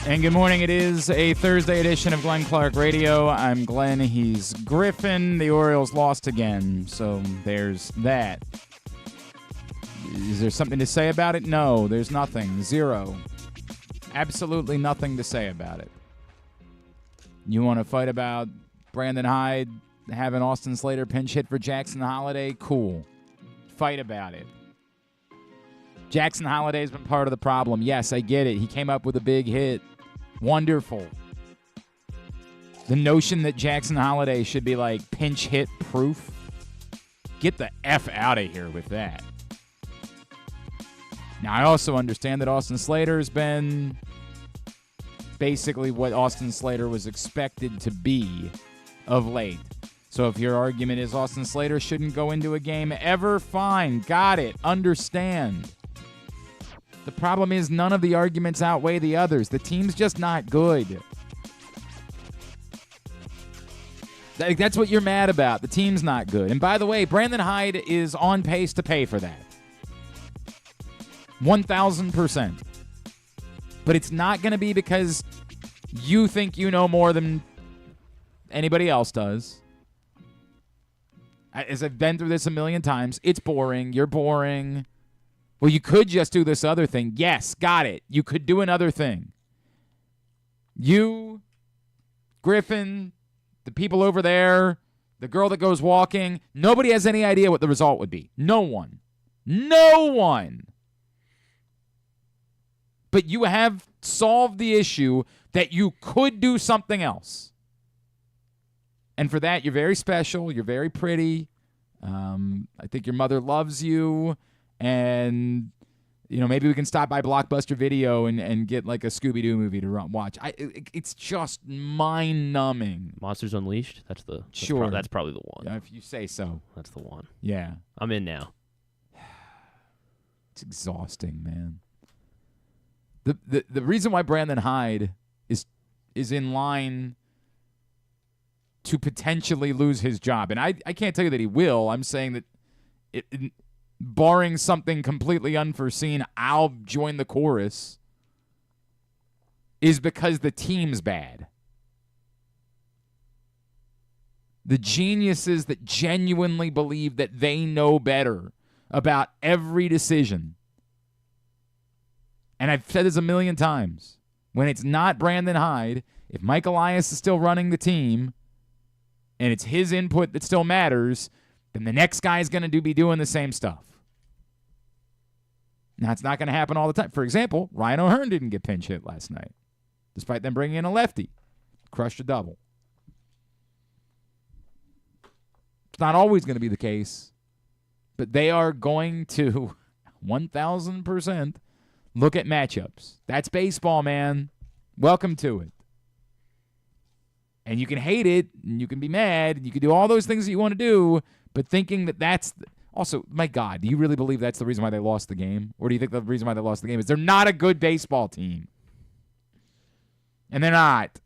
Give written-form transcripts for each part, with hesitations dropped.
And good morning. It is a Thursday edition of Glenn Clark Radio. I'm Glenn. He's Griffin. The Orioles lost again, so there's that. Is there something to say about it? No, there's nothing. Zero. Absolutely nothing to say about it. You want to fight about Brandon Hyde having Austin Slater pinch hit for Jackson Holliday? Cool. Fight about it. Jackson Holliday's been part of the problem. Yes, I get it. He came up with a big hit. Wonderful. The notion that Jackson Holliday should be like pinch hit proof, get the F out of here with that. Now, I also understand that Austin Slater has been basically what Austin Slater was expected to be of late. So if your argument is Austin Slater shouldn't go into a game ever, fine. Got it. Understand. The problem is none of the arguments outweigh the others. The team's just not good. That's what you're mad about. The team's not good. And by the way, Brandon Hyde is on pace to pay for that. 1,000%. But it's not going to be because you think you know more than anybody else does. As I've been through this a million times, it's boring. You're boring. Well, you could just do this other thing. Yes, got it. You could do another thing. You, Griffin, the people over there, the girl that goes walking, nobody has any idea what the result would be. No one. No one. But you have solved the issue that you could do something else. And for that, you're very special. You're very pretty. I think your mother loves you. And, you know, maybe we can stop by Blockbuster Video and get like a Scooby-Doo movie to watch. It's just mind-numbing. Monsters Unleashed? That's probably the one. Yeah, if you say so. That's the one. Yeah. I'm in now. It's exhausting, man. The reason why Brandon Hyde is in line to potentially lose his job, and I can't tell you that he will. I'm saying that barring something completely unforeseen, I'll join the chorus, is because the team's bad. The geniuses that genuinely believe that they know better about every decision. And I've said this a million times. When it's not Brandon Hyde, if Mike Elias is still running the team and it's his input that still matters, then the next guy is going to be doing the same stuff. Now, it's not going to happen all the time. For example, Ryan O'Hearn didn't get pinch hit last night, despite them bringing in a lefty. Crushed a double. It's not always going to be the case, but they are going to 1,000% look at matchups. That's baseball, man. Welcome to it. And you can hate it, and you can be mad, and you can do all those things that you want to do, but thinking that that's... Also, my God, do you really believe that's the reason why they lost the game? Or do you think the reason why they lost the game is they're not a good baseball team? And they're not.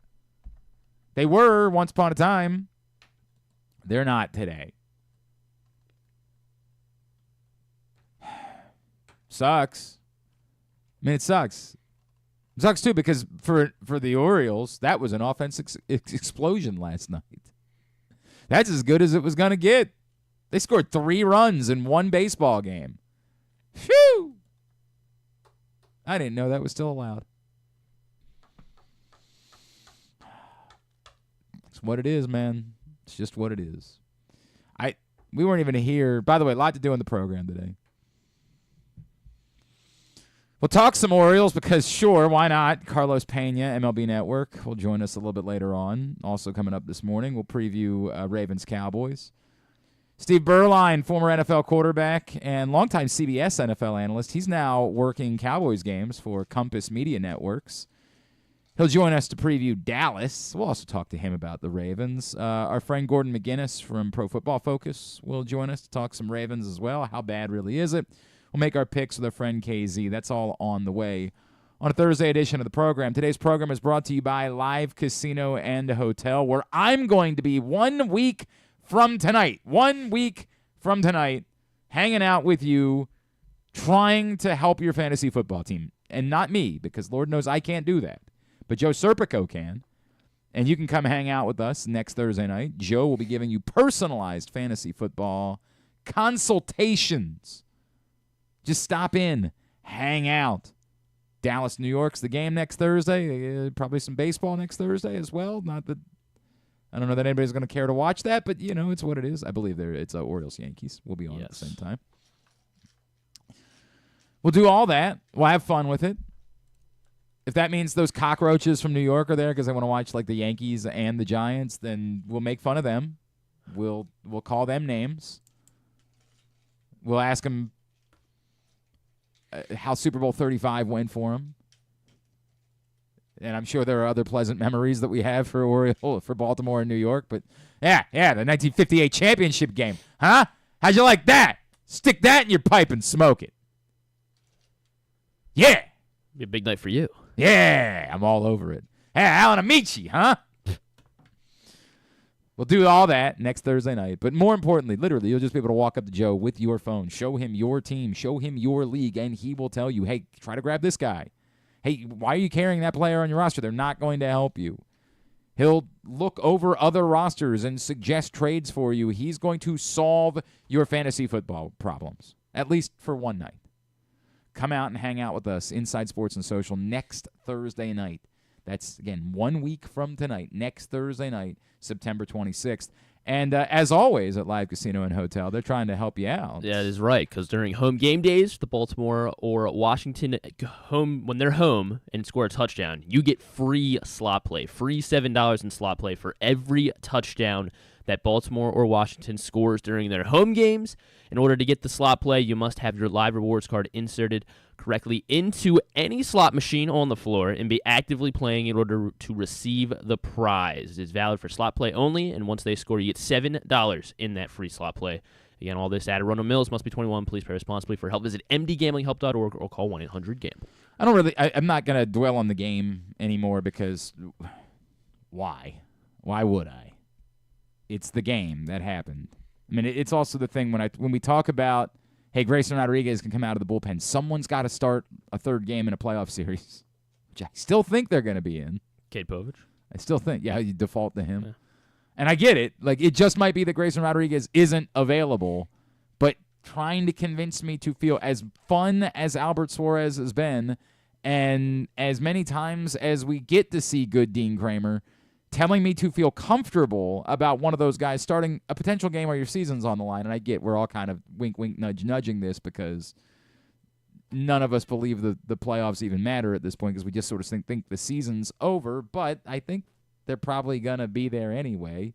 They were once upon a time. They're not today. Sucks. I mean, it sucks. It sucks, too, because for the Orioles, that was an offensive explosion last night. That's as good as it was going to get. They scored 3 runs in one baseball game. Phew! I didn't know that was still allowed. It's what it is, man. It's just what it is. We weren't even here. By the way, a lot to do in the program today. We'll talk some Orioles because, sure, why not? Carlos Pena, MLB Network, will join us a little bit later on. Also coming up this morning, we'll preview Ravens-Cowboys. Steve Beuerlein, former NFL quarterback and longtime CBS NFL analyst. He's now working Cowboys games for Compass Media Networks. He'll join us to preview Dallas. We'll also talk to him about the Ravens. Our friend Gordon McGuinness from Pro Football Focus will join us to talk some Ravens as well. How bad really is it? We'll make our picks with our friend KZ. That's all on the way on a Thursday edition of the program. Today's program is brought to you by Live Casino and Hotel, where I'm going to be 1 week from tonight. 1 week from tonight, hanging out with you, trying to help your fantasy football team. And not me, because Lord knows I can't do that. but Joe Serpico can. And you can come hang out with us next Thursday night. Joe will be giving you personalized fantasy football consultations. Just stop in, hang out. Dallas, New York's the game next Thursday. Probably some baseball next Thursday as well. Not that I don't know that anybody's going to care to watch that, but it's what it is. I believe it's Orioles Yankees. We'll be on at the same time. We'll do all that. We'll have fun with it. If that means those cockroaches from New York are there because they want to watch like the Yankees and the Giants, then we'll make fun of them. We'll call them names. We'll ask them how Super Bowl 35 went for them. And I'm sure there are other pleasant memories that we have for Baltimore and New York. But yeah, the 1958 championship game. Huh? How'd you like that? Stick that in your pipe and smoke it. Yeah. Be a big night for you. Yeah, I'm all over it. Hey, Alan Amici, huh? We'll do all that next Thursday night. But more importantly, literally, you'll just be able to walk up to Joe with your phone, show him your team, show him your league, and he will tell you, hey, try to grab this guy. Hey, why are you carrying that player on your roster? They're not going to help you. He'll look over other rosters and suggest trades for you. He's going to solve your fantasy football problems, at least for one night. Come out and hang out with us, Inside Sports and Social, next Thursday night. That's, again, 1 week from tonight, next Thursday night, September 26th. And as always at Live Casino and Hotel, they're trying to help you out. Yeah, that is right, because during home game days, the Baltimore or Washington home, when they're home and score a touchdown, you get free slot play, free $7 in slot play for every touchdown that Baltimore or Washington scores during their home games. In order to get the slot play, you must have your live rewards card inserted correctly into any slot machine on the floor and be actively playing in order to receive the prize. It is valid for slot play only, and once they score, you get $7 in that free slot play. Again, all this at Arundel Mills, must be 21. Please play responsibly. For help, visit mdgamblinghelp.org or call 1-800-GAMBLE. I'm not going to dwell on the game anymore because why? Why would I? It's the game that happened. I mean, it's also the thing when we talk about, hey, Grayson Rodriguez can come out of the bullpen. Someone's got to start a third game in a playoff series, which I still think they're going to be in. Cade Povich. I still think, you default to him. Yeah. And I get it. Like, it just might be that Grayson Rodriguez isn't available, but trying to convince me to feel as fun as Albert Suarez has been, and as many times as we get to see good Dean Kramer, telling me to feel comfortable about one of those guys starting a potential game where your season's on the line. And I get we're all kind of wink, wink, nudge, nudging this because none of us believe the playoffs even matter at this point because we just sort of think the season's over. But I think they're probably going to be there anyway.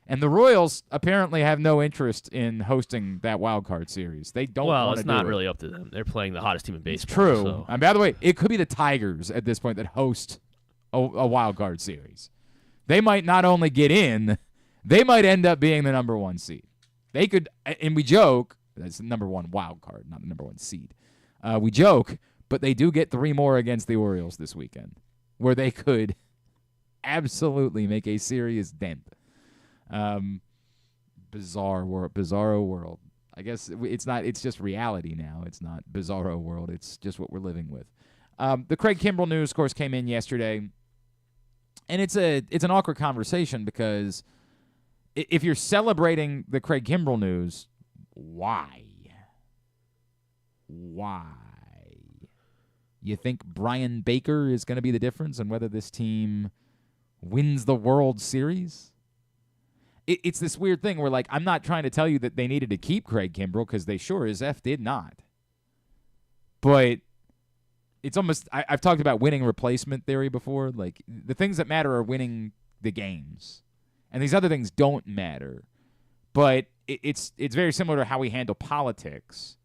And the Royals apparently have no interest in hosting that wild card series. They don't want to do it. Well, it's not really up to them. They're playing the hottest team in baseball. It's true. So. And by the way, it could be the Tigers at this point that host a wild card series. They might not only get in, they might end up being the number one seed. They could, and we joke, that's the number one wild card, not the number one seed. We joke, but they do get 3 more against the Orioles this weekend, where they could absolutely make a serious dent. Bizarro world. I guess it's just reality now. It's not bizarro world. It's just what we're living with. The Craig Kimbrell news, of course, came in yesterday. And it's an awkward conversation because if you're celebrating the Craig Kimbrell news, why? Why? You think Brian Baker is going to be the difference in whether this team wins the World Series? It's this weird thing where, like, I'm not trying to tell you that they needed to keep Craig Kimbrell because they sure as F did not. But it's almost, I've talked about winning replacement theory before. Like, the things that matter are winning the games. And these other things don't matter. But it's very similar to how we handle politics.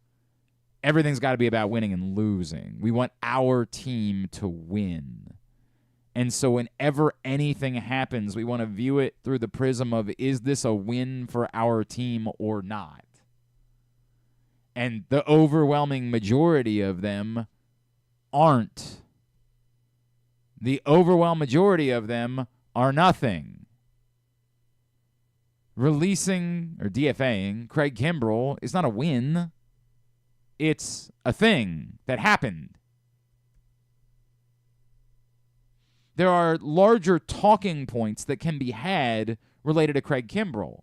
Everything's got to be about winning and losing. We want our team to win. And so whenever anything happens, we want to view it through the prism of, is this a win for our team or not? And the overwhelming majority of them aren't. The overwhelming majority of them are nothing. Releasing or DFAing Craig Kimbrell is not a win. It's a thing that happened. there are larger talking points that can be had related to Craig Kimbrell.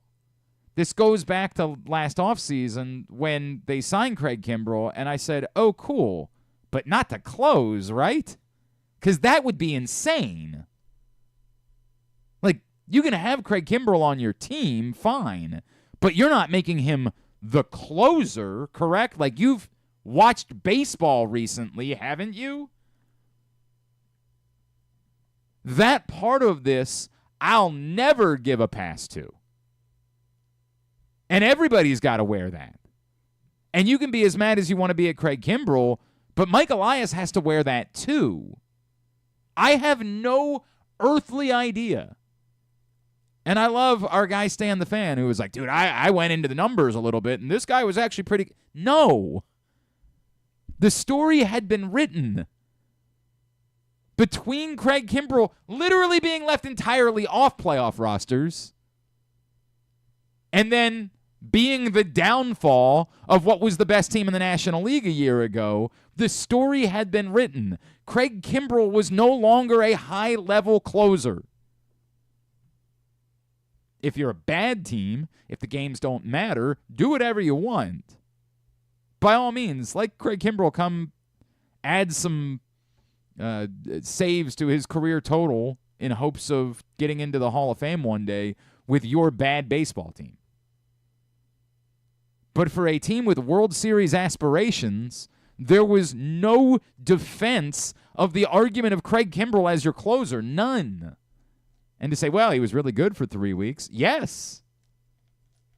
This goes back to last offseason when they signed Craig Kimbrell, and I said, oh, cool, but not to close, right? Because that would be insane. Like, you can have Craig Kimbrell on your team, fine, but you're not making him the closer, correct? Like, you've watched baseball recently, haven't you? That part of this, I'll never give a pass to. And everybody's got to wear that. And you can be as mad as you want to be at Craig Kimbrell, but Mike Elias has to wear that too. I have no earthly idea. And I love our guy Stan the Fan, who was like, dude, I went into the numbers a little bit, and this guy was actually pretty... No. The story had been written between Craig Kimbrell literally being left entirely off playoff rosters and then being the downfall of what was the best team in the National League a year ago. The story had been written. Craig Kimbrell was no longer a high-level closer. If you're a bad team, if the games don't matter, do whatever you want. By all means, like Craig Kimbrell, come add some saves to his career total in hopes of getting into the Hall of Fame one day with your bad baseball team. But for a team with World Series aspirations, there was no defense of the argument of Craig Kimbrell as your closer. None. And to say, well, he was really good for 3 weeks. Yes.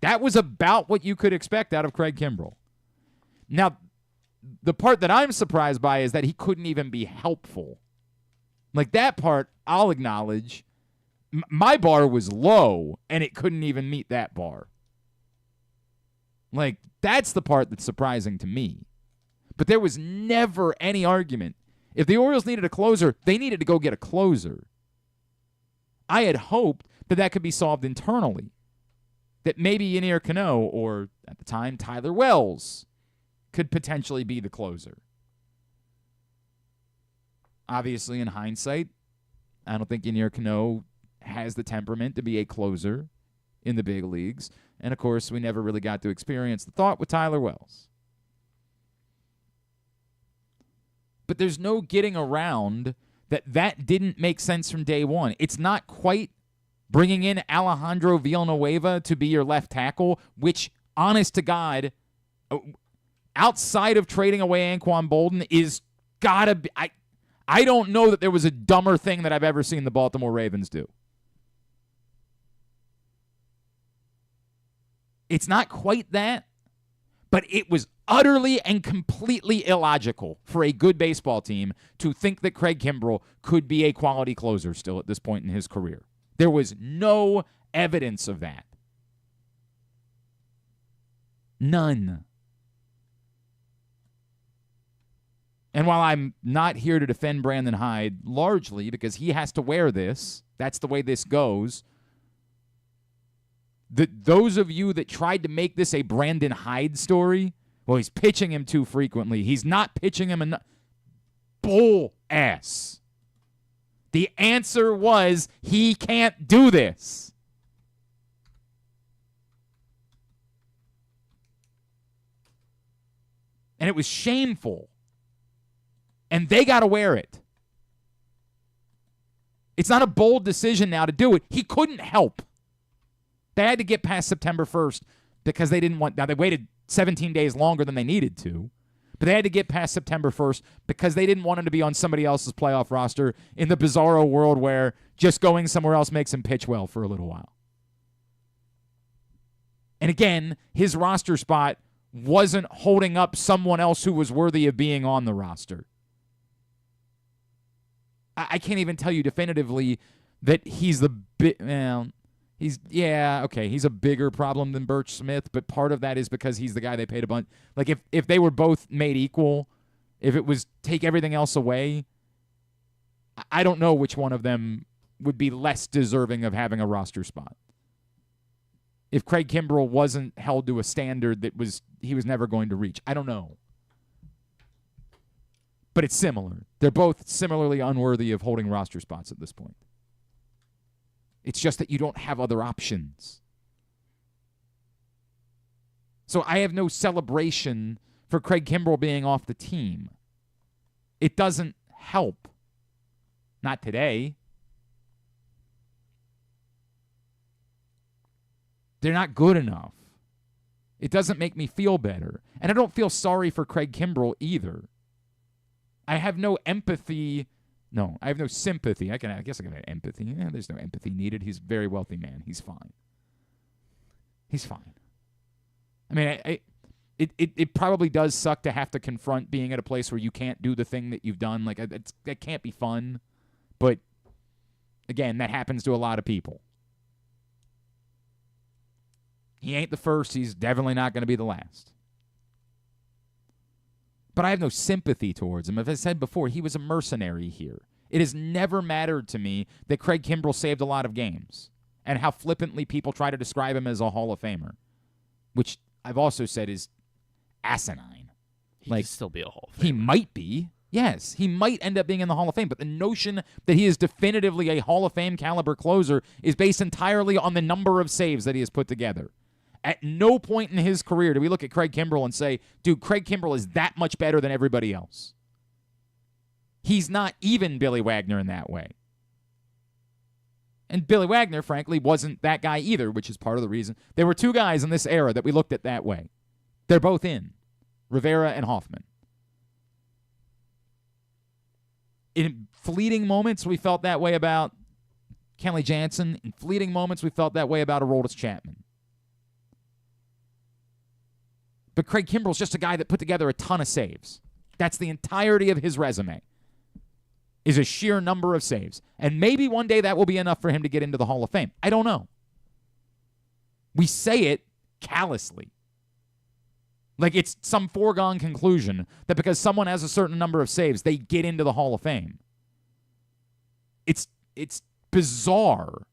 That was about what you could expect out of Craig Kimbrell. Now, the part that I'm surprised by is that he couldn't even be helpful. Like, that part, I'll acknowledge. My bar was low, and it couldn't even meet that bar. Like, that's the part that's surprising to me. But there was never any argument. If the Orioles needed a closer, they needed to go get a closer. I had hoped that that could be solved internally. That maybe Ynier Cano, or at the time, Tyler Wells, could potentially be the closer. Obviously, in hindsight, I don't think Ynier Cano has the temperament to be a closer in the big leagues. And, of course, we never really got to experience the thought with Tyler Wells. But there's no getting around that didn't make sense from day one. It's not quite bringing in Alejandro Villanueva to be your left tackle, which, honest to God, outside of trading away Anquan Bolden, is gotta be... I don't know that there was a dumber thing that I've ever seen the Baltimore Ravens do. It's not quite that, but it was utterly and completely illogical for a good baseball team to think that Craig Kimbrell could be a quality closer still at this point in his career. There was no evidence of that. None. And while I'm not here to defend Brandon Hyde largely because he has to wear this, that's the way this goes, those of you that tried to make this a Brandon Hyde story, well, he's pitching him too frequently. He's not pitching him enough. Bull ass. The answer was he can't do this. And it was shameful. And they got to wear it. It's not a bold decision now to do it. He couldn't help. They had to get past September 1st because they didn't want... Now, they waited 17 days longer than they needed to. But they had to get past September 1st because they didn't want him to be on somebody else's playoff roster in the bizarro world where just going somewhere else makes him pitch well for a little while. And again, his roster spot wasn't holding up someone else who was worthy of being on the roster. I can't even tell you definitively that he's the he's a bigger problem than Birch Smith, but part of that is because he's the guy they paid a bunch. Like, if they were both made equal, if it was take everything else away, I don't know which one of them would be less deserving of having a roster spot. If Craig Kimbrell wasn't held to a standard that he was never going to reach. I don't know. But it's similar. They're both similarly unworthy of holding roster spots at this point. It's just that you don't have other options. So I have no celebration for Craig Kimbrell being off the team. It doesn't help. Not today. They're not good enough. It doesn't make me feel better. And I don't feel sorry for Craig Kimbrell either. I have no empathy. No, I have no sympathy. I guess I can have empathy. Yeah, there's no empathy needed. He's a very wealthy man. He's fine. He's fine. I mean, it probably does suck to have to confront being at a place where you can't do the thing that you've done. Like, that can't be fun. But, again, that happens to a lot of people. He ain't the first. He's definitely not going to be the last. But I have no sympathy towards him. As I said before, he was a mercenary here. It has never mattered to me that Craig Kimbrell saved a lot of games and how flippantly people try to describe him as a Hall of Famer, which I've also said is asinine. He could still be a Hall of Famer. He might be. Yes, he might end up being in the Hall of Fame, but the notion that he is definitively a Hall of Fame caliber closer is based entirely on the number of saves that he has put together. At no point in his career do we look at Craig Kimbrell and say, dude, Craig Kimbrell is that much better than everybody else. He's not even Billy Wagner in that way. And Billy Wagner, frankly, wasn't that guy either, which is part of the reason. There were two guys in this era that we looked at that way. They're both in, Rivera and Hoffman. In fleeting moments, we felt that way about Kenley Jansen. In fleeting moments, we felt that way about Aroldis Chapman. But Craig Kimbrell's just a guy that put together a ton of saves. That's the entirety of his resume, is a sheer number of saves. And maybe one day that will be enough for him to get into the Hall of Fame. I don't know. We say it callously. Like it's some foregone conclusion that because someone has a certain number of saves, they get into the Hall of Fame. It's bizarre.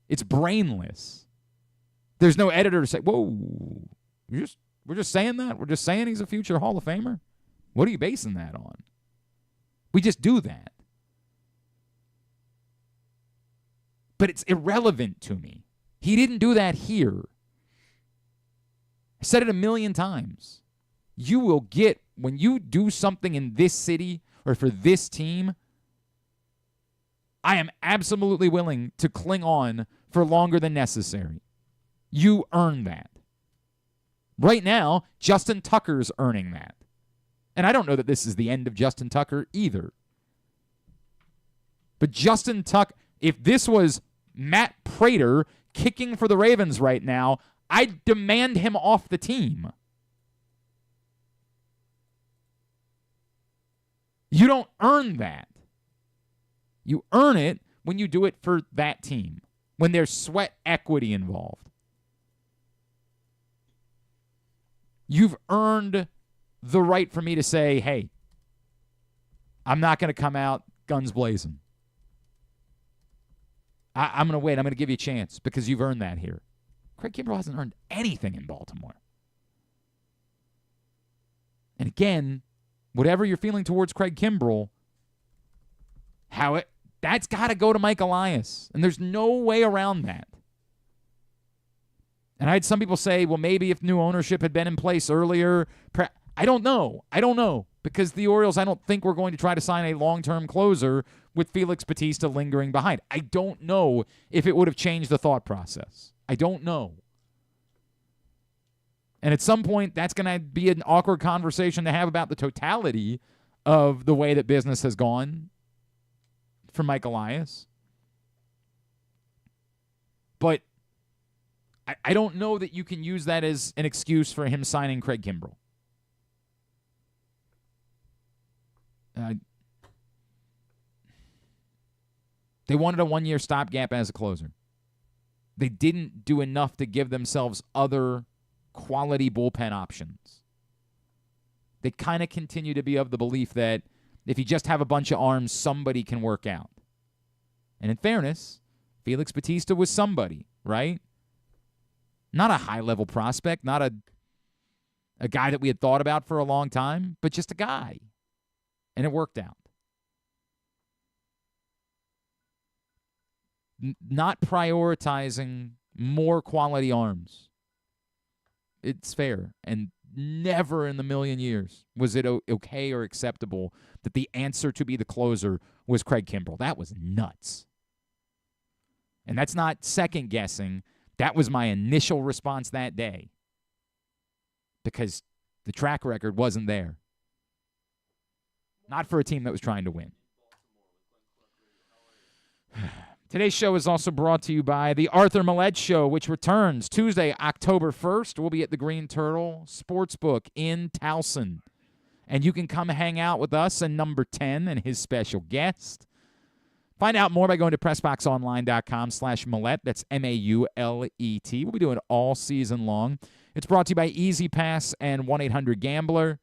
It's brainless. There's no editor to say, whoa, we're just saying that? We're just saying he's a future Hall of Famer? What are you basing that on? We just do that. But it's irrelevant to me. He didn't do that here. I said it a million times. You will get, when you do something in this city or for this team, I am absolutely willing to cling on for longer than necessary. You earn that. Right now, Justin Tucker's earning that. And I don't know that this is the end of Justin Tucker either. But Justin Tucker, if this was Matt Prater kicking for the Ravens right now, I'd demand him off the team. You don't earn that. You earn it when you do it for that team, when there's sweat equity involved. You've earned the right for me to say, hey, I'm not going to come out guns blazing. I'm going to wait. I'm going to give you a chance because you've earned that here. Craig Kimbrell hasn't earned anything in Baltimore. And again, whatever you're feeling towards Craig Kimbrell, that's got to go to Mike Elias. And there's no way around that. And I had some people say, well, maybe if new ownership had been in place earlier. I don't know. Because the Orioles, I don't think we're going to try to sign a long-term closer with Felix Bautista lingering behind. I don't know if it would have changed the thought process. I don't know. And at some point, that's going to be an awkward conversation to have about the totality of the way that business has gone for Mike Elias. But I don't know that you can use that as an excuse for him signing Craig Kimbrell. They wanted a one-year stopgap as a closer. They didn't do enough to give themselves other quality bullpen options. They kind of continue to be of the belief that if you just have a bunch of arms, somebody can work out. And in fairness, Felix Bautista was somebody, right? Not a high-level prospect, not a guy that we had thought about for a long time, but just a guy. and it worked out. Not prioritizing more quality arms. It's fair, and never in a million years was it okay or acceptable that the answer to be the closer was Craig Kimbrell. That was nuts. And that's not second-guessing. That was my initial response that day because the track record wasn't there. Not for a team that was trying to win. Today's show is also brought to you by the Arthur Millette Show, which returns Tuesday, October 1st. We'll be at the Green Turtle Sportsbook in Towson. And you can come hang out with us and number 10 and his special guest. Find out more by going to PressBoxOnline.com/Millette. That's MAULET. We'll be doing it all season long. It's brought to you by Easy Pass and 1-800-GAMBLER.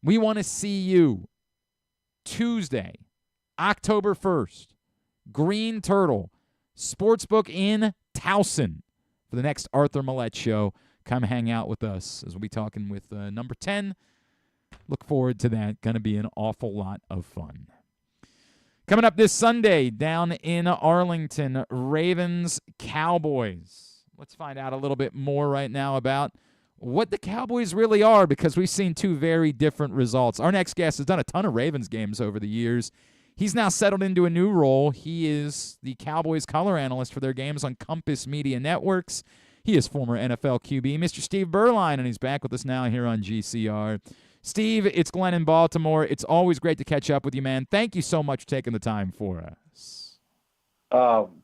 We want to see you Tuesday, October 1st. Green Turtle Sportsbook in Towson for the next Arthur Millette Show. Come hang out with us as we'll be talking with number 10. Look forward to that. Going to be an awful lot of fun. Coming up this Sunday down in Arlington, Ravens-Cowboys. Let's find out a little bit more right now about what the Cowboys really are because we've seen two very different results. Our next guest has done a ton of Ravens games over the years. He's now settled into a new role. He is the Cowboys color analyst for their games on Compass Media Networks. He is former NFL QB, Mr. Steve Beuerlein, and he's back with us now here on GCR. Steve, it's Glenn in Baltimore. It's always great to catch up with you, man. Thank you so much for taking the time for us.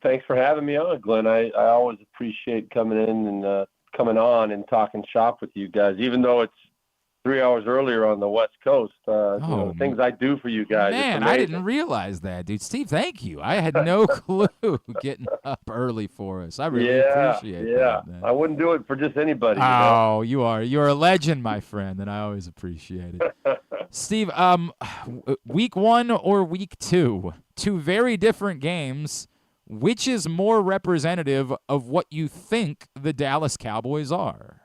Thanks for having me on, Glenn. I always appreciate coming in and coming on and talking shop with you guys, even though it's 3 hours earlier on the West Coast. Things I do for you guys. Man, I didn't realize that, dude. Steve, thank you. I had no clue getting up early for us. I really appreciate that, man. I wouldn't do it for just anybody. Oh, you are. You're a legend, my friend, and I always appreciate it. Steve, week 1 or week 2, two very different games. Which is more representative of what you think the Dallas Cowboys are?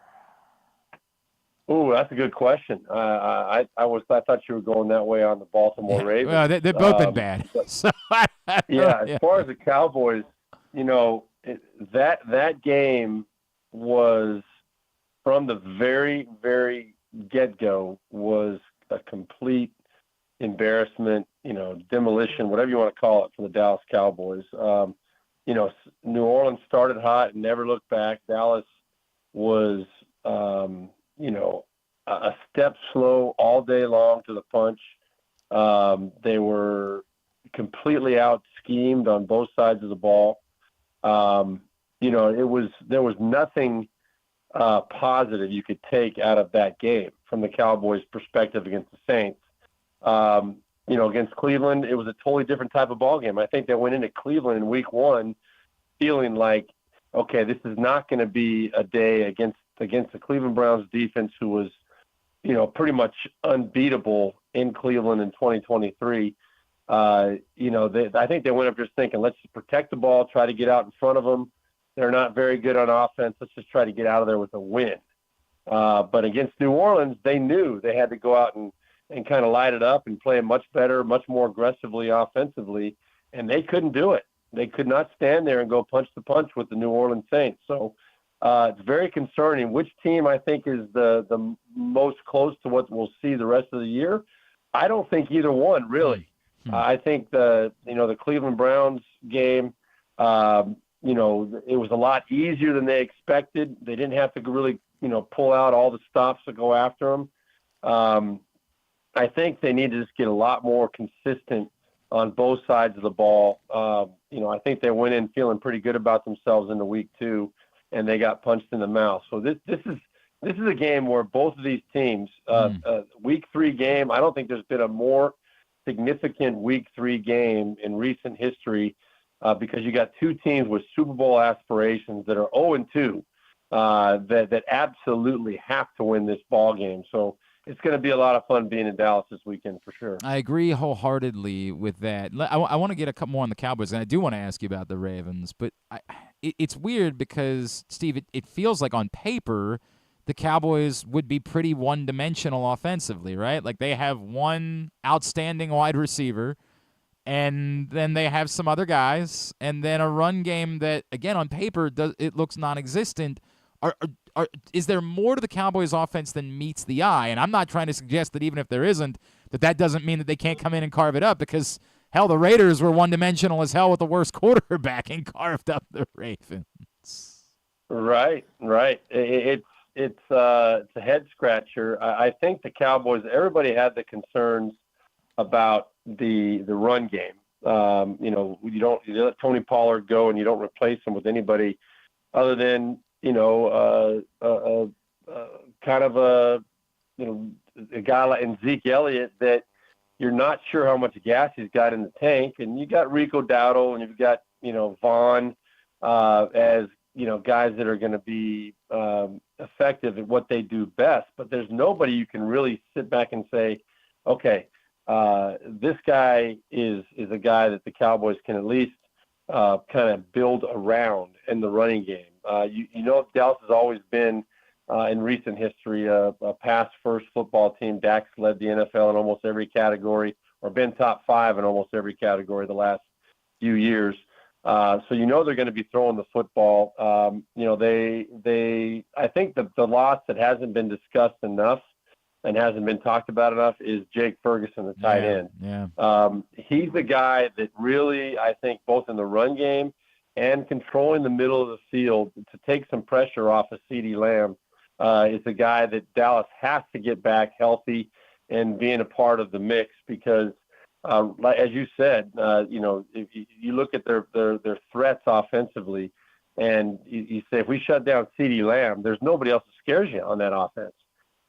Oh, that's a good question. I thought you were going that way on the Baltimore Ravens. Well, they've both been bad. So as far as the Cowboys, that game was from the very, very get-go was a complete embarrassment, demolition, whatever you want to call it, for the Dallas Cowboys. New Orleans started hot and never looked back. Dallas was a step slow all day long to the punch. They were completely out schemed on both sides of the ball. There was nothing positive you could take out of that game from the Cowboys' perspective against the Saints. Against Cleveland, it was a totally different type of ball game. I think they went into Cleveland in week 1 feeling like, okay, this is not going to be a day against the Cleveland Browns defense, who was, pretty much unbeatable in Cleveland in 2023. I think they went up just thinking, let's just protect the ball, try to get out in front of them. They're not very good on offense. Let's just try to get out of there with a win. But against New Orleans, they knew they had to go out and kind of light it up and play much better, much more aggressively offensively, and they couldn't do it. They could not stand there and go punch to punch with the New Orleans Saints. So it's very concerning. Which team I think is the most close to what we'll see the rest of the year? I don't think either one, really. I think the Cleveland Browns game, it was a lot easier than they expected. They didn't have to really, pull out all the stops to go after them. I think they need to just get a lot more consistent on both sides of the ball. I think they went in feeling pretty good about themselves into week 2, and they got punched in the mouth. So this is a game where both of these teams, week 3 game, I don't think there's been a more significant week 3 game in recent history because you got two teams with Super Bowl aspirations that are 0-2 that absolutely have to win this ball game. So it's going to be a lot of fun being in Dallas this weekend for sure. I agree wholeheartedly with that. I want to get a couple more on the Cowboys, and I do want to ask you about the Ravens. But it's weird because, Steve, it feels like on paper the Cowboys would be pretty one-dimensional offensively, right? Like they have one outstanding wide receiver, and then they have some other guys, and then a run game that, again, on paper, it looks non-existent. Is there more to the Cowboys' offense than meets the eye? And I'm not trying to suggest that even if there isn't, that doesn't mean that they can't come in and carve it up, because, hell, the Raiders were one-dimensional as hell with the worst quarterback and carved up the Ravens. Right. It's a head-scratcher. I think the Cowboys, everybody had the concerns about the run game. You let Tony Pollard go and you don't replace him with anybody other than, kind of a guy like Zeke Elliott that you're not sure how much gas he's got in the tank. And you got Rico Dowdle and you've got, Vaughn as, guys that are going to be effective at what they do best. But there's nobody you can really sit back and say, okay, this guy is a guy that the Cowboys can at least kind of build around in the running game. Dallas has always been, in recent history, a pass-first football team. Dak's led the NFL in almost every category, or been top 5 in almost every category the last few years. So they're going to be throwing the football. I think the loss that hasn't been discussed enough and hasn't been talked about enough is Jake Ferguson, the tight end. Yeah. He's the guy that really, I think, both in the run game and controlling the middle of the field to take some pressure off of CeeDee Lamb, is the guy that Dallas has to get back healthy and being a part of the mix because, as you said, if you look at their threats offensively and you say, if we shut down CeeDee Lamb, there's nobody else that scares you on that offense.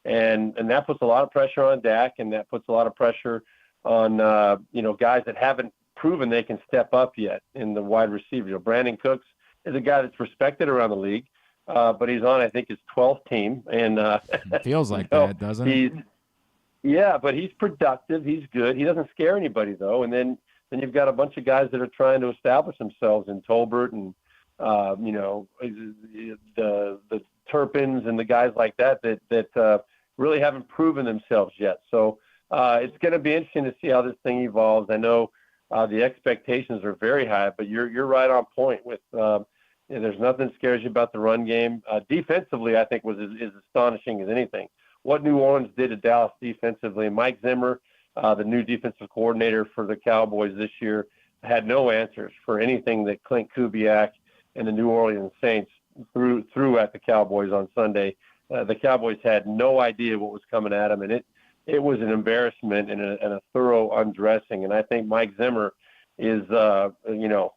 And that puts a lot of pressure on Dak, and that puts a lot of pressure on, guys that haven't proven they can step up yet in the wide receiver. Brandon Cooks is a guy that's respected around the league, but he's on, I think, his 12th team. And it feels like that, doesn't it? Yeah, but he's productive. He's good. He doesn't scare anybody, though. And then you've got a bunch of guys that are trying to establish themselves in Tolbert and, the Turpins and the guys like that really haven't proven themselves yet. So it's going to be interesting to see how this thing evolves. I know the expectations are very high, but you're right on point with there's nothing that scares you about the run game. Defensively, I think was as astonishing as anything. What New Orleans did to Dallas defensively, Mike Zimmer, the new defensive coordinator for the Cowboys this year, had no answers for anything that Clint Kubiak and the New Orleans Saints threw at the Cowboys on Sunday. The Cowboys had no idea what was coming at them, and it was an embarrassment and a thorough undressing. And I think Mike Zimmer is,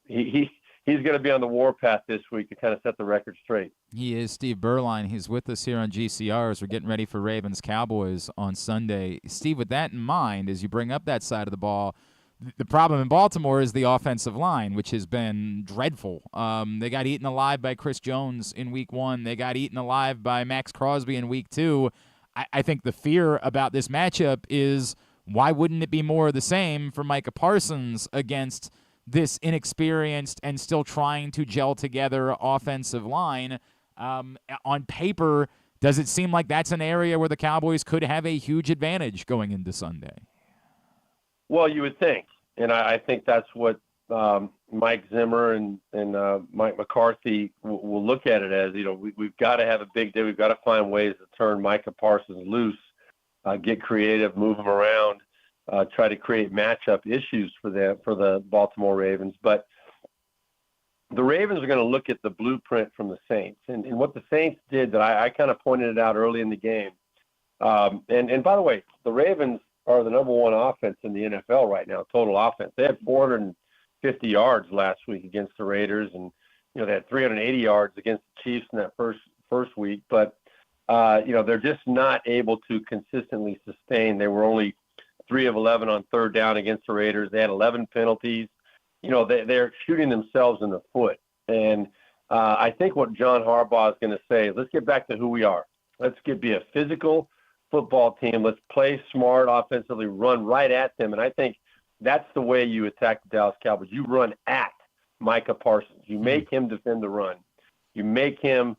he's going to be on the warpath this week to kind of set the record straight. He is. Steve Beuerlein. He's with us here on GCR as we're getting ready for Ravens-Cowboys on Sunday. Steve, with that in mind, as you bring up that side of the ball, the problem in Baltimore is the offensive line, which has been dreadful. They got eaten alive by Chris Jones in Week 1. They got eaten alive by Max Crosby in Week 2. I think the fear about this matchup is, why wouldn't it be more of the same for Micah Parsons against this inexperienced and still trying to gel together offensive line? On paper, does it seem like that's an area where the Cowboys could have a huge advantage going into Sunday? Well, you would think, and I think that's what Mike Zimmer and Mike McCarthy will look at it as. We've got to have a big day. We've got to find ways to turn Micah Parsons loose, get creative, move him around, try to create matchup issues for the Baltimore Ravens. But the Ravens are going to look at the blueprint from the Saints, and what the Saints did that I kind of pointed it out early in the game. And by the way, the Ravens are the number one offense in the NFL right now, total offense. They had 450 yards last week against the Raiders, and they had 380 yards against the Chiefs in that first week. But they're just not able to consistently sustain. They were only 3 of 11 on third down against the Raiders. They had 11 penalties. They're shooting themselves in the foot. And I think what John Harbaugh is going to say is, let's get back to who we are. Let's be a physical football team. Let's play smart offensively, run right at them. And I think that's the way you attack the Dallas Cowboys. You run at Micah Parsons. You make him defend the run. You make him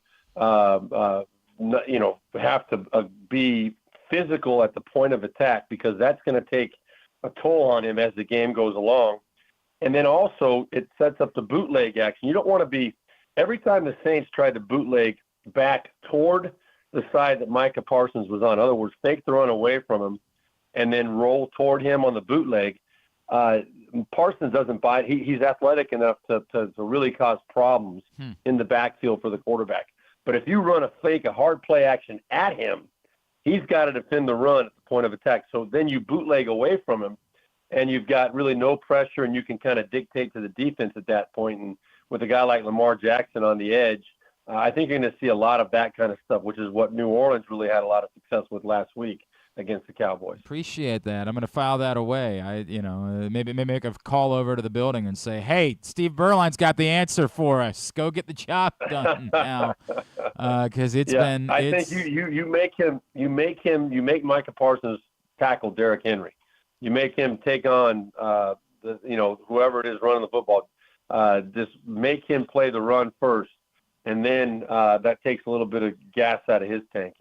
have to be physical at the point of attack, because that's going to take a toll on him as the game goes along. And then also it sets up the bootleg action. You don't want to be – every time the Saints tried to bootleg back toward the side that Micah Parsons was on, in other words, fake the run away from him and then roll toward him on the bootleg, Parsons doesn't buy it. He's athletic enough to really cause problems in the backfield for the quarterback. But if you run a hard play action at him, he's got to defend the run at the point of attack. So then you bootleg away from him, and you've got really no pressure, and you can kind of dictate to the defense at that point. And with a guy like Lamar Jackson on the edge, I think you're going to see a lot of that kind of stuff, which is what New Orleans really had a lot of success with last week against the Cowboys. Appreciate that. I'm going to file that away. Maybe make a call over to the building and say, "Hey, Steve Beuerlein's got the answer for us. Go get the job done now." Because I think you make Micah Parsons tackle Derrick Henry. You make him take on whoever it is running the football. Just make him play the run first, and then that takes a little bit of gas out of his tank.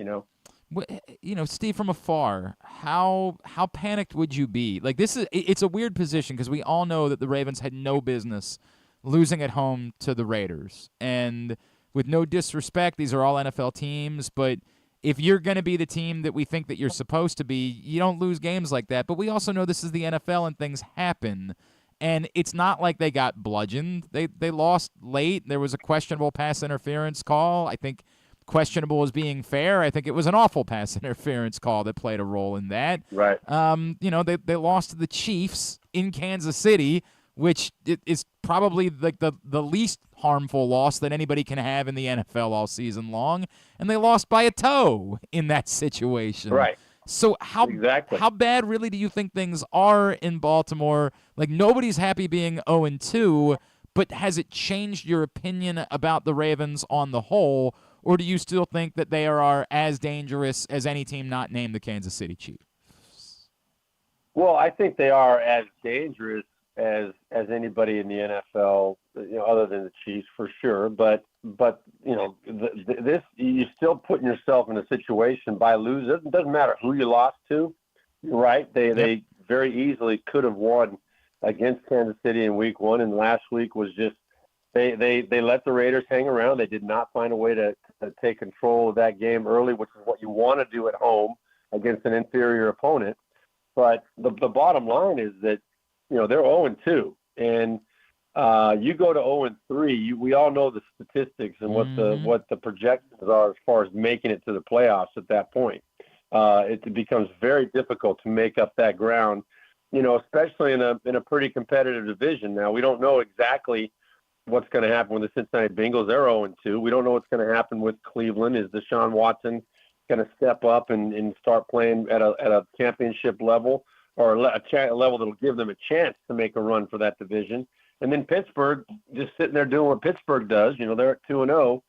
Steve, from afar, how panicked would you be? Like, it's a weird position because we all know that the Ravens had no business losing at home to the Raiders. And with no disrespect, these are all NFL teams, but if you're going to be the team that we think that you're supposed to be, you don't lose games like that. But we also know this is the NFL and things happen. And it's not like they got bludgeoned. They lost late. There was a questionable pass interference call. I think questionable as being fair. I think it was an awful pass interference call that played a role in that. Right. They lost to the Chiefs in Kansas City, which is probably like the least harmful loss that anybody can have in the NFL all season long, and they lost by a toe in that situation. Right. So how bad really do you think things are in Baltimore? Like, nobody's happy being 0-2, but has it changed your opinion about the Ravens on the whole? Or do you still think that they are as dangerous as any team not named the Kansas City Chiefs? Well, I think they are as dangerous as anybody in the NFL, other than the Chiefs for sure. But this, you're still putting yourself in a situation by losing. It doesn't matter who you lost to, right? They very easily could have won against Kansas City in Week 1, and last week was just they let the Raiders hang around. They did not find a way to take control of that game early, which is what you want to do at home against an inferior opponent. But the bottom line is that they're 0-2, and you go to 0-3. We all know the statistics and what the projections are as far as making it to the playoffs at that point. It becomes very difficult to make up that ground, especially in a pretty competitive division. Now, we don't know exactly what's going to happen with the Cincinnati Bengals. They're 0-2. We don't know what's going to happen with Cleveland. Is Deshaun Watson going to step up and start playing at a championship level, or a level that will give them a chance to make a run for that division? And then Pittsburgh just sitting there doing what Pittsburgh does. They're at 2-0.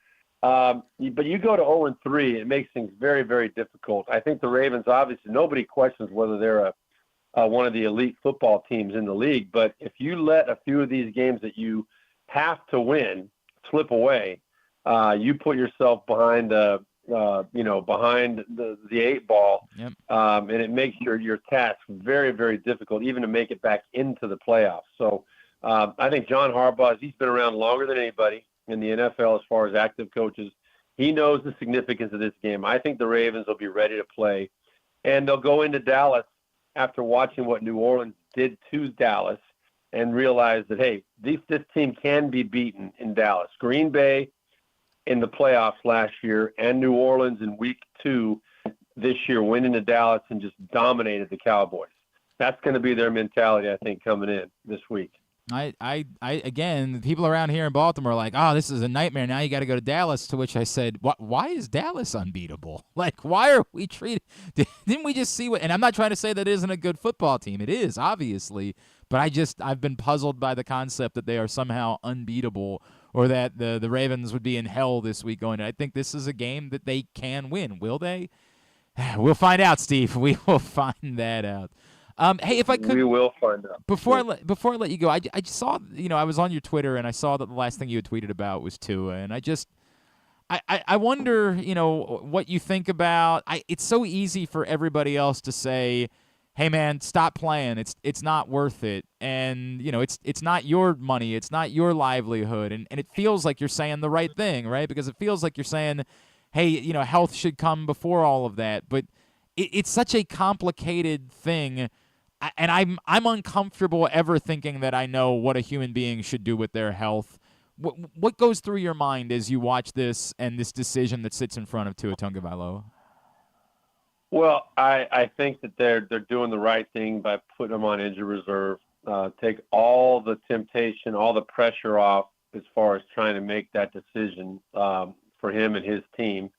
But you go to 0-3, it makes things very, very difficult. I think the Ravens, obviously, nobody questions whether they're one of the elite football teams in the league. But if you let a few of these games that you have to win slip away, you put yourself behind behind the 8 ball. Yep. And it makes your task very, very difficult, even to make it back into the playoffs. So I think John Harbaugh, he's been around longer than anybody in the NFL as far as active coaches. He knows the significance of this game. I think the Ravens will be ready to play, and they'll go into Dallas after watching what New Orleans did to Dallas and realize that, hey, this team can be beaten in Dallas. Green Bay in the playoffs last year, and New Orleans in Week 2 this year went into Dallas and just dominated the Cowboys. That's going to be their mentality, I think, coming in this week. Again, the people around here in Baltimore are like, oh, this is a nightmare. Now you got to go to Dallas, to which I said, why is Dallas unbeatable? Like, why are we treated? Didn't we just see what, and I'm not trying to say that it isn't a good football team. It is, obviously, but I've been puzzled by the concept that they are somehow unbeatable, or that the Ravens would be in hell this week going. I think this is a game that they can win. Will they? We'll find out, Steve. We will find that out. Hey, if I could, we will find out. Before I let you go, I just saw, I was on your Twitter and I saw that the last thing you had tweeted about was Tua, and I I wonder, what you think about. It's so easy for everybody else to say, "Hey, man, stop playing. It's not worth it." And it's not your money. It's not your livelihood. And it feels like you're saying the right thing, right? Because it feels like you're saying, "Hey, health should come before all of that." But it's such a complicated thing. And I'm uncomfortable ever thinking that I know what a human being should do with their health. What goes through your mind as you watch this and this decision that sits in front of Tua Tagovailoa? Well, I think that they're doing the right thing by putting him on injury reserve. Take all the temptation, all the pressure off as far as trying to make that decision for him and his team.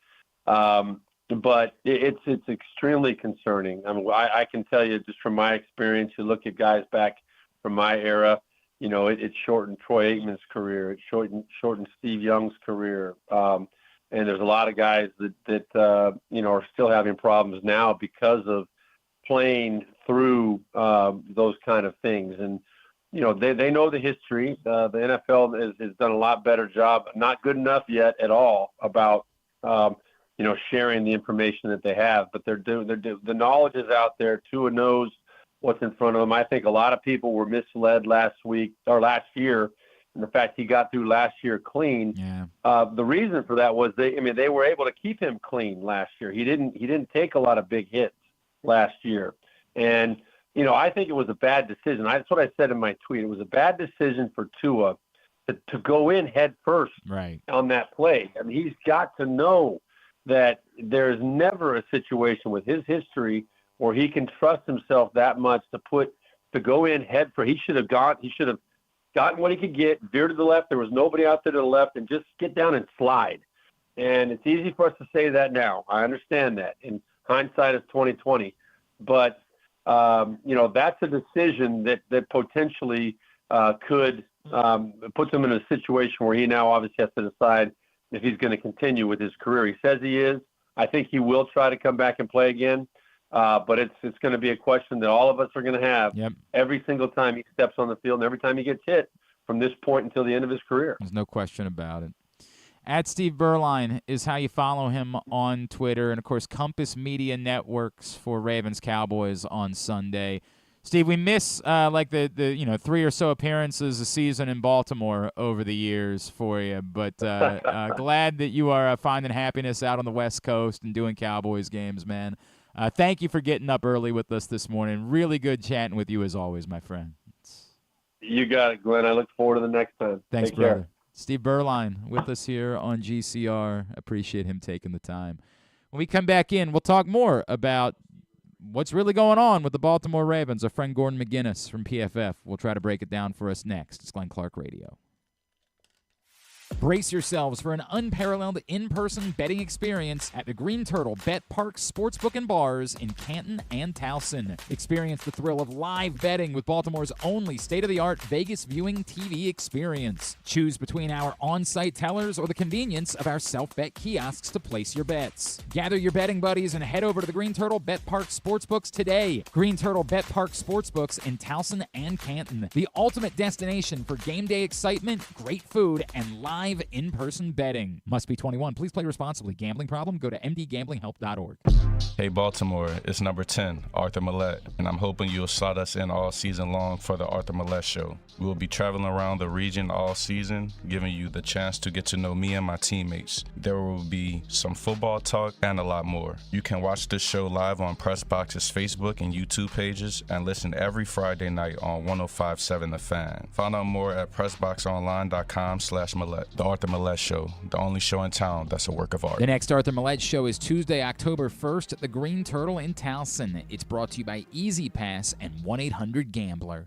But it's extremely concerning. I mean, I can tell you just from my experience, you look at guys back from my era, it shortened Troy Aikman's career. It shortened Steve Young's career. And there's a lot of guys that are still having problems now because of playing through those kind of things. And, they know the history. The NFL has done a lot better job, not good enough yet at all, about sharing the information that they have. But the knowledge is out there. Tua knows what's in front of them. I think a lot of people were misled last year, and the fact he got through last year clean. Yeah. The reason for that was they were able to keep him clean last year. He didn't take a lot of big hits last year, and I think it was a bad decision. That's what I said in my tweet. It was a bad decision for Tua to go in head first on that play. I mean, he's got to know that there's never a situation with his history where he can trust himself that much to go in head first. He should have gotten what he could get, veered to the left. There was nobody out there to the left, and just get down and slide. And it's easy for us to say that now. I understand that. In hindsight, it's 2020. But that's a decision that potentially could put him in a situation where he now obviously has to decide if he's going to continue with his career. He says he is. I think he will try to come back and play again. But it's going to be a question that all of us are going to have every single time he steps on the field and every time he gets hit from this point until the end of his career. There's no question about it. At Steve Beuerlein is how you follow him on Twitter. And, of course, Compass Media Networks for Ravens-Cowboys on Sunday. Steve, we miss the 3 or so appearances a season in Baltimore over the years for you, but glad that you are finding happiness out on the West Coast and doing Cowboys games, man. Thank you for getting up early with us this morning. Really good chatting with you as always, my friend. You got it, Glenn. I look forward to the next time. Thanks, Take brother. Care. Steve Beuerlein with us here on GCR. Appreciate him taking the time. When we come back in, we'll talk more about what's really going on with the Baltimore Ravens. Our friend Gordon McGuinness from PFF will try to break it down for us next. It's Glenn Clark Radio. Brace yourselves for an unparalleled in-person betting experience at the Green Turtle Bet Park Sportsbook and Bars in Canton and Towson. Experience the thrill of live betting with Baltimore's only state-of-the-art Vegas viewing TV experience. Choose between our on-site tellers or the convenience of our self-bet kiosks to place your bets. Gather your betting buddies and head over to the Green Turtle Bet Park Sportsbooks today. Green Turtle Bet Park Sportsbooks in Towson and Canton. The ultimate destination for game day excitement, great food, and live in-person betting. Must be 21. Please play responsibly. Gambling problem? Go to mdgamblinghelp.org. Hey Baltimore, it's number 10, Arthur Millette, and I'm hoping you'll slot us in all season long for the Arthur Millette Show. We will be traveling around the region all season, giving you the chance to get to know me and my teammates. There will be some football talk and a lot more. You can watch this show live on Pressbox's Facebook and YouTube pages and listen every Friday night on 105.7 The Fan. Find out more at PressBoxOnline.com/Millette. The Arthur Millette Show, the only show in town that's a work of art. The next Arthur Millette Show is Tuesday, October 1st at the Green Turtle in Towson. It's brought to you by Easy Pass and 1-800-GAMBLER.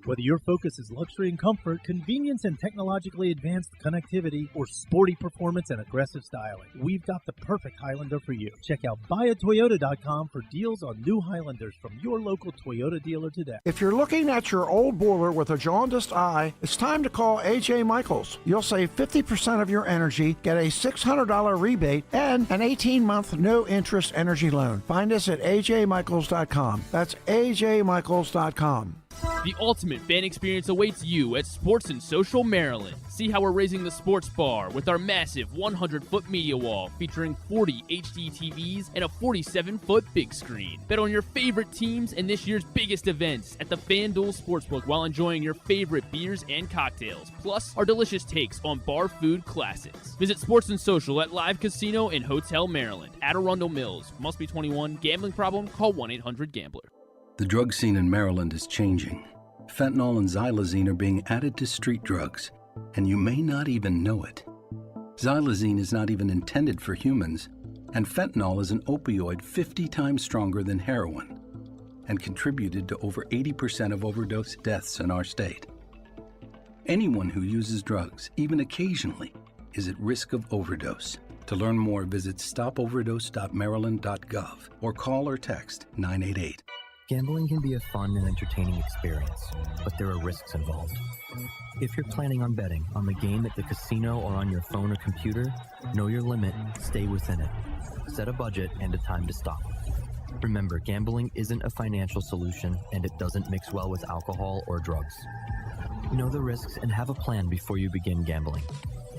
Whether your focus is luxury and comfort, convenience and technologically advanced connectivity, or sporty performance and aggressive styling, we've got the perfect Highlander for you. Check out buyatoyota.com for deals on new Highlanders from your local Toyota dealer today. If you're looking at your old boiler with a jaundiced eye, it's time to call A.J. Michaels. You'll save 50% of your energy, get a $600 rebate, and an 18-month no-interest energy loan. Find us at ajmichaels.com. That's ajmichaels.com. The ultimate fan experience awaits you at Sports and Social Maryland. See how we're raising the sports bar with our massive 100-foot media wall featuring 40 HD TVs and a 47-foot big screen. Bet on your favorite teams and this year's biggest events at the FanDuel Sportsbook while enjoying your favorite beers and cocktails, plus our delicious takes on bar food classics. Visit Sports and Social at Live Casino and Hotel Maryland at Arundel Mills. Must be 21. Gambling problem? Call 1-800-GAMBLER. The drug scene in Maryland is changing. Fentanyl and xylazine are being added to street drugs, and you may not even know it. Xylazine is not even intended for humans, and fentanyl is an opioid 50 times stronger than heroin and contributed to over 80% of overdose deaths in our state. Anyone who uses drugs, even occasionally, is at risk of overdose. To learn more, visit stopoverdose.maryland.gov or call or text 988. Gambling can be a fun and entertaining experience, but there are risks involved. If you're planning on betting on the game at the casino or on your phone or computer, know your limit, stay within it. Set a budget and a time to stop. Remember, gambling isn't a financial solution and it doesn't mix well with alcohol or drugs. Know the risks and have a plan before you begin gambling.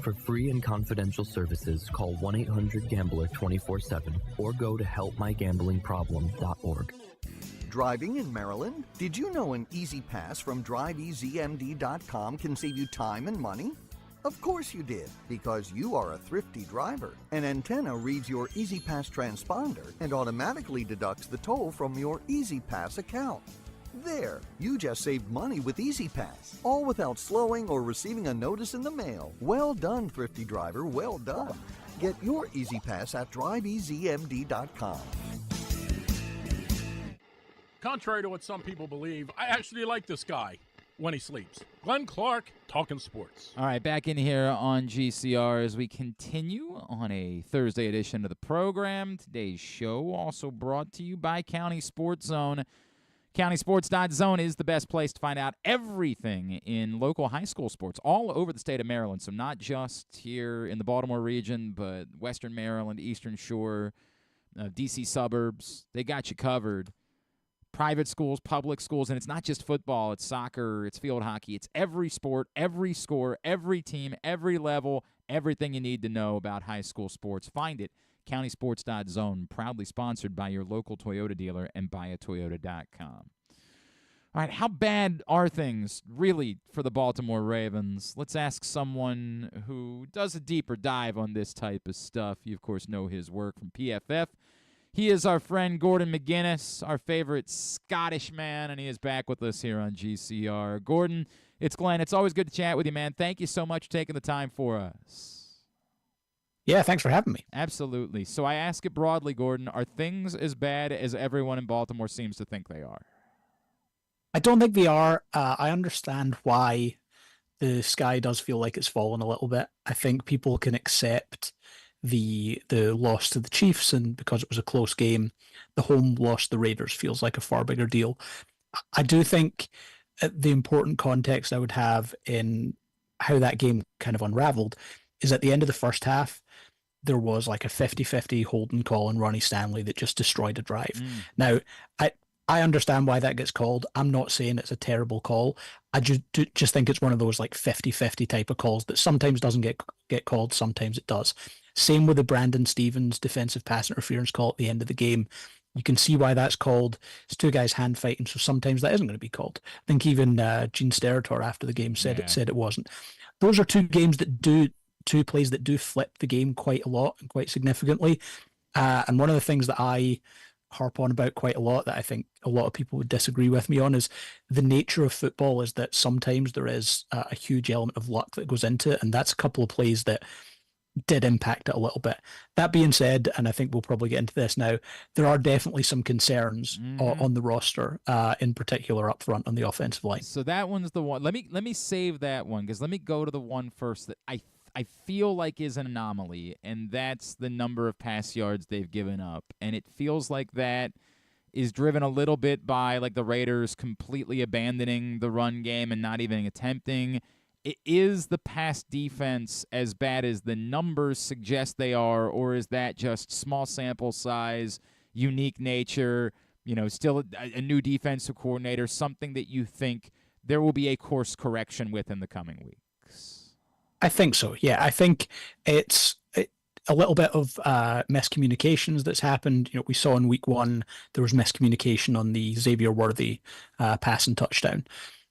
For free and confidential services, call 1-800-GAMBLER 24/7 or go to helpmygamblingproblem.org. Driving in Maryland? Did you know an Easy Pass from DriveEasyMD.com can save you time and money? Of course you did, because you are a thrifty driver. An antenna reads your Easy Pass transponder and automatically deducts the toll from your Easy Pass account. There, you just saved money with Easy Pass, all without slowing or receiving a notice in the mail. Well done, thrifty driver, well done. Get your Easy Pass at DriveEasyMD.com. Contrary to what some people believe, I actually like this guy when he sleeps. Glenn Clark, talking sports. All right, back in here on GCR as we continue on a Thursday edition of the program. Today's show also brought to you by County Sports Zone. CountySports.zone is the best place to find out everything in local high school sports all over the state of Maryland. So not just here in the Baltimore region, but Western Maryland, Eastern Shore, D.C. suburbs. They got you covered. Private schools, public schools, and it's not just football, it's soccer, it's field hockey, it's every sport, every score, every team, every level, everything you need to know about high school sports. Find it, CountySports.zone, proudly sponsored by your local Toyota dealer and buyatoyota.com. All right, how bad are things really for the Baltimore Ravens? Let's ask someone who does a deeper dive on this type of stuff. You, of course, know his work from PFF. He is our friend Gordon McGuinness, our favorite Scottish man, and he is back with us here on GCR. Gordon, it's Glenn. It's always good to chat with you, man. Thank you so much for taking the time for us. Yeah, thanks for having me. Absolutely. So I ask it broadly, Gordon, are things as bad as everyone in Baltimore seems to think they are? I don't think they are. I understand why the sky does feel like it's fallen a little bit. I think people can accept the loss to the Chiefs, and because it was a close game, the home loss to the Raiders feels like a far bigger deal. I do think the important context I would have in how that game kind of unraveled is at the end of the first half, there was like a 50-50 holding call on Ronnie Stanley that just destroyed a drive. Now, I understand why that gets called. I'm not saying it's a terrible call. I just think it's one of those like 50-50 type of calls that sometimes doesn't get called, sometimes it does. Same with the Brandon Stevens defensive pass interference call at the end of the game. You can see why that's called. It's two guys hand fighting, so sometimes that isn't going to be called. I think even Gene Steratore after the game said it wasn't. Those are two plays that do flip the game quite a lot and quite significantly. And one of the things that I harp on about quite a lot that I think a lot of people would disagree with me on is the nature of football is that sometimes there is a huge element of luck that goes into it, and that's a couple of plays that did impact it a little bit. That being said, and I think we'll probably get into this now, there are definitely some concerns on the roster, in particular up front on the offensive line. So that one's the one. Let me save that one, because let me go to the one first that I feel like is an anomaly, and that's the number of pass yards they've given up. And it feels like that is driven a little bit by like the Raiders completely abandoning the run game and not even attempting. Is the pass defense as bad as the numbers suggest they are, or is that just small sample size, unique nature, still a new defensive coordinator, something that you think there will be a course correction with in the coming weeks? I think so, yeah. I think it's a little bit of miscommunications that's happened. We saw in week 1 there was miscommunication on the Xavier Worthy pass and touchdown.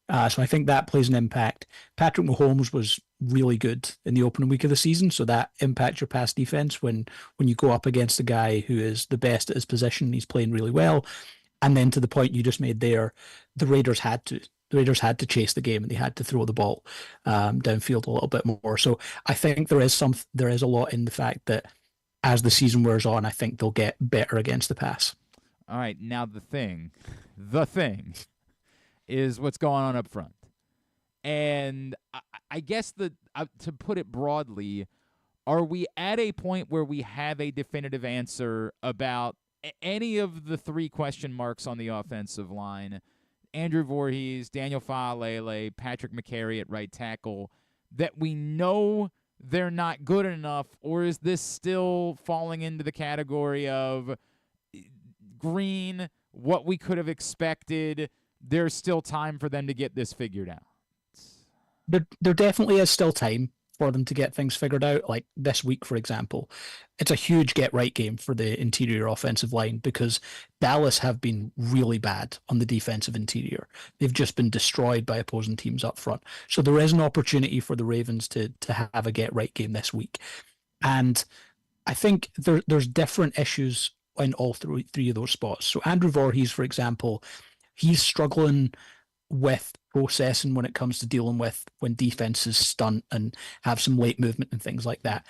So I think that plays an impact. Patrick Mahomes was really good in the opening week of the season, so that impacts your pass defense when you go up against a guy who is the best at his position. He's playing really well. And then to the point you just made there, the Raiders had to chase the game, and they had to throw the ball downfield a little bit more. So I think there is a lot in the fact that as the season wears on, I think they'll get better against the pass. All right, now the thing is what's going on up front. And I guess to put it broadly, are we at a point where we have a definitive answer about any of the 3 question marks on the offensive line? Andrew Voorhees, Daniel Faalele, Patrick McCary at right tackle, that we know they're not good enough, or is this still falling into the category of Green, what we could have expected, there's still time for them to get this figured out? There definitely is still time for them to get things figured out. Like this week, for example, it's a huge get-right game for the interior offensive line because Dallas have been really bad on the defensive interior. They've just been destroyed by opposing teams up front. So there is an opportunity for the Ravens to have a get-right game this week. And I think there's different issues in all three of those spots. So Andrew Voorhees, for example, he's struggling with processing when it comes to dealing with when defenses stunt and have some late movement and things like that.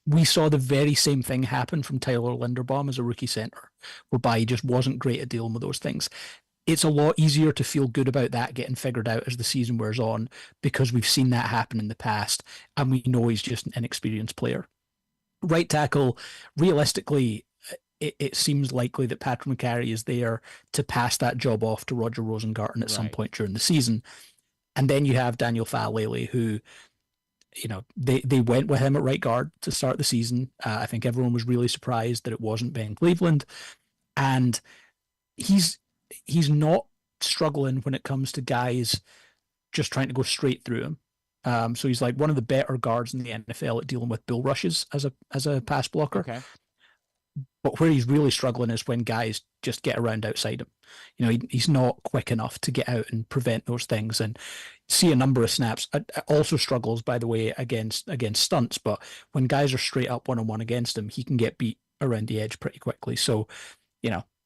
We saw the very same thing happen from Tyler Linderbaum as a rookie center, whereby he just wasn't great at dealing with those things. It's a lot easier to feel good about that getting figured out as the season wears on because we've seen that happen in the past and we know he's just an inexperienced player. Right tackle, realistically, it seems likely that Patrick McCary is there to pass that job off to Roger Rosengarten at some point during the season. And then you have Daniel Faalele, who, they went with him at right guard to start the season. I think everyone was really surprised that it wasn't Ben Cleveland. And he's not struggling when it comes to guys just trying to go straight through him. So he's like one of the better guards in the NFL at dealing with bull rushes as a pass blocker. Okay. But where he's really struggling is when guys just get around outside him. He's not quick enough to get out and prevent those things and see a number of snaps. Also struggles, by the way, against stunts. But when guys are straight up one-on-one against him, he can get beat around the edge pretty quickly. So,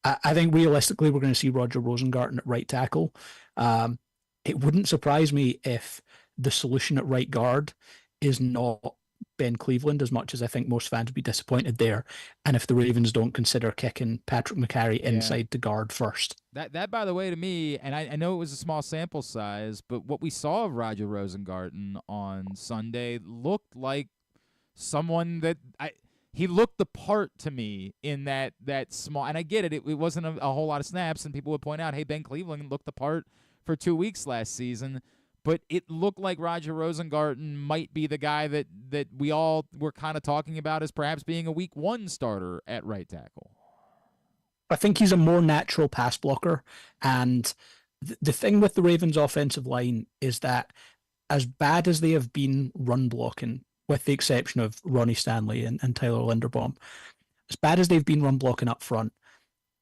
I think realistically we're going to see Roger Rosengarten at right tackle. It wouldn't surprise me if the solution at right guard is not Ben Cleveland, as much as I think most fans would be disappointed there, and if the Ravens don't consider kicking Patrick McCary inside to guard first. That, by the way, to me, and I know it was a small sample size, but what we saw of Roger Rosengarten on Sunday looked like someone that he looked the part to me in that small, and I get it, it wasn't a whole lot of snaps, and people would point out, hey, Ben Cleveland looked the part for 2 weeks last season. But it looked like Roger Rosengarten might be the guy that we all were kind of talking about as perhaps being a week 1 starter at right tackle. I think he's a more natural pass blocker. And the thing with the Ravens offensive line is that as bad as they have been run blocking, with the exception of Ronnie Stanley and Tyler Linderbaum, as bad as they've been run blocking up front,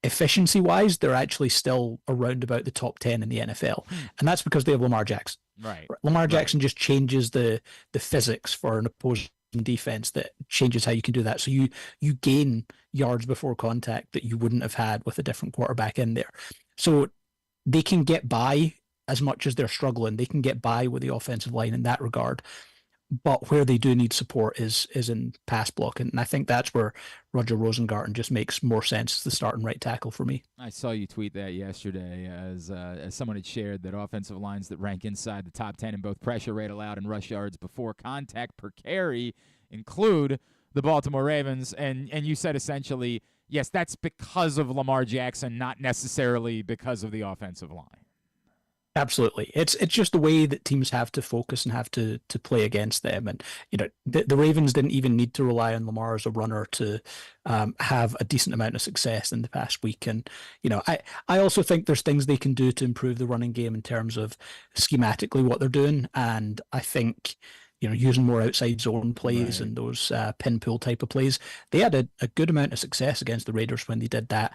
efficiency-wise, they're actually still around about the top 10 in the NFL. And that's because they have Lamar Jackson. Right. Lamar Jackson just changes the physics for an opposing defense that changes how you can do that. So you gain yards before contact that you wouldn't have had with a different quarterback in there. So they can get by as much as they're struggling. They can get by with the offensive line in that regard. But where they do need support is in pass blocking. And I think that's where Roger Rosengarten just makes more sense as the starting right tackle for me. I saw you tweet that yesterday as someone had shared that offensive lines that rank inside the top 10 in both pressure rate allowed and rush yards before contact per carry include the Baltimore Ravens. And you said essentially, yes, that's because of Lamar Jackson, not necessarily because of the offensive line. Absolutely. It's just the way that teams have to focus and have to play against them. And, the Ravens didn't even need to rely on Lamar as a runner to have a decent amount of success in the past week. And, I also think there's things they can do to improve the running game in terms of schematically what they're doing. And I think, using more outside zone plays and those pin pull type of plays, they had a good amount of success against the Raiders when they did that.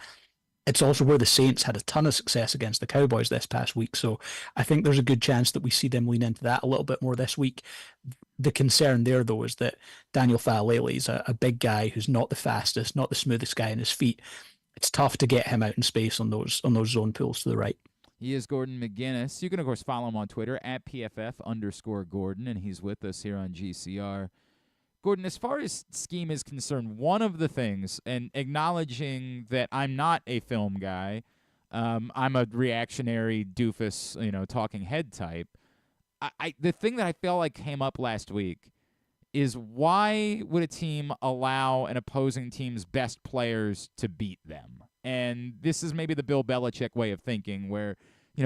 It's also where the Saints had a ton of success against the Cowboys this past week. So I think there's a good chance that we see them lean into that a little bit more this week. The concern there, though, is that Daniel Faalele is a big guy who's not the fastest, not the smoothest guy on his feet. It's tough to get him out in space on those zone pulls to the right. He is Gordon McGuinness. You can, of course, follow him on Twitter at PFF_Gordon, and he's with us here on GCR. Gordon, as far as scheme is concerned, one of the things, and acknowledging that I'm not a film guy, I'm a reactionary doofus, talking head type. The thing that I felt like came up last week is, why would a team allow an opposing team's best players to beat them? And this is maybe the Bill Belichick way of thinking, where,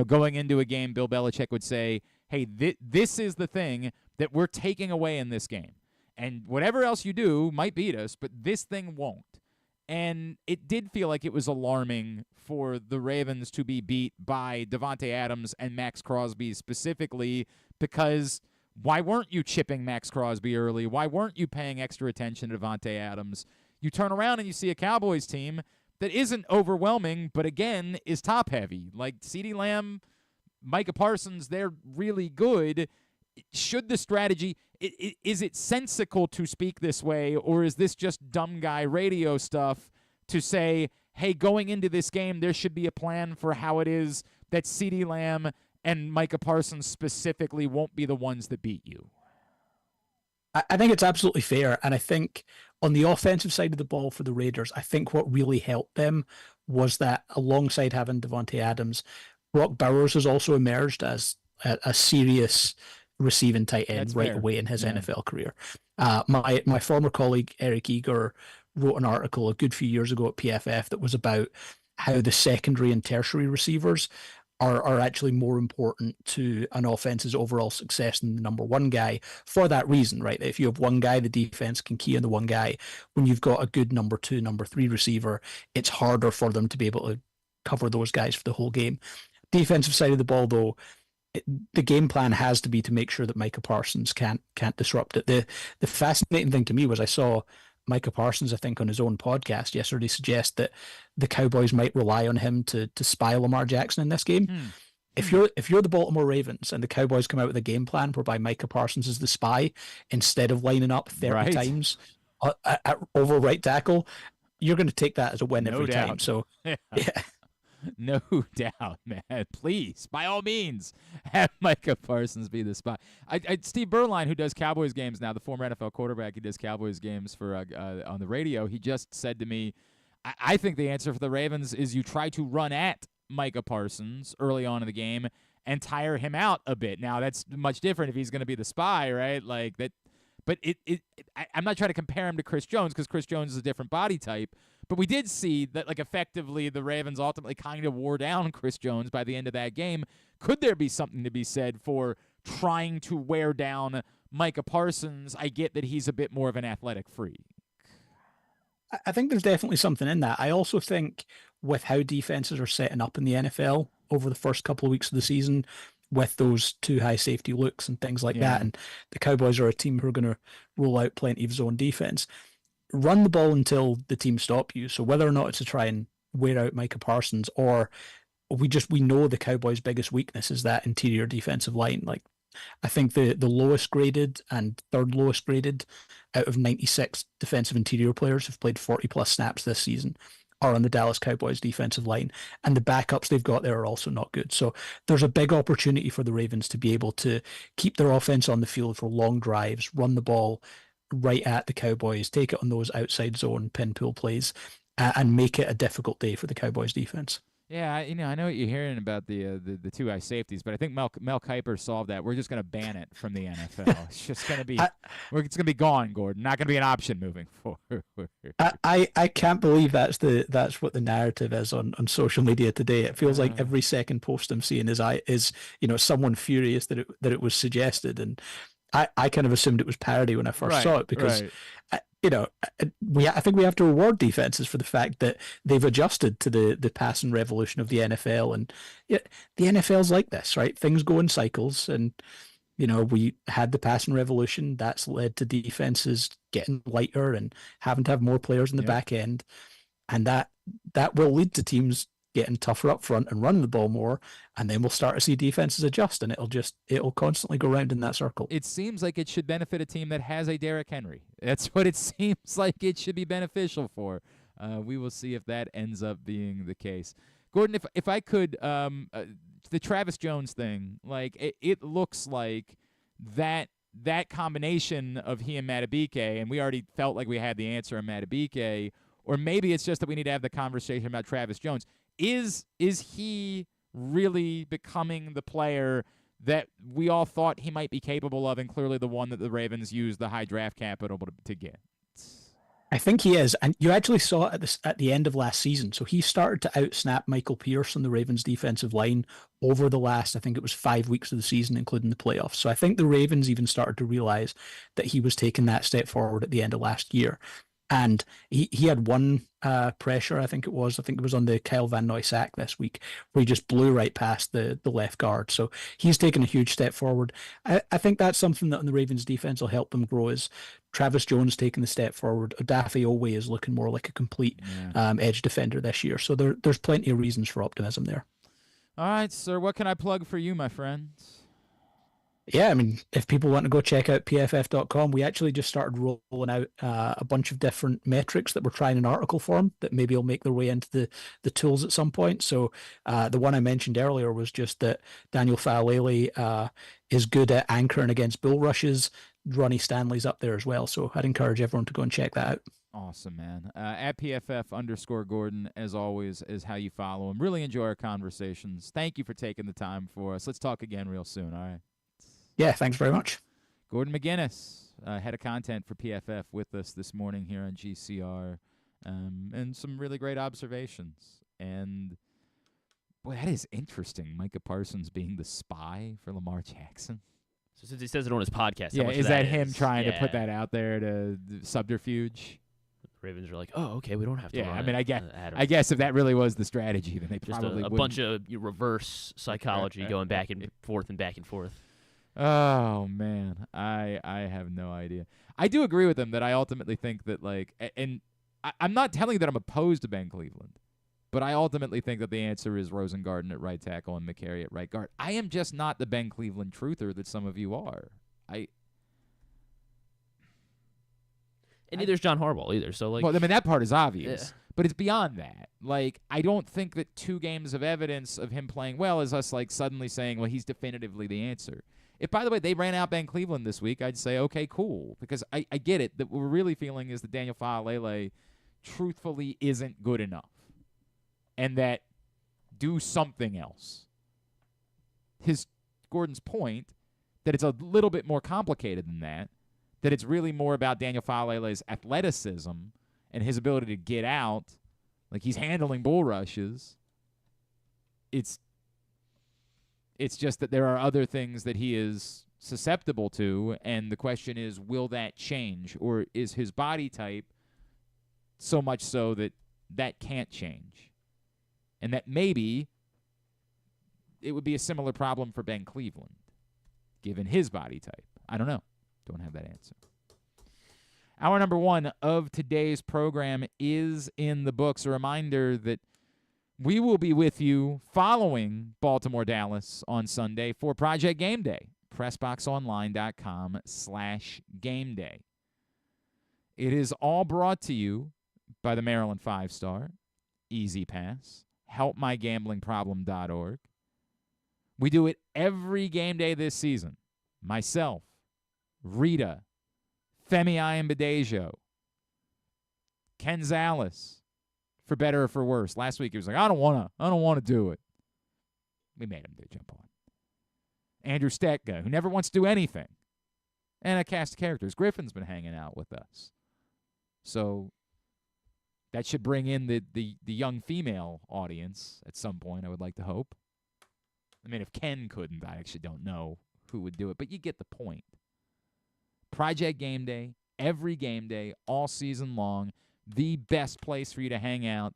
going into a game, Bill Belichick would say, hey, this is the thing that we're taking away in this game. And whatever else you do might beat us, but this thing won't. And it did feel like it was alarming for the Ravens to be beat by Davante Adams and Max Crosby specifically, because why weren't you chipping Max Crosby early? Why weren't you paying extra attention to Davante Adams? You turn around and you see a Cowboys team that isn't overwhelming, but again is top-heavy. Like CeeDee Lamb, Micah Parsons, they're really good. Should the strategy, is it sensical to speak this way, or is this just dumb guy radio stuff to say, hey, going into this game, there should be a plan for how it is that CeeDee Lamb and Micah Parsons specifically won't be the ones that beat you? I think it's absolutely fair. And I think on the offensive side of the ball for the Raiders, I think what really helped them was that alongside having Davante Adams, Brock Bowers has also emerged as a serious receiving tight end. That's right fair. Away in his NFL career. My former colleague Eric Eager wrote an article a good few years ago at PFF that was about how the secondary and tertiary receivers are actually more important to an offense's overall success than the number one guy, for that reason, right? If you have one guy, the defense can key on the one guy. When you've got a good number two, number three receiver, it's harder for them to be able to cover those guys for the whole game. Defensive side of the ball, though, the game plan has to be to make sure that Micah Parsons can't disrupt it. The fascinating thing to me was I saw Micah Parsons, I think, on his own podcast yesterday, suggest that the Cowboys might rely on him to spy Lamar Jackson in this game. If you're the Baltimore Ravens and the Cowboys come out with a game plan whereby Micah Parsons is the spy instead of lining up 30 times over right tackle, you're going to take that as a win every time. So, yeah. No doubt, man. Please, by all means, have Micah Parsons be the spot. Steve Beuerlein, who does Cowboys games now, the former NFL quarterback, he does Cowboys games for on the radio. He just said to me, I think the answer for the Ravens is you try to run at Micah Parsons early on in the game and tire him out a bit. Now, that's much different if he's going to be the spy, right? Like that. But I'm not trying to compare him to Chris Jones, because Chris Jones is a different body type. But we did see that, like, effectively the Ravens ultimately kind of wore down Chris Jones by the end of that game. Could there be something to be said for trying to wear down Micah Parsons? I get that he's a bit more of an athletic freak. I think there's definitely something in that. I also think with how defenses are setting up in the NFL over the first couple of weeks of the season, with those two high safety looks and things like that, and the Cowboys are a team who are going to roll out plenty of zone defense. Run the ball until the team stop you. So whether or not it's to try and wear out Micah Parsons, or we know the Cowboys' biggest weakness is that interior defensive line. Like, I think the lowest graded and third lowest graded out of 96 defensive interior players who've played 40 plus snaps this season are on the Dallas Cowboys defensive line, and the backups they've got there are also not good. So there's a big opportunity for the Ravens to be able to keep their offense on the field for long drives, run the ball right at the Cowboys, take it on those outside zone pin pull plays, and make it a difficult day for the Cowboys defense. Yeah, I know what you're hearing about the two eye safeties, but I think Mel Kiper solved that. We're just going to ban it from the NFL. It's just going to be it's going to be gone, Gordon. Not going to be an option moving forward. I can't believe that's what the narrative is on social media today. It feels like every second post I'm seeing is someone furious that it was suggested, and I kind of assumed it was parody when I first saw it because. Right. I think we have to reward defenses for the fact that they've adjusted to the passing revolution of the NFL, and the NFL's like this, right? Things go in cycles, and we had the passing revolution that's led to defenses getting lighter and having to have more players in the back end, and that will lead to teams getting tougher up front and running the ball more, and then we'll start to see defenses adjust, and it'll constantly go round in that circle. It seems like it should benefit a team that has a Derrick Henry. That's what it seems like it should be beneficial for. We will see if that ends up being the case. Gordon, if I could, the Travis Jones thing, like it looks like that combination of he and Madubuike, and we already felt like we had the answer on Madubuike, or maybe it's just that we need to have the conversation about Travis Jones. Is he really becoming the player that we all thought he might be capable of, and clearly the one that the Ravens used the high draft capital to get? I think he is, and you actually saw it at the end of last season. So he started to outsnap Michael Pierce on the Ravens defensive line over the last, I think it was 5 weeks of the season, including the playoffs. So I think the Ravens even started to realize that he was taking that step forward at the end of last year. And he had one pressure, I think it was on the Kyle Van Noy sack this week, where he just blew right past the left guard. So he's taken a huge step forward. I think that's something that on the Ravens defense will help them grow, is Travis Jones taking the step forward. Odafe Owe is looking more like a complete edge defender this year. So there's plenty of reasons for optimism there. All right, sir, what can I plug for you, my friend? Yeah, I mean, if people want to go check out pff.com, we actually just started rolling out a bunch of different metrics that we're trying in article form that maybe will make their way into the tools at some point. So the one I mentioned earlier was just that Daniel Faalele is good at anchoring against bull rushes. Ronnie Stanley's up there as well. So I'd encourage everyone to go and check that out. Awesome, man. At PFF_Gordon, as always, is how you follow him. Really enjoy our conversations. Thank you for taking the time for us. Let's talk again real soon, all right? Yeah, thanks very much. Gordon McGuinness, head of content for PFF, with us this morning here on GCR, and some really great observations. And, boy, that is interesting, Micah Parsons being the spy for Lamar Jackson. So since he says it on his podcast, yeah, how much is that him is? trying to put that out there to subterfuge? Ravens are like, oh, okay, we don't have to. Yeah, I mean, I guess if that really was the strategy, then they just probably a bunch of reverse psychology going back and forth and back and forth. Oh man, I have no idea. I do agree with them that I ultimately think that, like, and I'm not telling you that I'm opposed to Ben Cleveland, but I ultimately think that the answer is Rosengarten at right tackle and McCary at right guard. I am just not the Ben Cleveland truther that some of you are. And neither is John Harbaugh either. So, like, well, I mean, that part is obvious, but it's beyond that. Like, I don't think that 2 games of evidence of him playing well is us, like, suddenly saying, well, he's definitively the answer. If, by the way, they ran out Ben Cleveland this week, I'd say, okay, cool, because I get it. That what we're really feeling is that Daniel Faalele truthfully isn't good enough, and that do something else. Gordon's point that it's a little bit more complicated than that it's really more about Daniel Faalele's athleticism and his ability to get out, like he's handling bull rushes. It's just that there are other things that he is susceptible to, and the question is, will that change, or is his body type so much so that that can't change? And that maybe it would be a similar problem for Ben Cleveland, given his body type. I don't know. Don't have that answer. Hour number 1 of today's program is in the books. A reminder that we will be with you following Baltimore-Dallas on Sunday for Project Game Day. PressBoxOnline.com/GameDay. It is all brought to you by the Maryland 5-Star, Easy Pass, HelpMyGamblingProblem.org. We do it every game day this season. Myself, Rita, Femi Ayambadejo, Ken Zalis, for better or for worse. Last week he was like, I don't want to do it. We made him jump on. Andrew Stetka, who never wants to do anything. And a cast of characters. Griffin's been hanging out with us. So that should bring in the young female audience at some point, I would like to hope. I mean, if Ken couldn't, I actually don't know who would do it. But you get the point. Project Game Day, every game day, all season long, the best place for you to hang out,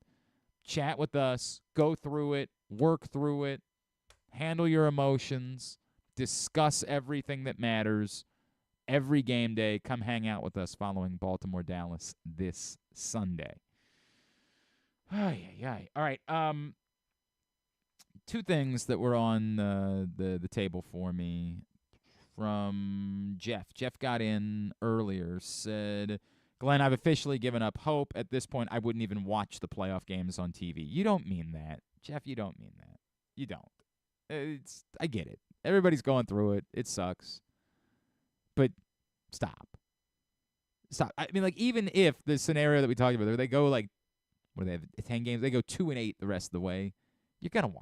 chat with us, go through it, work through it, handle your emotions, discuss everything that matters. Every game day, come hang out with us following Baltimore-Dallas this Sunday. All right. Two things that were on the table for me from Jeff. Jeff got in earlier, said, Glenn, I've officially given up hope. At this point, I wouldn't even watch the playoff games on TV. You don't mean that. Jeff, you don't mean that. You don't. I get it. Everybody's going through it. It sucks. But stop. I mean, like, even if the scenario that we talked about, they go like, what do they have, 10 games? They go 2-8 the rest of the way. You're going to watch.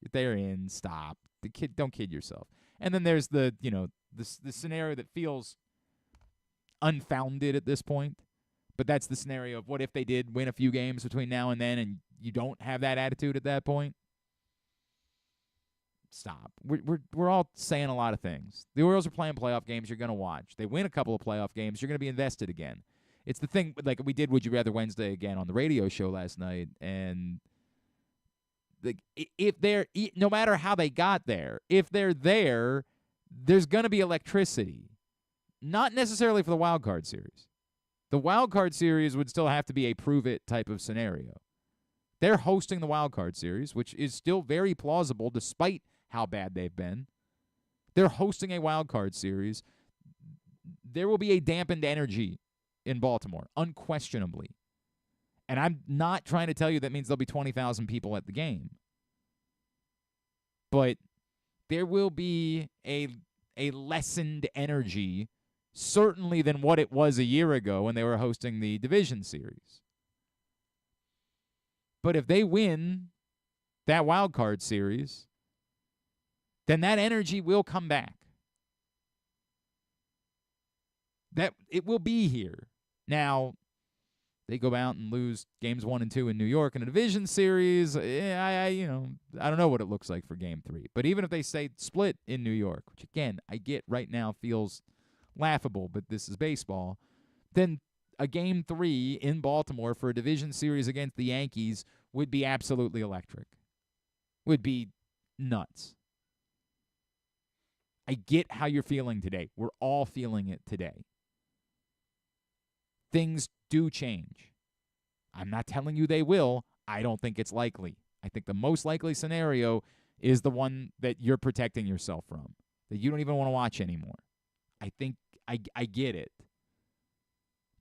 If they're in, stop. Don't kid yourself. And then there's the scenario that feels unfounded at this point. But that's the scenario of what if they did win a few games between now and then and you don't have that attitude at that point? Stop. We're all saying a lot of things. The Orioles are playing playoff games you're going to watch. They win a couple of playoff games, you're going to be invested again. It's the thing, like we did Would You Rather Wednesday again on the radio show last night, and if they're, no matter how they got there, if they're there, there's going to be electricity. Not necessarily for the wild card series. The wild card series would still have to be a prove-it type of scenario. They're hosting the wild card series, which is still very plausible despite how bad they've been. They're hosting a wild card series. There will be a dampened energy in Baltimore, unquestionably. And I'm not trying to tell you that means there'll be 20,000 people at the game. But there will be a lessened energy, certainly than what it was a year ago when they were hosting the division series. But if they win that wild card series, then that energy will come back. That it will be here. Now, they go out and lose games 1 and 2 in New York in a division series. I don't know what it looks like for game 3. But even if they say split in New York, which again, I get right now feels laughable, but this is baseball, then a game 3 in Baltimore for a division series against the Yankees would be absolutely electric. Would be nuts. I get how you're feeling today. We're all feeling it today. Things do change. I'm not telling you they will. I don't think it's likely. I think the most likely scenario is the one that you're protecting yourself from, that you don't even want to watch anymore. I think I get it.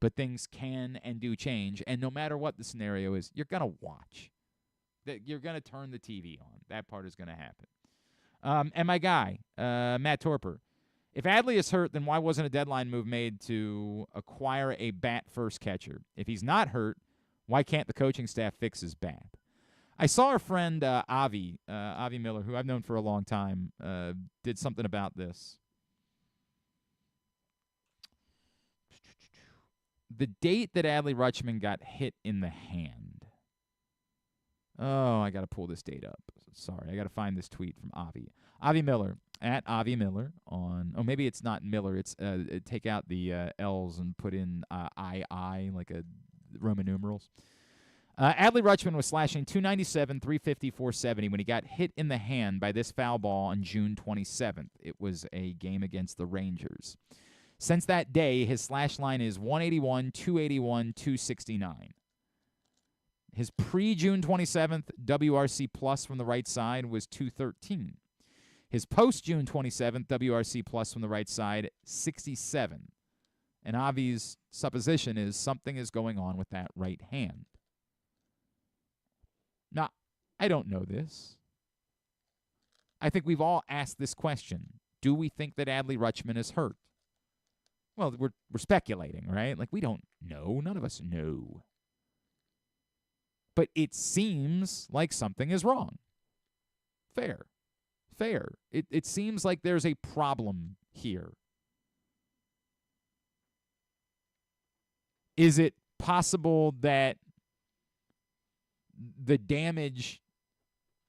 But things can and do change, and no matter what the scenario is, you're going to watch. You're going to turn the TV on. That part is going to happen. And my guy, Matt Torper, if Adley is hurt, then why wasn't a deadline move made to acquire a bat-first catcher? If he's not hurt, why can't the coaching staff fix his bat? I saw our friend Avi Miller, who I've known for a long time, did something about this. The date that Adley Rutschman got hit in the hand. Oh, I got to pull this date up. Sorry, I got to find this tweet from Avi. Avi Miller, at Avi Miller on, oh, maybe it's not Miller. It's take out the L's and put in II, like a Roman numerals. Adley Rutschman was slashing 297, 350, 470 when he got hit in the hand by this foul ball on June 27th. It was a game against the Rangers. Since that day, his slash line is 181, 281, 269. His pre-June 27th WRC plus from the right side was 213. His post-June 27th WRC plus from the right side, 67. And Avi's supposition is something is going on with that right hand. Now, I don't know this. I think we've all asked this question. Do we think that Adley Rutschman is hurt? Well, we're speculating, right? Like, we don't know. None of us know. but it seems like something is wrong. Fair. It seems like there's a problem here. Is it possible that the damage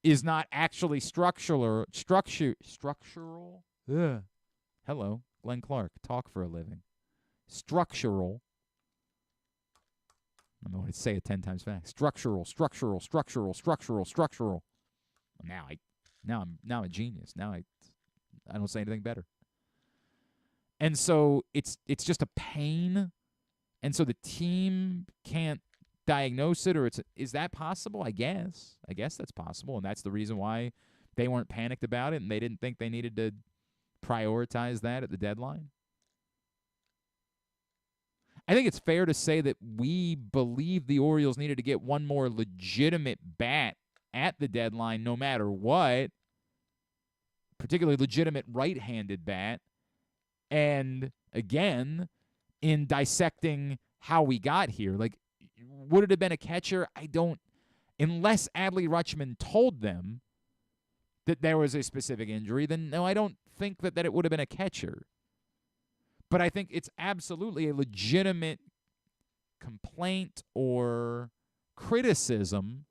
is not actually structural? Ugh. Hello, Glenn Clark. Talk for a living. Structural. I'm going to say it 10 times fast. Structural. Now I'm a genius. Now I don't say anything better. And so it's just a pain. And so the team can't diagnose it, or is that possible? I guess that's possible, and that's the reason why they weren't panicked about it, and they didn't think they needed to prioritize that at the deadline. I think it's fair to say that we believe the Orioles needed to get one more legitimate bat at the deadline no matter what, particularly legitimate right-handed bat. And again, in dissecting how we got here, like, would it have been a catcher? Unless Adley Rutschman told them that there was a specific injury, then no, I don't think that it would have been a catcher. But I think it's absolutely a legitimate complaint or criticism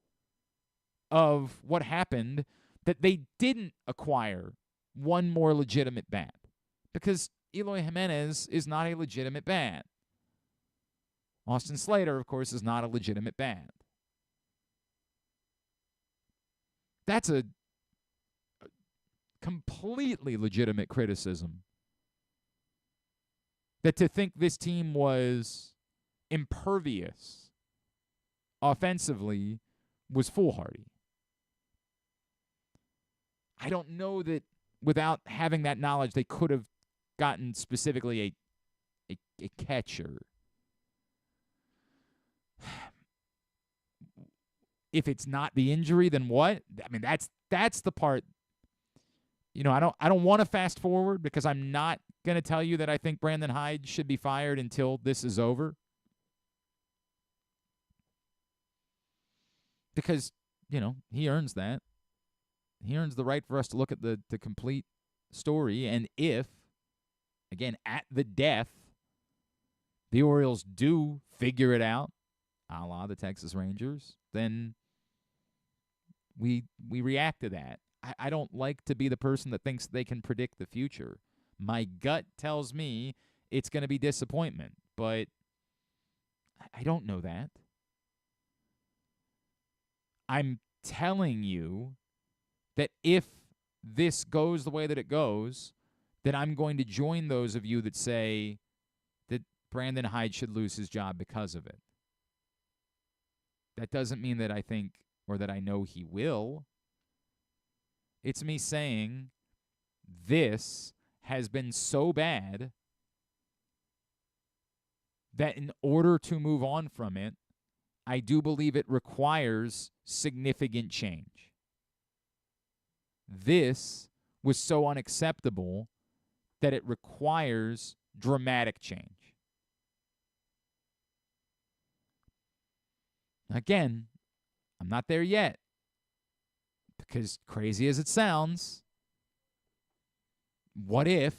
of what happened that they didn't acquire one more legitimate bat, because Eloy Jimenez is not a legitimate bat. Austin Slater, of course, is not a legitimate bat. That's a completely legitimate criticism. That to think this team was impervious offensively was foolhardy. I don't know that without having that knowledge, they could have gotten specifically a catcher. If it's not the injury, then what? I mean, that's the part. You know, I don't want to fast forward, because I'm not going to tell you that I think Brandon Hyde should be fired until this is over. Because, you know, he earns that. He earns the right for us to look at the complete story. And if, again, at the death, the Orioles do figure it out, a la the Texas Rangers, then we react to that. I don't like to be the person that thinks they can predict the future. My gut tells me it's going to be disappointment, but I don't know that. I'm telling you that if this goes the way that it goes, then I'm going to join those of you that say that Brandon Hyde should lose his job because of it. That doesn't mean that I think or that I know he will. It's me saying this has been so bad that in order to move on from it, I do believe it requires significant change. This was so unacceptable that it requires dramatic change. Again, I'm not there yet, because crazy as it sounds, what if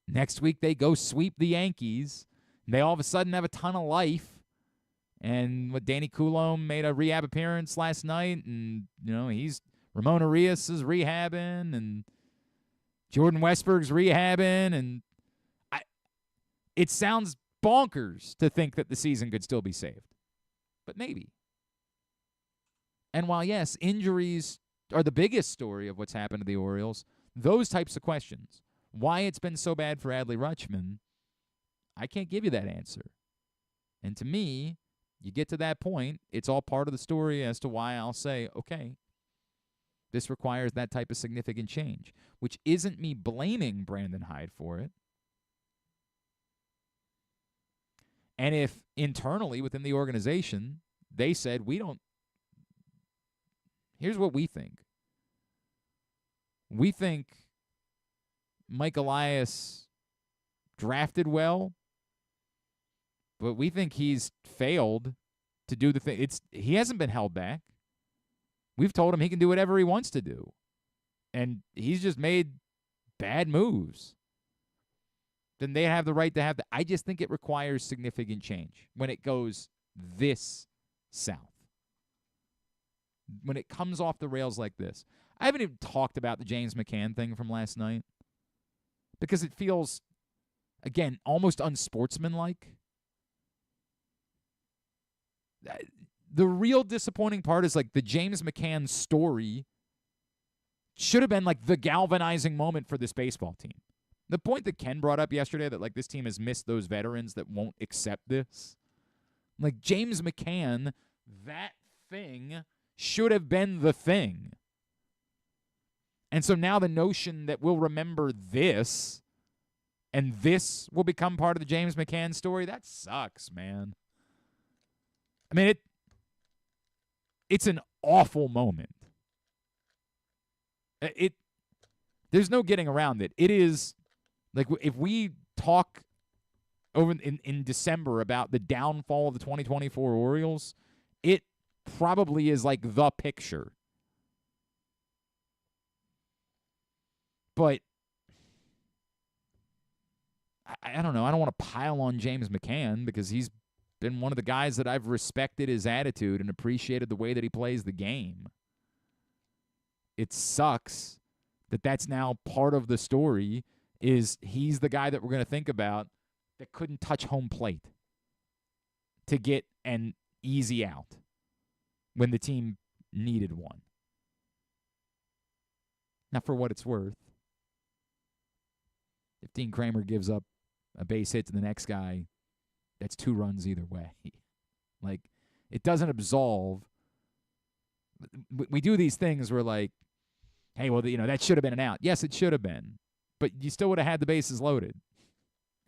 next week they go sweep the Yankees and they all of a sudden have a ton of life, and Danny Coulomb made a rehab appearance last night, and you know Ramon Arias is rehabbing, and Jordan Westberg's rehabbing, and it sounds bonkers to think that the season could still be saved, but maybe. And while, yes, injuries are the biggest story of what's happened to the Orioles, those types of questions, why it's been so bad for Adley Rutschman, I can't give you that answer. And to me, you get to that point, it's all part of the story as to why I'll say, okay, this requires that type of significant change, which isn't me blaming Brandon Hyde for it. And if internally within the organization, they said, here's what we think. We think Mike Elias drafted well, but we think he's failed to do the thing. He hasn't been held back. We've told him he can do whatever he wants to do. And he's just made bad moves. Then they have the right to have that. I just think it requires significant change when it goes this south. When it comes off the rails like this. I haven't even talked about the James McCann thing from last night because it feels, again, almost unsportsmanlike. The real disappointing part is like the James McCann story should have been like the galvanizing moment for this baseball team. The point that Ken brought up yesterday that like this team has missed those veterans that won't accept this. Like James McCann, that thing should have been the thing. And so now the notion that we'll remember this and this will become part of the James McCann story, that sucks, man. I mean, it's an awful moment. There's no getting around it. It is like if we talk over in December about the downfall of the 2024 Orioles, it probably is like the picture. But I don't know. I don't want to pile on James McCann because he's been one of the guys that I've respected his attitude and appreciated the way that he plays the game. It sucks that that's now part of the story is he's the guy that we're going to think about that couldn't touch home plate to get an easy out when the team needed one. Now, for what it's worth, if Dean Kramer gives up a base hit to the next guy, that's 2 runs either way. Like, it doesn't absolve. We do these things where, like, hey, well, that should have been an out. Yes, it should have been. But you still would have had the bases loaded.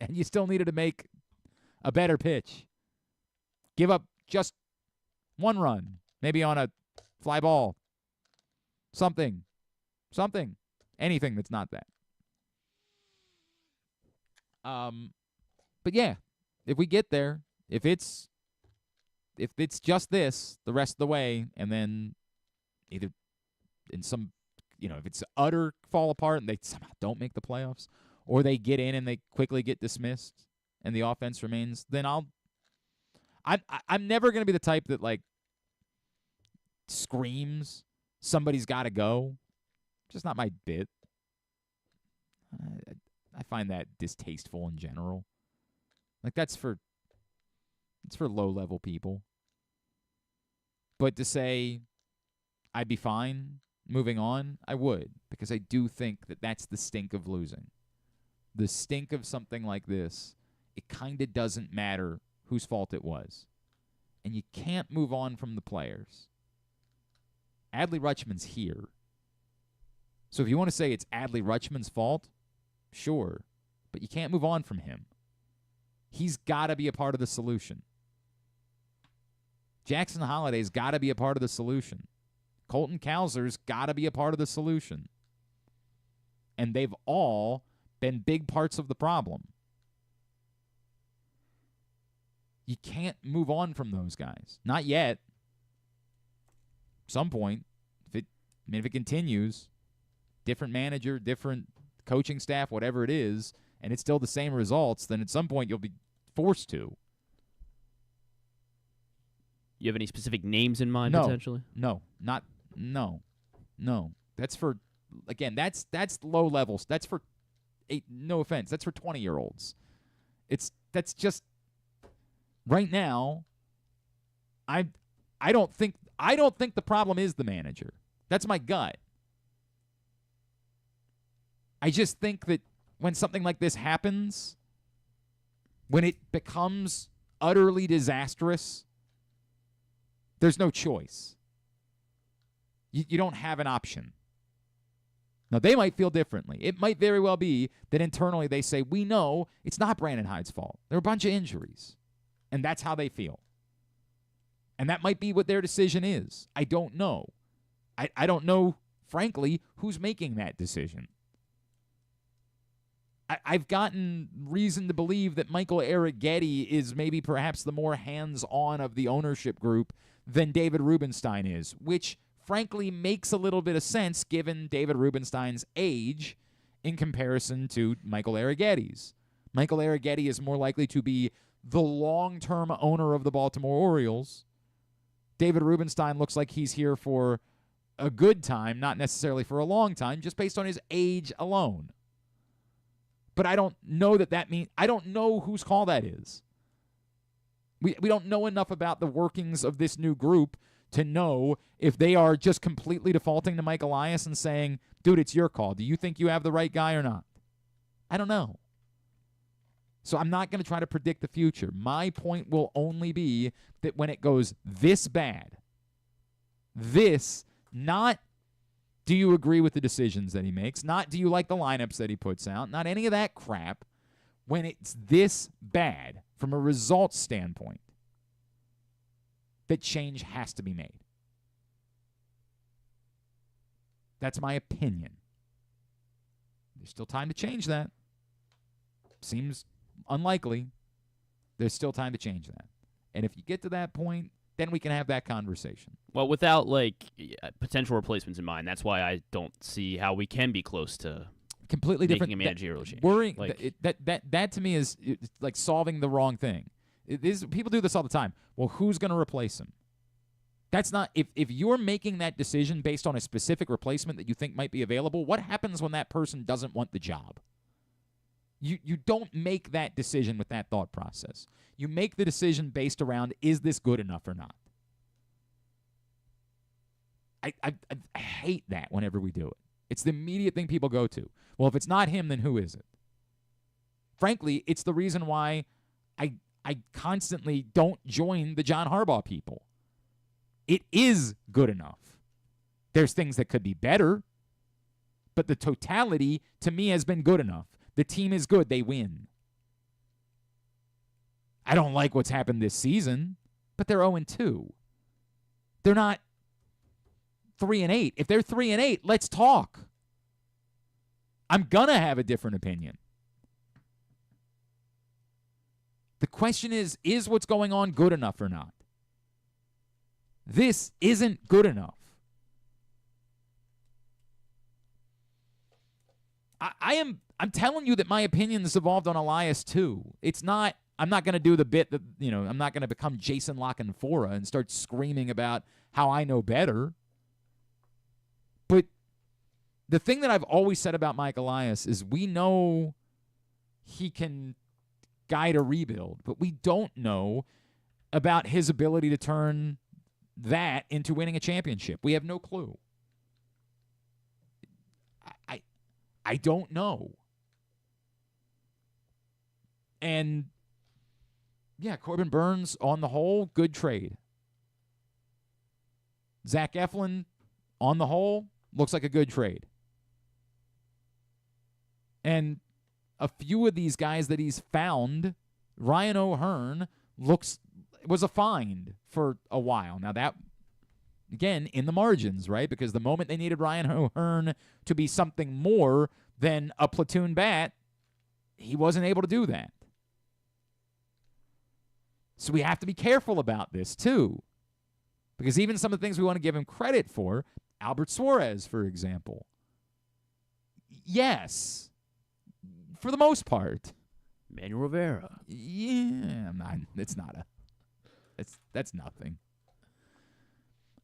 And you still needed to make a better pitch. Give up just 1 run. Maybe on a fly ball. Something. Anything that's not that. But yeah, if we get there, if it's just this the rest of the way, and then either in some, if it's utter fall apart and they somehow don't make the playoffs, or they get in and they quickly get dismissed and the offense remains, then I'm never going to be the type that like screams somebody's got to go. Just not my bit. I find that distasteful in general. Like it's for low-level people. But to say I'd be fine moving on, I would, because I do think that that's the stink of losing. The stink of something like this, it kind of doesn't matter whose fault it was. And you can't move on from the players. Adley Rutschman's here. So if you want to say it's Adley Rutschman's fault, sure, but you can't move on from him. He's got to be a part of the solution. Jackson Holliday's got to be a part of the solution. Colton Cowser's got to be a part of the solution. And they've all been big parts of the problem. You can't move on from those guys. Not yet. Some point, if it continues, different manager, different coaching staff, whatever it is, and it's still the same results, then at some point you'll be forced to. You have any specific names in mind, potentially? No. That's for, again, that's low levels. That's for, no offense, that's for 20-year-olds. That's just, right now, I don't think the problem is the manager. That's my gut. I just think that when something like this happens, when it becomes utterly disastrous, there's no choice. You don't have an option. Now, they might feel differently. It might very well be that internally they say, we know it's not Brandon Hyde's fault. There are a bunch of injuries. And that's how they feel. And that might be what their decision is. I don't know. I don't know, frankly, who's making that decision. I've gotten reason to believe that Michael Arrighetti is maybe perhaps the more hands-on of the ownership group than David Rubenstein is, which frankly makes a little bit of sense given David Rubenstein's age in comparison to Michael Arrighetti's. Michael Arrighetti is more likely to be the long-term owner of the Baltimore Orioles. David Rubenstein looks like he's here for a good time, not necessarily for a long time, just based on his age alone. But I don't know that means – I don't know whose call that is. We don't know enough about the workings of this new group to know if they are just completely defaulting to Mike Elias and saying, dude, it's your call. Do you think you have the right guy or not? I don't know. So I'm not going to try to predict the future. My point will only be that when it goes this bad, not do you agree with the decisions that he makes, not do you like the lineups that he puts out, not any of that crap. When it's this bad from a results standpoint, that change has to be made. That's my opinion. There's still time to change that. Seems unlikely. There's still time to change that. And if you get to that point, then we can have that conversation. Well, without potential replacements in mind, that's why I don't see how we can be close to completely making different a managerial change. Worrying that to me is like solving the wrong thing. People do this all the time. Well, who's going to replace him? That's not if you're making that decision based on a specific replacement that you think might be available. What happens when that person doesn't want the job? You don't make that decision with that thought process. You make the decision based around, is this good enough or not? I hate that whenever we do it. It's the immediate thing people go to. Well, if it's not him, then who is it? Frankly, it's the reason why I constantly don't join the John Harbaugh people. It is good enough. There's things that could be better, but the totality, to me, has been good enough. The team is good. They win. I don't like what's happened this season, but they're 0-2. They're not 3-8. If they're 3-8, let's talk. I'm going to have a different opinion. The question is what's going on good enough or not? This isn't good enough. I'm telling you that my opinion's evolved on Elias too. I'm not going to do the bit that, I'm not going to become Jason Lockenfora and start screaming about how I know better. But the thing that I've always said about Mike Elias is we know he can guide a rebuild, but we don't know about his ability to turn that into winning a championship. We have no clue. I don't know. And yeah, Corbin Burns, on the whole, good trade. Zach Eflin, on the whole, looks like a good trade. And a few of these guys that he's found, Ryan O'Hearn was a find for a while. Now that, again, in the margins, right? Because the moment they needed Ryan O'Hearn to be something more than a platoon bat, he wasn't able to do that. So we have to be careful about this, too. Because even some of the things we want to give him credit for, Albert Suarez, for example. Yes. For the most part. Manuel Rivera. Yeah, that's nothing.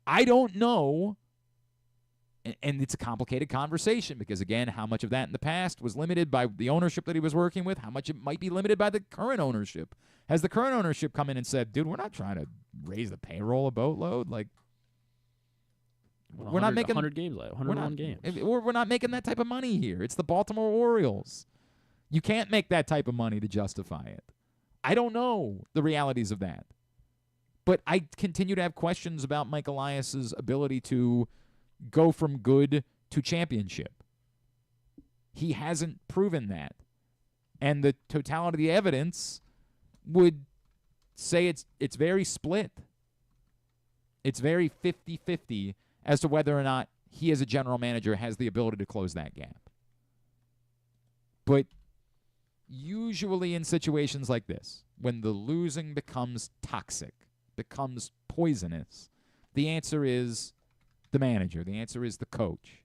I don't know, and it's a complicated conversation because, again, how much of that in the past was limited by the ownership that he was working with, how much it might be limited by the current ownership. Has the current ownership come in and said, dude, we're not trying to raise the payroll a boatload? Like, we're not making 100 games, 101 games. We're not making that type of money here. It's the Baltimore Orioles. You can't make that type of money to justify it. I don't know the realities of that. But I continue to have questions about Mike Elias's ability to go from good to championship. He hasn't proven that. And the totality of the evidence would say it's very split. It's very 50-50 as to whether or not he as a general manager has the ability to close that gap. But usually in situations like this, when the losing becomes toxic, becomes poisonous, the answer is the manager. The answer is the coach.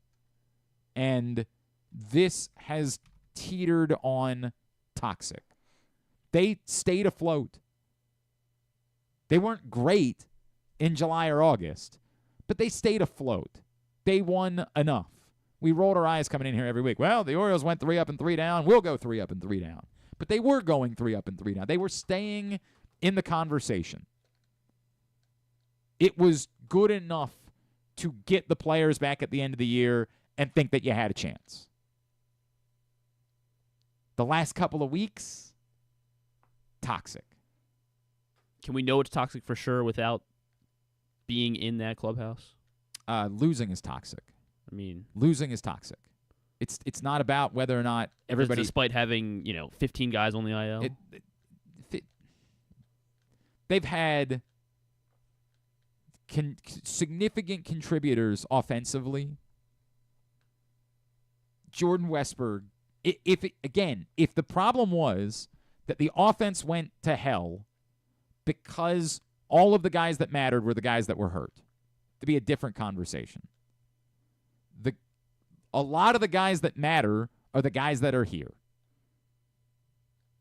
And this has teetered on toxic. They stayed afloat. They weren't great in July or August, but they stayed afloat. They won enough. We rolled our eyes coming in here every week. Well, the Orioles went 3 up and 3 down. We'll go 3 up and 3 down. But they were going 3 up and 3 down. They were staying in the conversation. It was good enough to get the players back at the end of the year and think that you had a chance. The last couple of weeks, toxic. Can we know it's toxic for sure without being in that clubhouse? Losing is toxic. I mean, losing is toxic. It's not about whether or not everybody. Despite having 15 guys on the IL, they've had significant contributors offensively. Jordan Westberg. If the problem was that the offense went to hell because all of the guys that mattered were the guys that were hurt, to be a different conversation. A lot of the guys that matter are the guys that are here.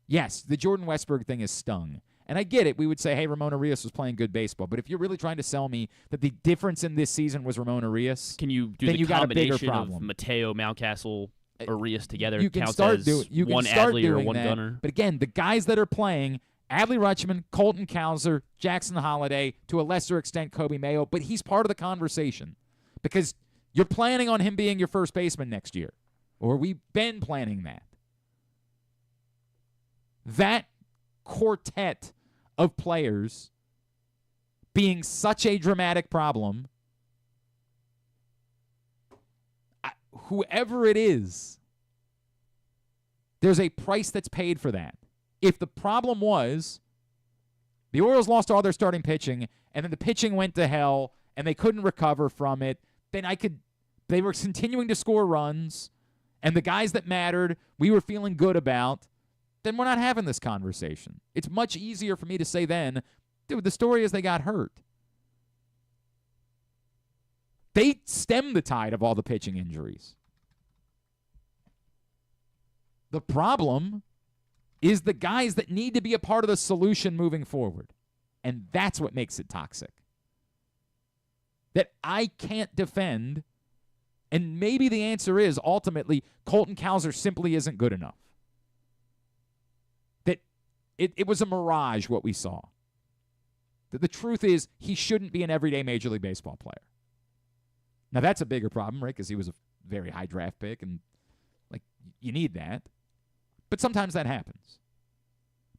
Yes, the Jordan Westberg thing is stung. And I get it. We would say, hey, Ramon Arias was playing good baseball. But if you're really trying to sell me that the difference in this season was Ramon Arias, can you do then the you got a bigger combination problem. of Mateo, Mountcastle, Arias together you can counts start as you can one start Adley or doing one that. Gunner? But again, the guys that are playing, Adley Rutschman, Colton Cowser, Jackson Holliday, to a lesser extent Kobe Mayo, but he's part of the conversation because you're planning on him being your first baseman next year. Or we've been planning that. That quartet of players being such a dramatic problem, whoever it is, there's a price that's paid for that. If the problem was the Orioles lost all their starting pitching and then the pitching went to hell and they couldn't recover from it, then they were continuing to score runs and the guys that mattered we were feeling good about, then we're not having this conversation. It's much easier for me to say then, dude, the story is they got hurt. They stemmed the tide of all the pitching injuries. The problem is the guys that need to be a part of the solution moving forward. And that's what makes it toxic. That I can't defend, and maybe the answer is ultimately Colton Cowser simply isn't good enough. That it was a mirage what we saw. That the truth is he shouldn't be an everyday Major League Baseball player. Now that's a bigger problem, right? Because he was a very high draft pick, and you need that. But sometimes that happens.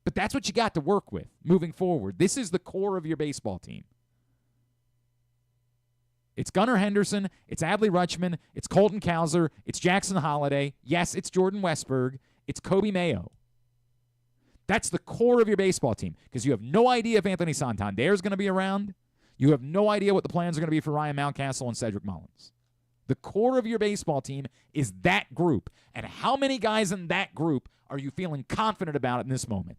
But that's what you got to work with moving forward. This is the core of your baseball team. It's Gunnar Henderson, it's Adley Rutschman, it's Colton Cowser, it's Jackson Holliday. Yes, it's Jordan Westberg, it's Kobe Mayo. That's the core of your baseball team because you have no idea if Anthony Santander is going to be around. You have no idea what the plans are going to be for Ryan Mountcastle and Cedric Mullins. The core of your baseball team is that group. And how many guys in that group are you feeling confident about in this moment?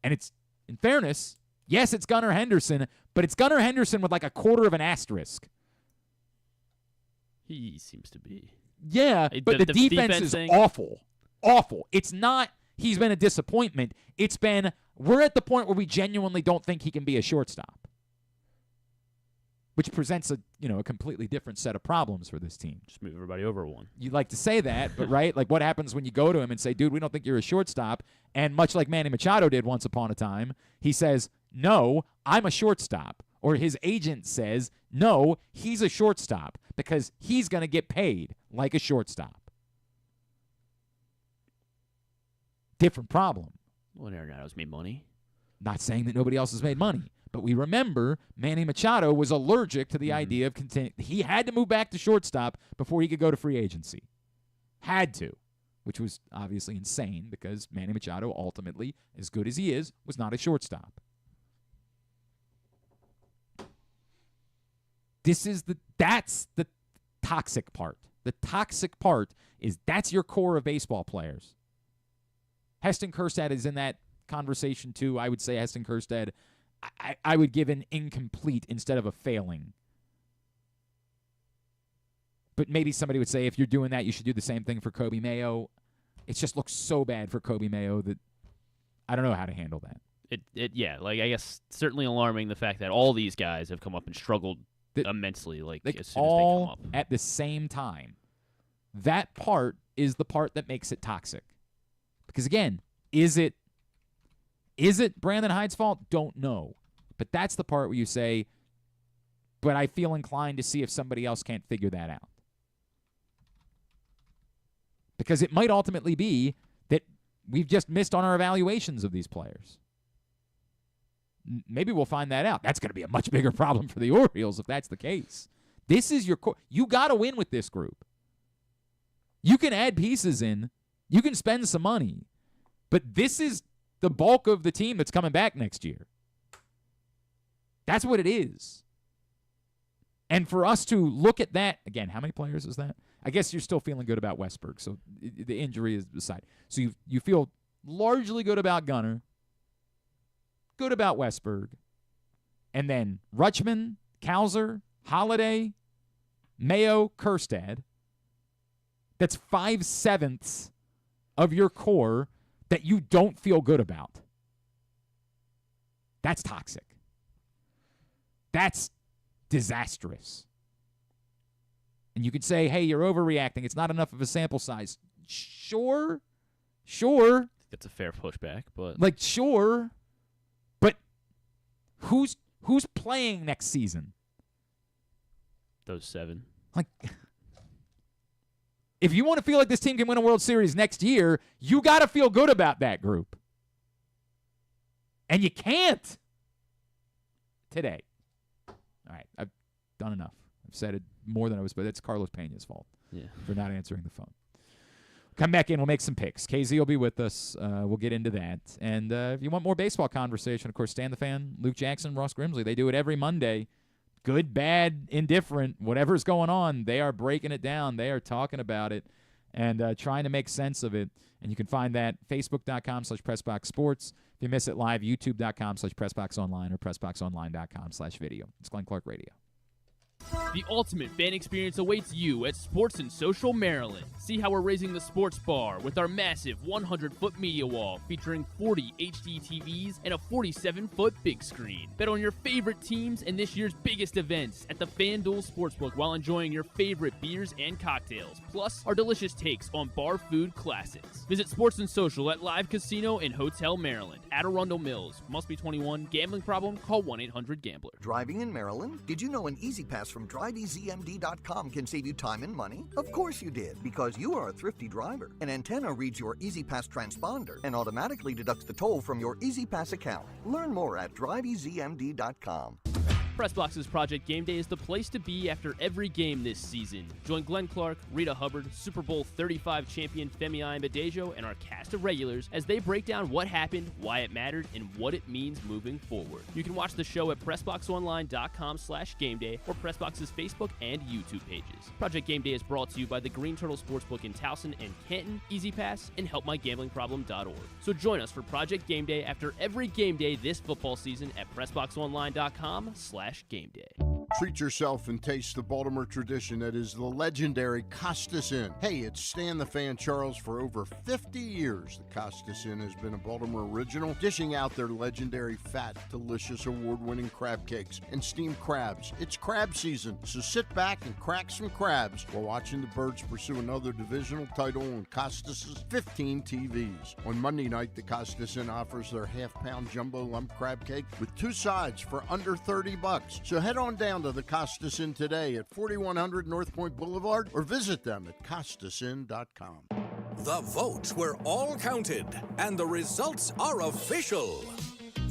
And it's, in fairness, yes, it's Gunnar Henderson, but it's Gunnar Henderson with a quarter of an asterisk. He seems to be. Yeah, but the defense is thing. awful. Awful. It's not he's been a disappointment. It's been we're at the point where we genuinely don't think he can be a shortstop, which presents a completely different set of problems for this team. Just move everybody over one. You'd like to say that, but right? What happens when you go to him and say, dude, we don't think you're a shortstop? And much like Manny Machado did once upon a time, he says, no, I'm a shortstop. Or his agent says, no, he's a shortstop because he's going to get paid like a shortstop. Different problem. Well, Arenado's made money. Not saying that nobody else has made money. But we remember Manny Machado was allergic to the idea of he had to move back to shortstop before he could go to free agency. Had to, which was obviously insane because Manny Machado ultimately, as good as he is, was not a shortstop. That's the toxic part. The toxic part is that's your core of baseball players. Heston Kjerstad is in that conversation too. I would say Heston Kjerstad, I would give an incomplete instead of a failing. But maybe somebody would say if you're doing that, you should do the same thing for Kobe Mayo. It just looks so bad for Kobe Mayo that I don't know how to handle that. I guess certainly alarming the fact that all these guys have come up and struggled immensely, as soon all as they come up. At the same time. That part is the part that makes it toxic. Because again, is it Brandon Hyde's fault? Don't know. But that's the part where you say, but I feel inclined to see if somebody else can't figure that out. Because it might ultimately be that we've just missed on our evaluations of these players. Maybe we'll find that out. That's going to be a much bigger problem for the Orioles if that's the case. This is your core. You got to win with this group. You can add pieces in. You can spend some money. But this is the bulk of the team that's coming back next year. That's what it is. And for us to look at that, again, how many players is that? I guess you're still feeling good about Westberg, so the injury is aside. So you feel largely good about Gunnar, good about Westberg, and then Rutschman, Kowser, Holiday, Mayo, Kjerstad. That's 5/7 of your core that you don't feel good about. That's toxic. That's disastrous. And you could say, hey, you're overreacting. It's not enough of a sample size. Sure. That's a fair pushback, but sure. But who's playing next season? Those 7. If you want to feel like this team can win a World Series next year, you got to feel good about that group. And you can't today. All right, I've done enough. I've said it more than I was, but it's Carlos Pena's fault for not answering the phone. Come back in. We'll make some picks. KZ will be with us. We'll get into that. And if you want more baseball conversation, of course, Stan the Fan, Luke Jackson, Ross Grimsley. They do it every Monday. Good, bad, indifferent, whatever's going on, they are breaking it down. They are talking about it and trying to make sense of it. And you can find that Facebook.com/PressBoxSports. If you miss it live, YouTube.com/PressBoxOnline or PressBoxOnline.com/video. It's Glenn Clark Radio. The ultimate fan experience awaits you at Sports and Social Maryland. See how we're raising the sports bar with our massive 100-foot media wall featuring 40 HD TVs and a 47-foot big screen. Bet on your favorite teams and this year's biggest events at the FanDuel Sportsbook while enjoying your favorite beers and cocktails, plus our delicious takes on bar food classics. Visit Sports and Social at Live Casino and Hotel Maryland at Arundel Mills. Must be 21. Gambling problem? Call 1-800-GAMBLER. Driving in Maryland? Did you know an Easy Pass from DriveEasyMD.com can save you time and money? Of course you did, because you are a thrifty driver. An antenna reads your Easy Pass transponder and automatically deducts the toll from your Easy Pass account. Learn more at DriveEasyMD.com. PressBox's Project Game Day is the place to be after every game this season. Join Glenn Clark, Rita Hubbard, Super Bowl 35 champion Femi Ayanbadejo, and our cast of regulars as they break down what happened, why it mattered, and what it means moving forward. You can watch the show at PressBoxOnline.com/GameDay or PressBox's Facebook and YouTube pages. Project Game Day is brought to you by the Green Turtle Sportsbook in Towson and Canton, Easy Pass, and HelpMyGamblingProblem.org. So join us for Project Game Day after every game day this football season at PressBoxOnline.com/GameDay. Treat yourself and taste the Baltimore tradition that is the legendary Costas Inn. Hey, it's Stan the Fan Charles. For over 50 years, the Costas Inn has been a Baltimore original, dishing out their legendary fat, delicious, award-winning crab cakes and steamed crabs. It's crab season, so sit back and crack some crabs while watching the Birds pursue another divisional title on Costas' 15 TVs. On Monday night, the Costas Inn offers their half-pound jumbo lump crab cake with 2 sides for under $30. So head on down to the Costas Inn today at 4100 North Point Boulevard or visit them at CostasInn.com. The votes were all counted, and the results are official.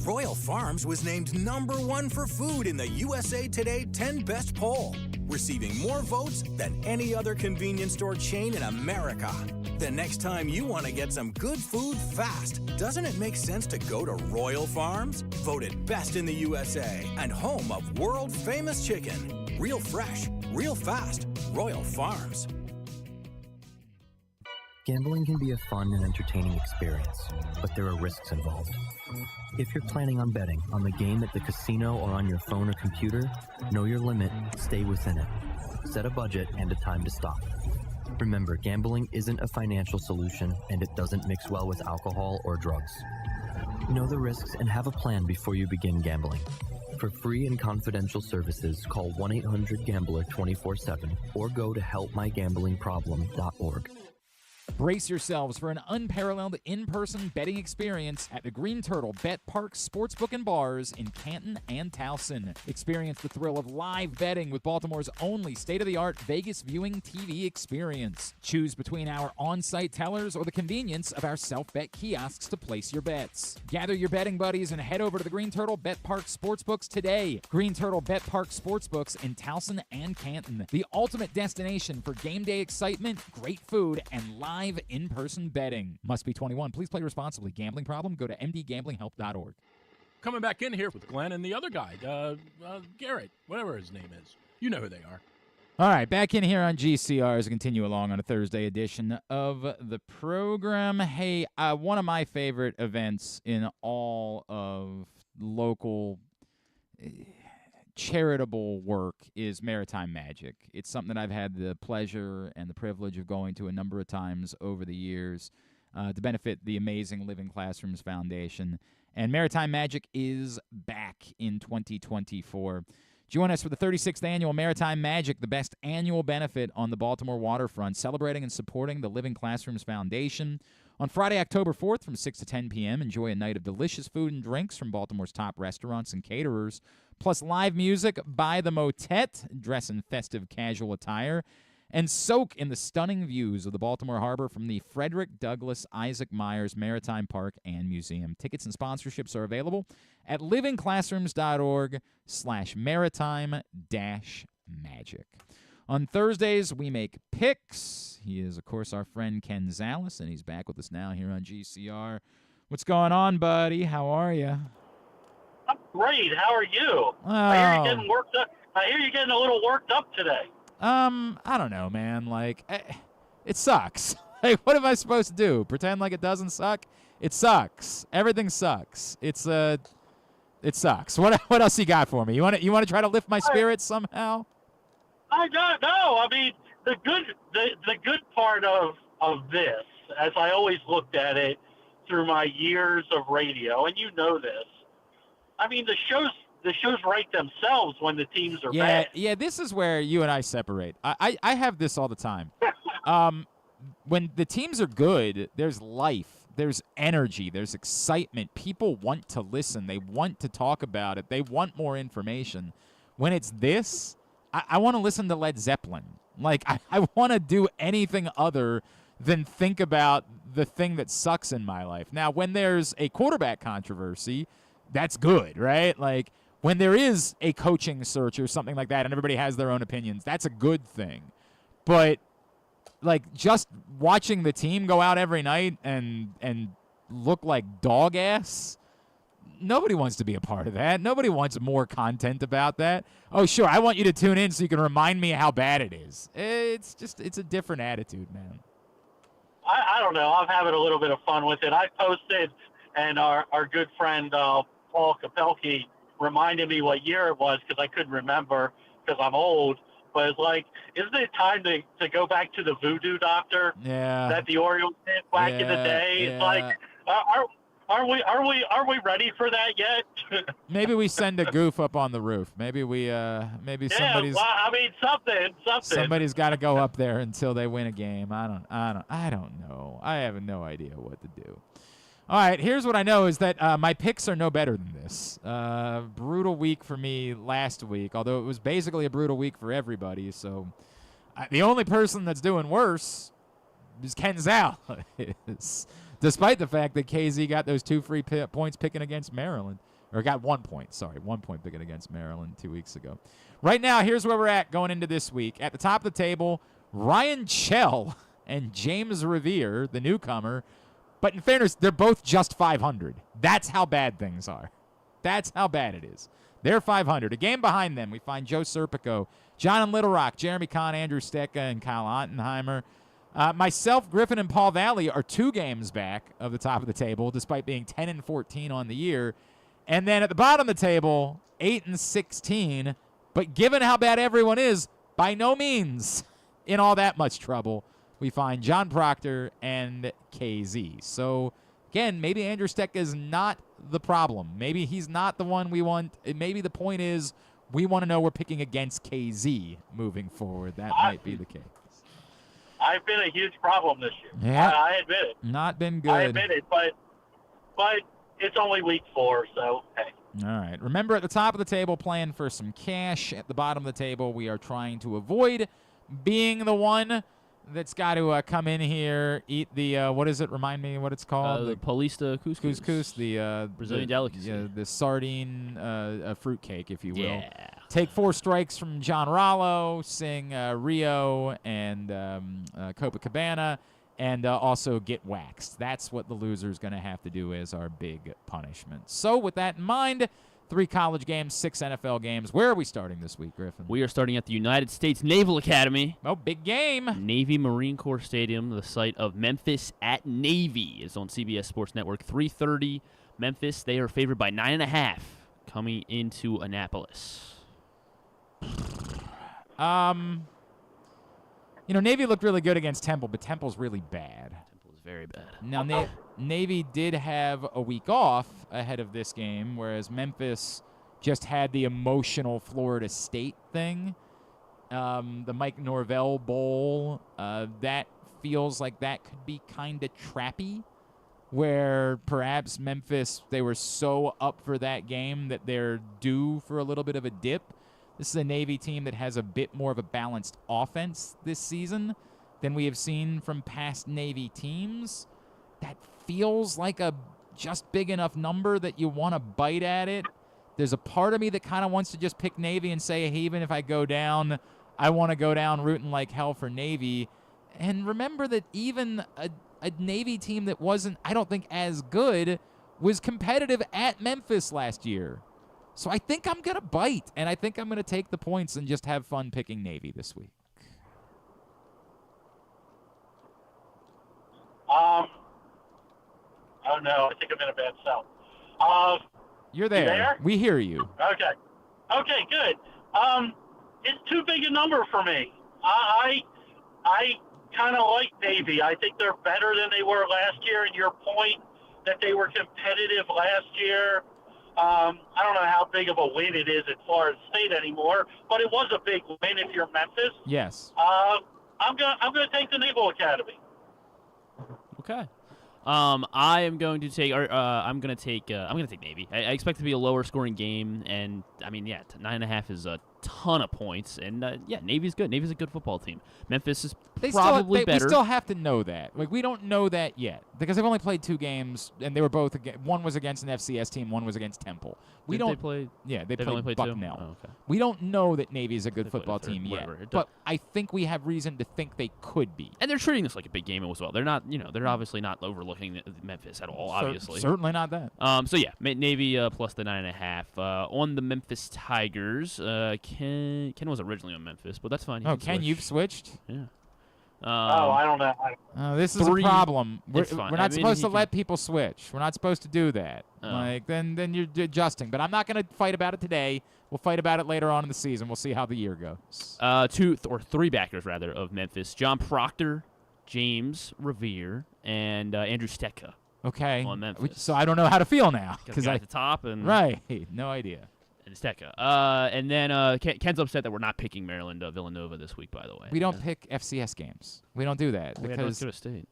Royal Farms was named #1 for food in the USA Today 10 Best poll, receiving more votes than any other convenience store chain in America. The next time you want to get some good food fast, doesn't it make sense to go to Royal Farms? Voted best in the USA and home of world-famous chicken. Real fresh, real fast, Royal Farms. Gambling can be a fun and entertaining experience, but there are risks involved. If you're planning on betting on the game at the casino or on your phone or computer, know your limit, stay within it. Set a budget and a time to stop. Remember, gambling isn't a financial solution, and it doesn't mix well with alcohol or drugs. Know the risks and have a plan before you begin gambling. For free and confidential services, call 1-800-GAMBLER 24/7 or go to helpmygamblingproblem.org. Brace yourselves for an unparalleled in-person betting experience at the Green Turtle Bet Park Sportsbook and Bars in Canton and Towson. Experience the thrill of live betting with Baltimore's only state-of-the-art Vegas viewing TV experience. Choose between our on-site tellers or the convenience of our self-bet kiosks to place your bets. Gather your betting buddies and head over to the Green Turtle Bet Park Sportsbooks today. Green Turtle Bet Park Sportsbooks in Towson and Canton. The ultimate destination for game day excitement, great food, and live in-person betting. Must be 21. Please play responsibly. Gambling problem? Go to mdgamblinghelp.org. Coming back in here with Glenn and the other guy, Garrett, whatever his name is. You know who they are. All right, back in here on GCR as we continue along on a Thursday edition of the program. Hey, one of my favorite events in all of local charitable work is Maritime Magic. It's something that I've had the pleasure and the privilege of going to a number of times over the years to benefit the amazing Living Classrooms Foundation. And Maritime Magic is back in 2024. Join us for the 36th Annual Maritime Magic, the best annual benefit on the Baltimore waterfront, celebrating and supporting the Living Classrooms Foundation. On Friday, October 4th from 6 to 10 p.m., enjoy a night of delicious food and drinks from Baltimore's top restaurants and caterers, plus live music by the Motet, dress in festive casual attire, and soak in the stunning views of the Baltimore Harbor from the Frederick Douglass Isaac Myers Maritime Park and Museum. Tickets and sponsorships are available at livingclassrooms.org/maritime-magic. On Thursdays, we make picks. He is, of course, our friend Ken Zalis, and he's back with us now here on GCR. What's going on, buddy? How are you? I'm great. How are you? Oh. I hear you getting worked up. I hear you getting a little worked up today. I don't know, man. Like, it sucks. Like, what am I supposed to do? Pretend like it doesn't suck? It sucks. Everything sucks. It sucks. What else you got for me? You want to try to lift my spirits somehow? I don't know. I mean, the good part of this, as I always looked at it through my years of radio, and you know this. I mean, the shows write themselves when the teams are bad. Yeah, this is where you and I separate. I have this all the time. When the teams are good, there's life, there's energy, there's excitement. People want to listen. They want to talk about it. They want more information. When it's this, I want to listen to Led Zeppelin. Like, I want to do anything other than think about the thing that sucks in my life. Now, when there's a quarterback controversy, that's good, right? Like, when there is a coaching search or something like that and everybody has their own opinions, that's a good thing. But, like, just watching the team go out every night and look like dog ass, nobody wants to be a part of that. Nobody wants more content about that. Oh, sure, I want you to tune in so you can remind me how bad it is. It's a different attitude, man. I don't know. I'm having a little bit of fun with it. I posted, and our good friend Paul Kapelke reminded me what year it was because I couldn't remember because I'm old. But it's like, isn't it time to go back to the voodoo doctor that the Orioles did back in the day? Yeah. It's like, are we ready for that yet? Maybe we send a goof up on the roof. Maybe somebody's. Well, I mean, something. Somebody's got to go up there until they win a game. I don't know. I have no idea what to do. All right, here's what I know is that my picks are no better than this. Brutal week for me last week, although it was basically a brutal week for everybody. So the only person that's doing worse is Ken Zalis, despite the fact that KZ got those 2 free points picking against Maryland. Or got 1 point, 1 point picking against Maryland 2 weeks ago. Right now, here's where we're at going into this week. At the top of the table, Ryan Chell and James Revere, the newcomer. But in fairness, they're both just 500. That's how bad things are. That's how bad it is. They're 500. A game behind them, we find Joe Serpico, John and Little Rock, Jeremy Kahn, Andrew Stecca, and Kyle Ottenheimer. Myself, Griffin, and Paul Valley are 2 games back of the top of the table, despite being 10-14 on the year. And then at the bottom of the table, 8-16. But given how bad everyone is, by no means in all that much trouble. We find John Proctor and KZ. So, again, maybe Andrew Steck is not the problem. Maybe he's not the one we want. Maybe the point is we want to know we're picking against KZ moving forward. That might be the case. I've been a huge problem this year. Yeah. I admit it. Not been good. I admit it, but it's only week 4, so hey. All right. Remember, at the top of the table, playing for some cash. At the bottom of the table, we are trying to avoid being the one that's got to come in here, eat the, what is it? Remind me what it's called. The Paulista couscous. Couscous, the Brazilian delicacy. the sardine fruitcake, if you will. Yeah. Take 4 strikes from John Rollo, sing Rio and Copacabana, and also get waxed. That's what the loser's going to have to do as our big punishment. So with that in mind, 3 college games, 6 NFL games. Where are we starting this week, Griffin? We are starting at the United States Naval Academy. Oh, big game. Navy Marine Corps Stadium, the site of Memphis at Navy, is on CBS Sports Network. 3:30. Memphis, they are favored by 9.5 coming into Annapolis. Navy looked really good against Temple, but Temple's really bad. Temple is very bad. Now, Navy did have a week off ahead of this game, whereas Memphis just had the emotional Florida State thing. The Mike Norvell Bowl, that feels like that could be kind of trappy, where perhaps Memphis, they were so up for that game that they're due for a little bit of a dip. This is a Navy team that has a bit more of a balanced offense this season than we have seen from past Navy teams. That feels like a just big enough number that you want to bite at it. There's a part of me that kind of wants to just pick Navy and say, hey, even if I go down, I want to go down rooting like hell for Navy. And remember that even a Navy team that wasn't, I don't think, as good was competitive at Memphis last year. So I think I'm going to bite, and I think I'm going to take the points and just have fun picking Navy this week. Oh, no, I think I'm in a bad cell. You're there. You there? We hear you. Okay, good. It's too big a number for me. I kind of like Navy. I think they're better than they were last year, and your point that they were competitive last year, I don't know how big of a win it is at Florida State anymore, but it was a big win if you're Memphis. Yes. I'm gonna take the Naval Academy. Okay. I'm going to take Navy. I expect it to be a lower scoring game, and I mean, 9.5 is a ton of points, and Navy's good. Navy's a good football team. Memphis is probably better. We still have to know that. Like, we don't know that yet because they've only played 2 games, and they were both one was against an FCS team, one was against Temple. They played? Yeah, they only played played 2? Bucknell. Oh, okay. We don't know that Navy's a good football team yet, but I think we have reason to think they could be. And they're treating this like a big game as well. They're not, they're obviously not overlooking Memphis at all. Obviously, certainly not that. Navy plus the 9.5 on the Memphis Tigers. Ken was originally on Memphis, but that's fine. Ken, you've switched. Yeah. I don't know. This is a problem. We're not supposed to let can... people switch. We're not supposed to do that. Then you're adjusting. But I'm not going to fight about it today. We'll fight about it later on in the season. We'll see how the year goes. 3 backers rather of Memphis: John Proctor, James Revere, and Andrew Stetka. Okay. On Memphis. So I don't know how to feel now because at the top and right, no idea. And Stetka. And then Ken's upset that we're not picking Maryland Villanova this week, by the way. We don't pick FCS games. We don't do that we because North Dakota State.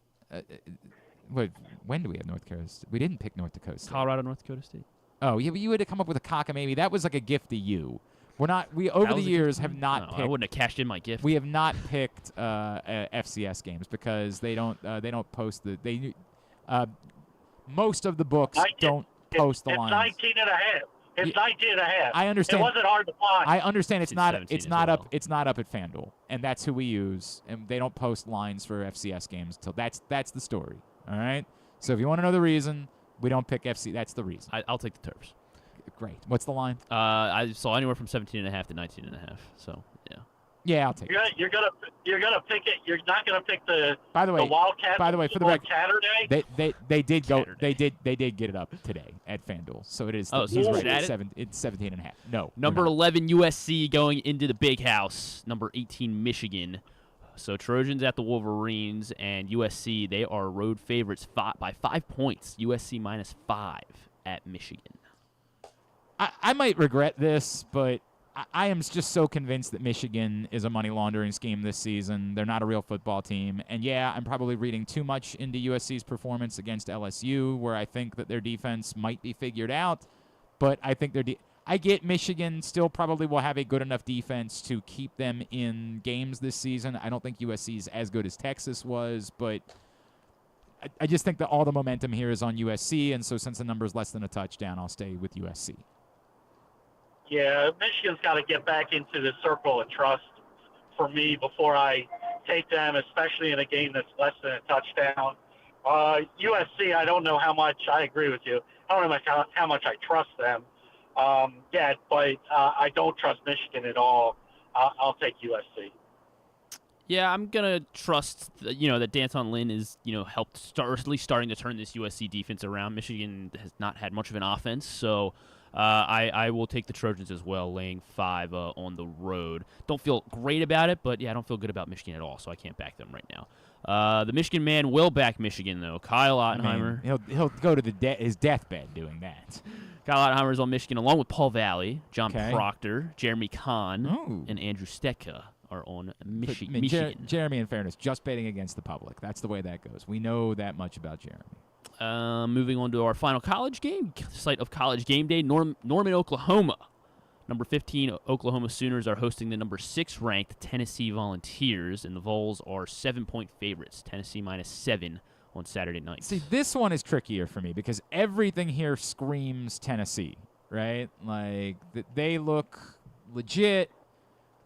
Wait, when do we have North Dakota State? We didn't pick North Dakota State. Colorado, North Dakota State. Oh, yeah, but you had to come up with a cockamamie. That was like a gift to you. We're not. We over the years have not. Picked, I wouldn't have cashed in my gift. We have not picked FCS games because they don't post the most of the books don't post the lines. It's 19 and a half. It's 19 and a half. I understand. It wasn't hard to find. I understand it's not up at FanDuel, and that's who we use, and they don't post lines for FCS games until that's the story. All right? So if you want to know the reason we don't pick FC, that's the reason. I'll take the Terps. Great. What's the line? I saw anywhere from 17.5 to 19.5. So, yeah. Yeah, I'll take it. You're gonna pick it. You're not gonna pick the By the way, Wildcats. By the way, for the on record, Saturday. they did go. They did get it up today at FanDuel. So it is. Oh, so he's it's right at at it? 7. It's 17.5. No. Number 11 USC going into the Big House. Number 18 Michigan. So Trojans at the Wolverines, and USC, they are road favorites by 5 points. USC -5 at Michigan. I might regret this, but I am just so convinced that Michigan is a money laundering scheme this season. They're not a real football team. And, yeah, I'm probably reading too much into USC's performance against LSU, where I think that their defense might be figured out. But I think I get Michigan still probably will have a good enough defense to keep them in games this season. I don't think USC is as good as Texas was, but I just think that all the momentum here is on USC, and so since the number is less than a touchdown, I'll stay with USC. Yeah, Michigan's got to get back into the circle of trust for me before I take them, especially in a game that's less than a touchdown. USC, I don't know how much. I agree with you. I don't know how much I trust them. But I don't trust Michigan at all. I'll take USC. Yeah, I'm gonna trust that D'Anton Lynn is at least starting to turn this USC defense around. Michigan has not had much of an offense, so I will take the Trojans as well, laying 5 on the road. Don't feel great about it, but yeah, I don't feel good about Michigan at all, so I can't back them right now. The Michigan man will back Michigan though. Kyle Ottenheimer. He'll go to his deathbed doing that. Kyle Ottenheimer is on Michigan, along with Paul Valley, John Proctor, Jeremy Kahn, and Andrew Stetka are on Michigan. Jeremy, in fairness, just betting against the public. That's the way that goes. We know that much about Jeremy. Moving on to our final college game, slate of College Game Day, Norman, Oklahoma. Number 15, Oklahoma Sooners are hosting the number 6 ranked Tennessee Volunteers, and the Vols are 7-point favorites. Tennessee -7 on Saturday night. See, this one is trickier for me because everything here screams Tennessee, right? Like, they look legit.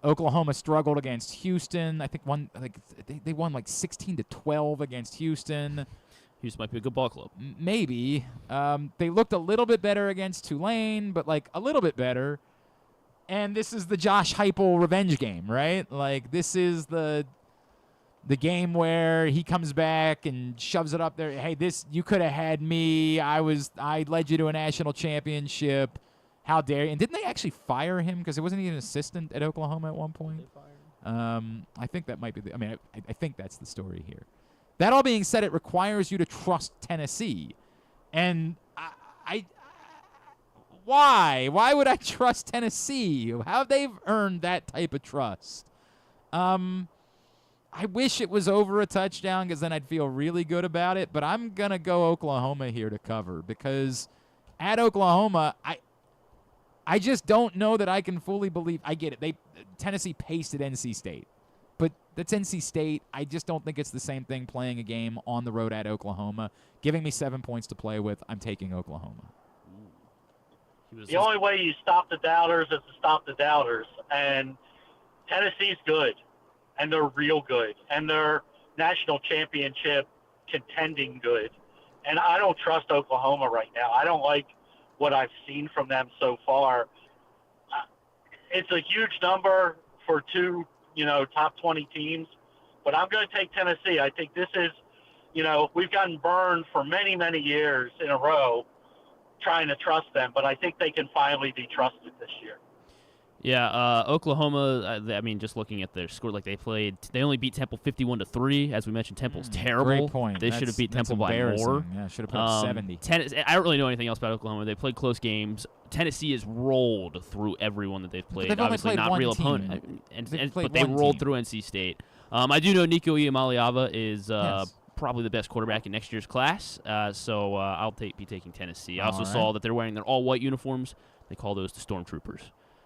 Oklahoma struggled against Houston. I think they won like 16-12 against Houston. Houston might be a good ball club. Maybe. They looked a little bit better against Tulane, but like a little bit better. And this is the Josh Heupel revenge game, right? Like, this is the game where he comes back and shoves it up there. Hey, you could have had me. I led you to a national championship. How dare you? And didn't they actually fire him because wasn't he an assistant at Oklahoma at one point? They fired him. I think that might be I think that's the story here. That all being said, it requires you to trust Tennessee. And why? Why would I trust Tennessee? How they've earned that type of trust? I wish it was over a touchdown because then I'd feel really good about it. But I'm going to go Oklahoma here to cover because at Oklahoma, I just don't know that I can fully believe. I get it. Tennessee pasted NC State. But that's NC State. I just don't think it's the same thing playing a game on the road at Oklahoma. Giving me 7 points to play with, I'm taking Oklahoma. The only way you stop the doubters is to stop the doubters. And Tennessee's good. And they're real good. And they're national championship contending good. And I don't trust Oklahoma right now. I don't like what I've seen from them so far. It's a huge number for two, top 20 teams. But I'm going to take Tennessee. I think this is, we've gotten burned for many, many years in a row trying to trust them. But I think they can finally be trusted this year. Yeah, Oklahoma, just looking at their score, they only beat Temple 51-3. As we mentioned, Temple's terrible. Great point. They should have beat Temple by more. Yeah, should have put up 70. I don't really know anything else about Oklahoma. They played close games. Tennessee has rolled through everyone that they've played. They've obviously only played not one real team. opponent. But they rolled through NC State. I do know Nico Iamaleava is probably the best quarterback in next year's class. So I'll be taking Tennessee. I also saw that they're wearing their all-white uniforms. They call those the Stormtroopers.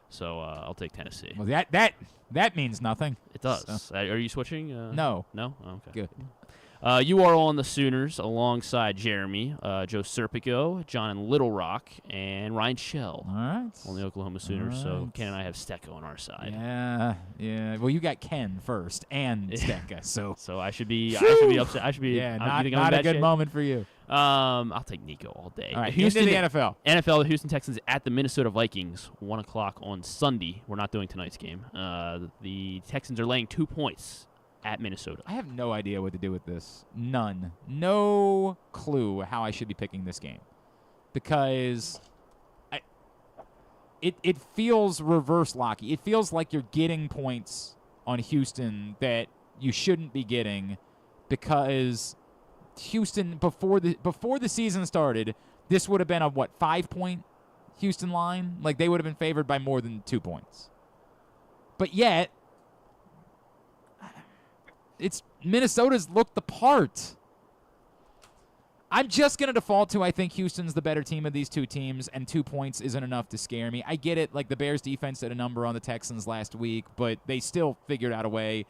So I'll take Tennessee. Well, that means nothing. It does. So. Are you switching? No. No? Oh, okay. Good. You are on the Sooners alongside Jeremy, Joe Serpico, John in Little Rock, and Ryan Shell. All right. On the Oklahoma Sooners. Right. So Ken and I have Stecco on our side. Yeah. Well, you got Ken first and Stecca, so I should be upset. not a good moment for you. I'll take Nico all day. All right, Houston, into the NFL. NFL, the Houston Texans at the Minnesota Vikings, 1 o'clock on Sunday. We're not doing tonight's game. The Texans are laying 2 points at Minnesota. I have no idea what to do with this. None. No clue how I should be picking this game. Because it feels reverse locky. It feels like you're getting points on Houston that you shouldn't be getting, because Houston, before the season started, this would have been a 5-point Houston line? Like, they would have been favored by more than 2 points. But yet, Minnesota's looked the part. I'm just going to default to I think Houston's the better team of these two teams, and 2 points isn't enough to scare me. I get it, like the Bears defense did a number on the Texans last week, but they still figured out a way.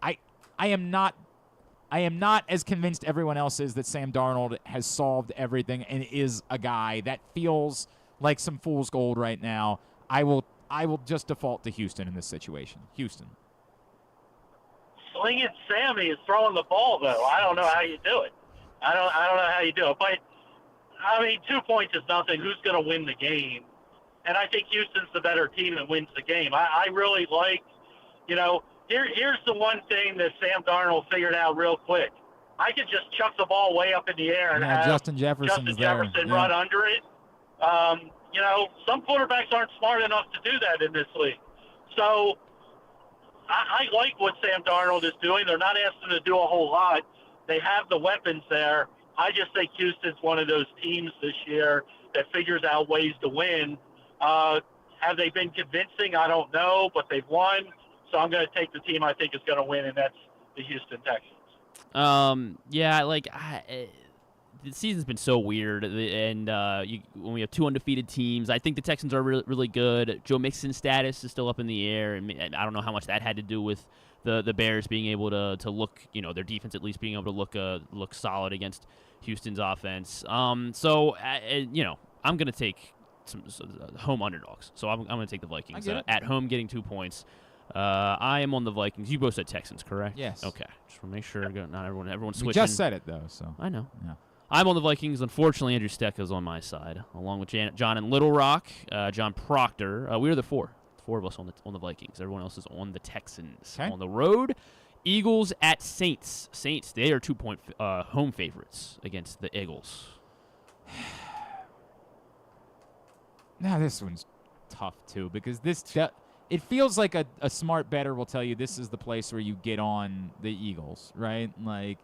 I am not as convinced everyone else is that Sam Darnold has solved everything and is a guy. That feels like some fool's gold right now. I will just default to Houston in this situation. Houston. Slinging Sammy is throwing the ball, though. I don't know how you do it. I don't know how you do it. But, 2 points is nothing. Who's going to win the game? And I think Houston's the better team that wins the game. I really like, here's the one thing that Sam Darnold figured out real quick. I could just chuck the ball way up in the air and have Justin Jefferson run under it. Some quarterbacks aren't smart enough to do that in this league. So I like what Sam Darnold is doing. They're not asking him to do a whole lot. They have the weapons there. I just think Houston's one of those teams this year that figures out ways to win. Have they been convincing? I don't know, but they've won. So I'm going to take the team I think is going to win, and that's the Houston Texans. The season's been so weird, and when we have 2 undefeated teams, I think the Texans are really, really good. Joe Mixon's status is still up in the air, and I don't know how much that had to do with the Bears being able to look, their defense at least being able to look solid against Houston's offense. I'm going to take some home underdogs. So I'm going to take the Vikings at home, getting 2 points. I am on the Vikings. You both said Texans, correct? Yes. Okay. Just want to make sure not everyone's switching. We just said it, though. So I know. Yeah. I'm on the Vikings. Unfortunately, Andrew Stecca's on my side, along with John in Little Rock, John Proctor. We are the four of us on the Vikings. Everyone else is on the Texans. Okay. On the road, Eagles at Saints. Saints, they are 2-point home favorites against the Eagles. Now this one's tough too, because it feels like a smart bettor will tell you this is the place where you get on the Eagles, right? Like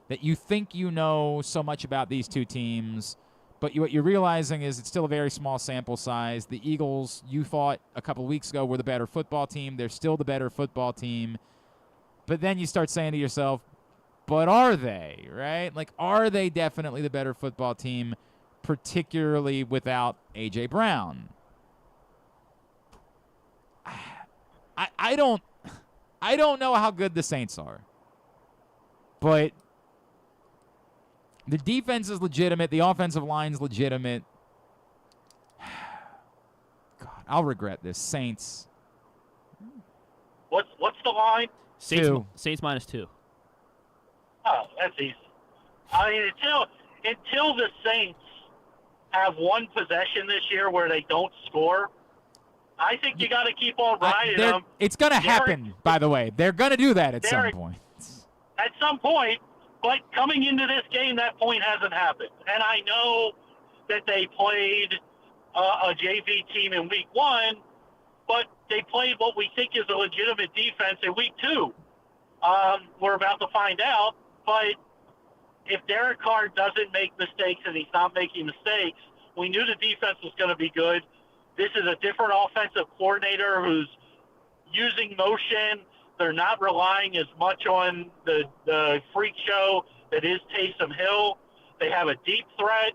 that you think you know so much about these two teams, but what you're realizing is it's still a very small sample size. The Eagles, you thought a couple weeks ago, were the better football team. They're still the better football team. But then you start saying to yourself, but are they, right? Like, are they definitely the better football team, particularly without A.J. Brown? I don't know how good the Saints are. But the defense is legitimate. The offensive line's legitimate. God, I'll regret this. Saints. What's the line? Saints -2. Oh, that's easy. Until the Saints have one possession this year where they don't score, I think you got to keep on riding them. It's going to happen, by the way. They're going to do that at some point. At some point, but coming into this game, that point hasn't happened. And I know that they played a JV team in week 1, but they played what we think is a legitimate defense in week 2. We're about to find out, but if Derek Carr doesn't make mistakes and he's not making mistakes, we knew the defense was going to be good. This is a different offensive coordinator who's using motion. They're not relying as much on the freak show that is Taysom Hill. They have a deep threat.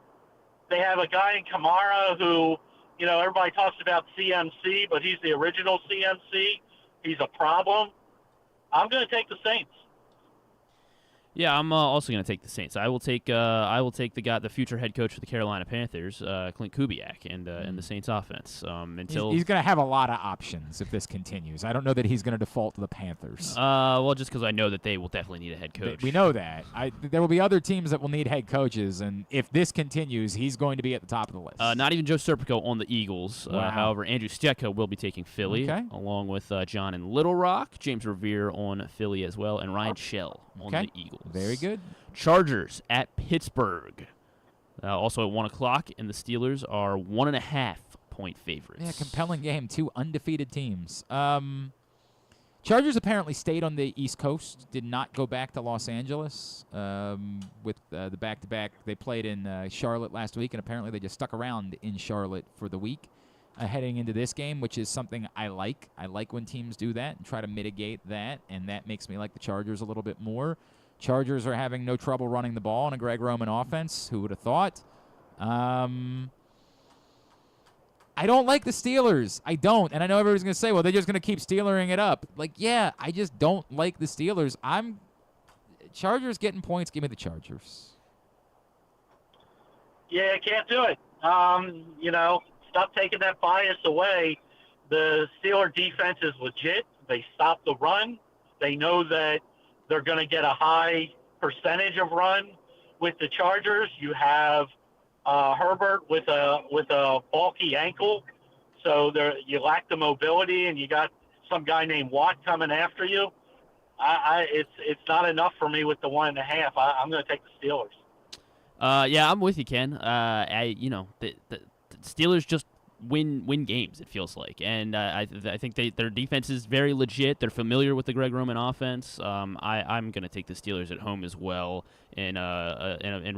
They have a guy in Kamara who, everybody talks about CMC, but he's the original CMC. He's a problem. I'm going to take the Saints. Yeah, I'm also going to take the Saints. I will take the future head coach of the Carolina Panthers, Clint Kubiak, and the Saints offense. Until he's going to have a lot of options if this continues. I don't know that he's going to default to the Panthers. Well, just because I know that they will definitely need a head coach. We know that. There will be other teams that will need head coaches, and if this continues, he's going to be at the top of the list. Not even Joe Serpico on the Eagles. Wow. However, Andrew Stetka will be taking Philly, along with John in Little Rock, James Revere on Philly as well, and Ryan Shell on the Eagles. Very good. Chargers at Pittsburgh. Also at 1 o'clock, and the Steelers are 1.5-point favorites. Yeah, compelling game. Two undefeated teams. Chargers apparently stayed on the East Coast, did not go back to Los Angeles with the back-to-back. They played in Charlotte last week, and apparently they just stuck around in Charlotte for the week heading into this game, which is something I like. I like when teams do that and try to mitigate that, and that makes me like the Chargers a little bit more. Chargers are having no trouble running the ball in a Greg Roman offense. Who would have thought? I don't like the Steelers. I don't. And I know everybody's going to say, well, they're just going to keep Steelering it up. Like, yeah, I just don't like the Steelers. Chargers getting points. Give me the Chargers. Yeah, can't do it. Stop taking that bias away. The Steeler defense is legit. They stop the run. They know that they're going to get a high percentage of run with the Chargers. You have Herbert with a bulky ankle, so you lack the mobility, and you got some guy named Watt coming after you. It's not enough for me with the 1.5. I'm going to take the Steelers. Yeah, I'm with you, Ken. The Steelers just win games, it feels like, and I think their defense is very legit. They're familiar with the Greg Roman offense. I'm going to take the Steelers at home as well, and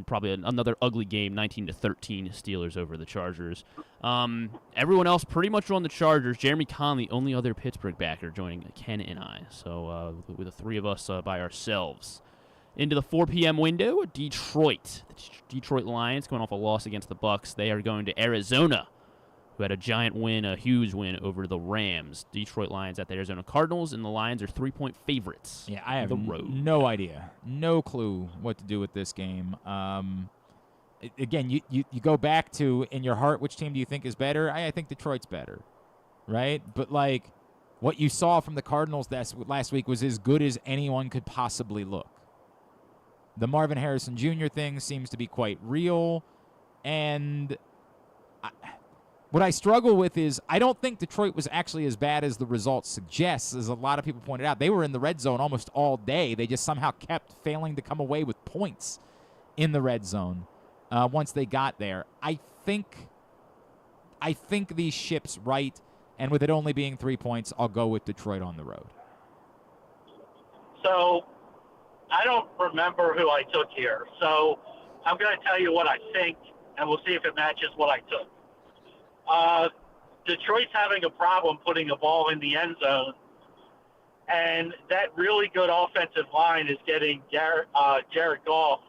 probably another ugly game, 19-13 Steelers over the Chargers. Everyone else pretty much on the Chargers. Jeremy Conn, the only other Pittsburgh backer, joining Ken and I. So with the three of us by ourselves. Into the 4 p.m. window, Detroit. The Detroit Lions going off a loss against the Bucs. They are going to Arizona, who had a huge win over the Rams. Detroit Lions at the Arizona Cardinals, and the Lions are 3-point favorites. Yeah, I have no idea. No clue what to do with this game. Again, you go back to, in your heart, which team do you think is better? I think Detroit's better, right? But, what you saw from the Cardinals last week was as good as anyone could possibly look. The Marvin Harrison Jr. thing seems to be quite real, and what I struggle with is I don't think Detroit was actually as bad as the results suggest, as a lot of people pointed out. They were in the red zone almost all day. They just somehow kept failing to come away with points in the red zone once they got there. I think these ships right, and with it only being 3 points, I'll go with Detroit on the road. So I don't remember who I took here. So I'm going to tell you what I think, and we'll see if it matches what I took. Detroit's having a problem putting the ball in the end zone, and that really good offensive line is getting Jared Goff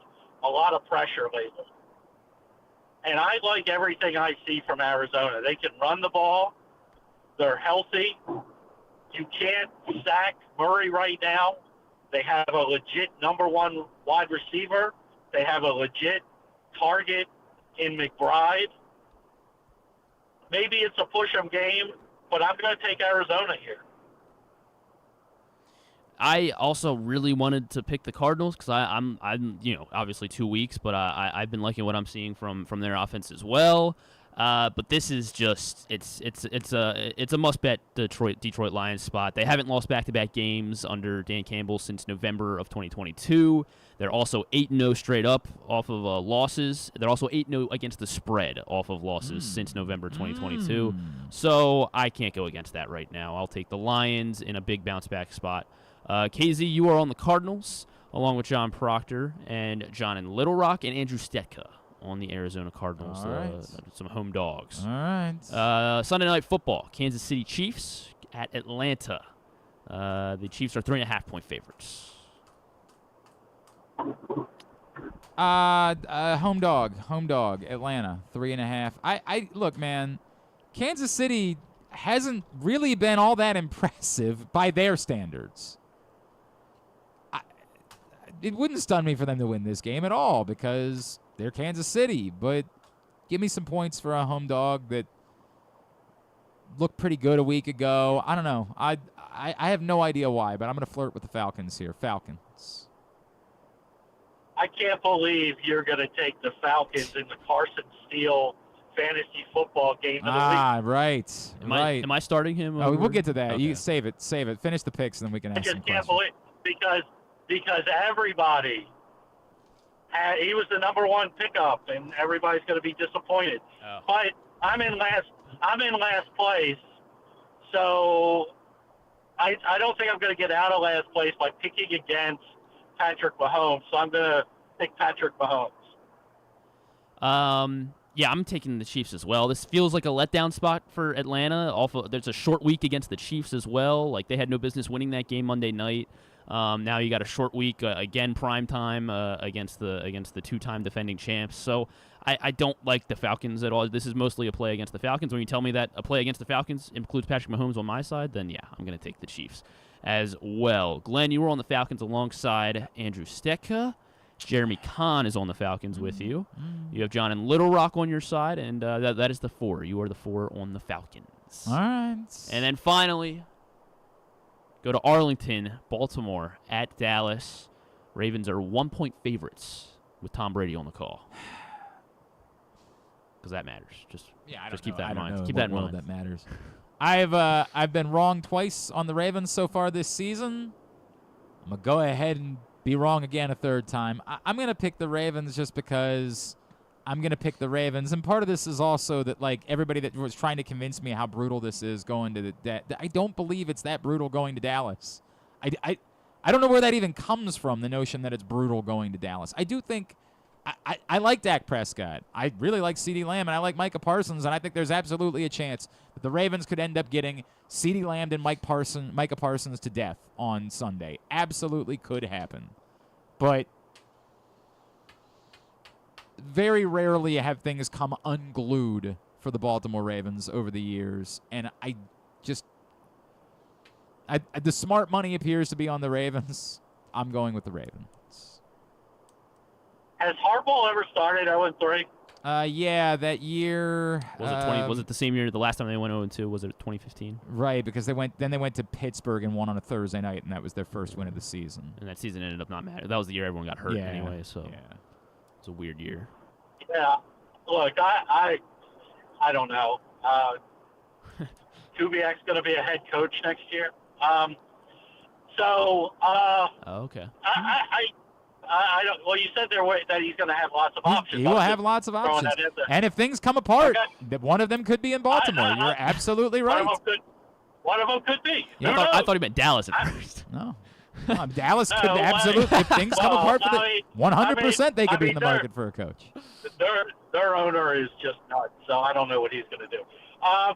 a lot of pressure lately. And I like everything I see from Arizona. They can run the ball. They're healthy. You can't sack Murray right now. They have a legit number one wide receiver. They have a legit target in McBride. Maybe it's a push-em game, but I'm going to take Arizona here. I also really wanted to pick the Cardinals because I'm obviously 2 weeks, but I've been liking what I'm seeing from their offense as well. But this is just it's a must bet Detroit Lions spot. They haven't lost back-to-back games under Dan Campbell since November of 2022. They're also 8-0 straight up off of losses. They're also 8-0 against the spread off of losses since November 2022. So I can't go against that right now. I'll take the Lions in a big bounce-back spot. KZ, you are on the Cardinals, along with John Proctor and John in Little Rock and Andrew Stetka on the Arizona Cardinals. All right. Some home dogs. All right. Sunday Night Football, Kansas City Chiefs at Atlanta. The Chiefs are 3.5-point favorites. Home dog, Atlanta, 3.5. I look, man, Kansas City hasn't really been all that impressive by their standards. it wouldn't stun me for them to win this game at all because they're Kansas City. But give me some points for a home dog that looked pretty good a week ago. I don't know. I have no idea why, but I'm going to flirt with the Falcons here. Falcons. I can't believe you're going to take the Falcons in the Carson Steele fantasy football game of the week. Right. Am I starting him? Oh, we'll get to that. Okay. You save it. Finish the picks, and then we can I ask some just can't questions. believe because everybody he was the number one pickup, and everybody's going to be disappointed. Oh. But I'm in last place, so I don't think I'm going to get out of last place by picking against Patrick Mahomes. So I'm going to pick Patrick Mahomes. Yeah, I'm taking the Chiefs as well. This feels like a letdown spot for Atlanta. Also, there's a short week against the Chiefs as well. Like, they had no business winning that game Monday night. Now you got a short week again, prime time against the two-time defending champs. So I don't like the Falcons at all. This is mostly a play against the Falcons. When you tell me that a play against the Falcons includes Patrick Mahomes on my side, then yeah, I'm going to take the Chiefs as well. Glenn, you were on the Falcons alongside Andrew Stecca. Jeremy Kahn is on the Falcons with you. You have John and Little Rock on your side, and that is the 4. You are the 4 on the Falcons. All right. And then finally, go to Arlington, Baltimore, at Dallas. Ravens are 1-point favorites with Tom Brady on the call. Because that matters. Just keep that in mind. Keep that in mind. That matters. I've been wrong twice on the Ravens so far this season. I'm going to go ahead and be wrong again a third time. I'm going to pick the Ravens just because I'm going to pick the Ravens. And part of this is also that, like, everybody that was trying to convince me how brutal this is going to I don't believe it's that brutal going to Dallas. I don't know where that even comes from, the notion that it's brutal going to Dallas. I do think I like Dak Prescott. I really like CeeDee Lamb, and I like Micah Parsons, and I think there's absolutely a chance that the Ravens could end up getting CeeDee Lamb and Micah Parsons to death on Sunday. Absolutely could happen. But very rarely have things come unglued for the Baltimore Ravens over the years, and the smart money appears to be on the Ravens. I'm going with the Ravens. Has Harbaugh ever started 0-3? Yeah, that year. Was it the same year? The last time they went 0-2 was it 2015? Right, because they went to Pittsburgh and won on a Thursday night, and that was their first win of the season. And that season ended up not mattering. That was the year everyone got hurt anyway. So it's a weird year. Yeah. Look, I don't know. Kubiak's going to be a head coach next year. Okay. I don't. Well, you said that he's going to have lots of options. He will have lots of options. And if things come apart, one of them could be in Baltimore. You're absolutely right. One of them could be. Yeah, I thought he meant Dallas at first. No. Dallas could absolutely, if things come apart, 100% they could be in the market for a coach. Their owner is just nuts, so I don't know what he's going to do. I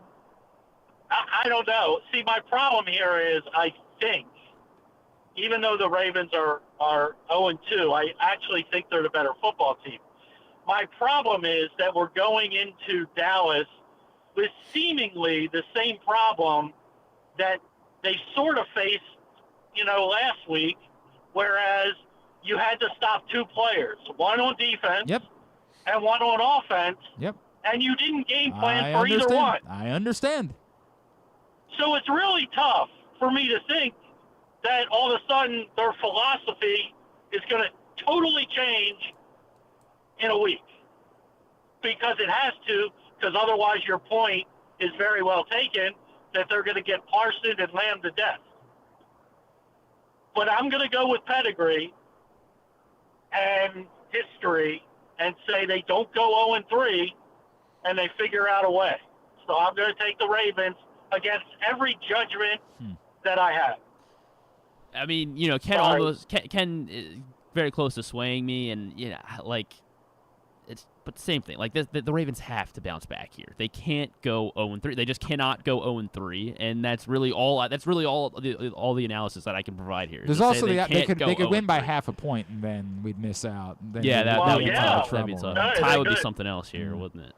don't know. See, my problem here is I think, even though the Ravens are 0-2, I actually think they're the better football team. My problem is that we're going into Dallas with seemingly the same problem that they sort of faced, last week, whereas you had to stop 2 players, one on defense and one on offense, and you didn't game plan for either one. I understand. So it's really tough for me to think that all of a sudden their philosophy is going to totally change in a week. Because it has to, because otherwise your point is very well taken that they're going to get Parsons and Lamb to death. But I'm going to go with pedigree and history and say they don't go 0-3 and they figure out a way. So I'm going to take the Ravens against every judgment that I have. I mean, Ken is very close to swaying me, and but same thing. Like the Ravens have to bounce back here. They can't go 0-3. They just cannot go 0-3, and that's really all. That's really all the analysis that I can provide here. There's also they could win by half a point, and then we'd miss out. That'd be tough. Tie would be something else here, wouldn't it?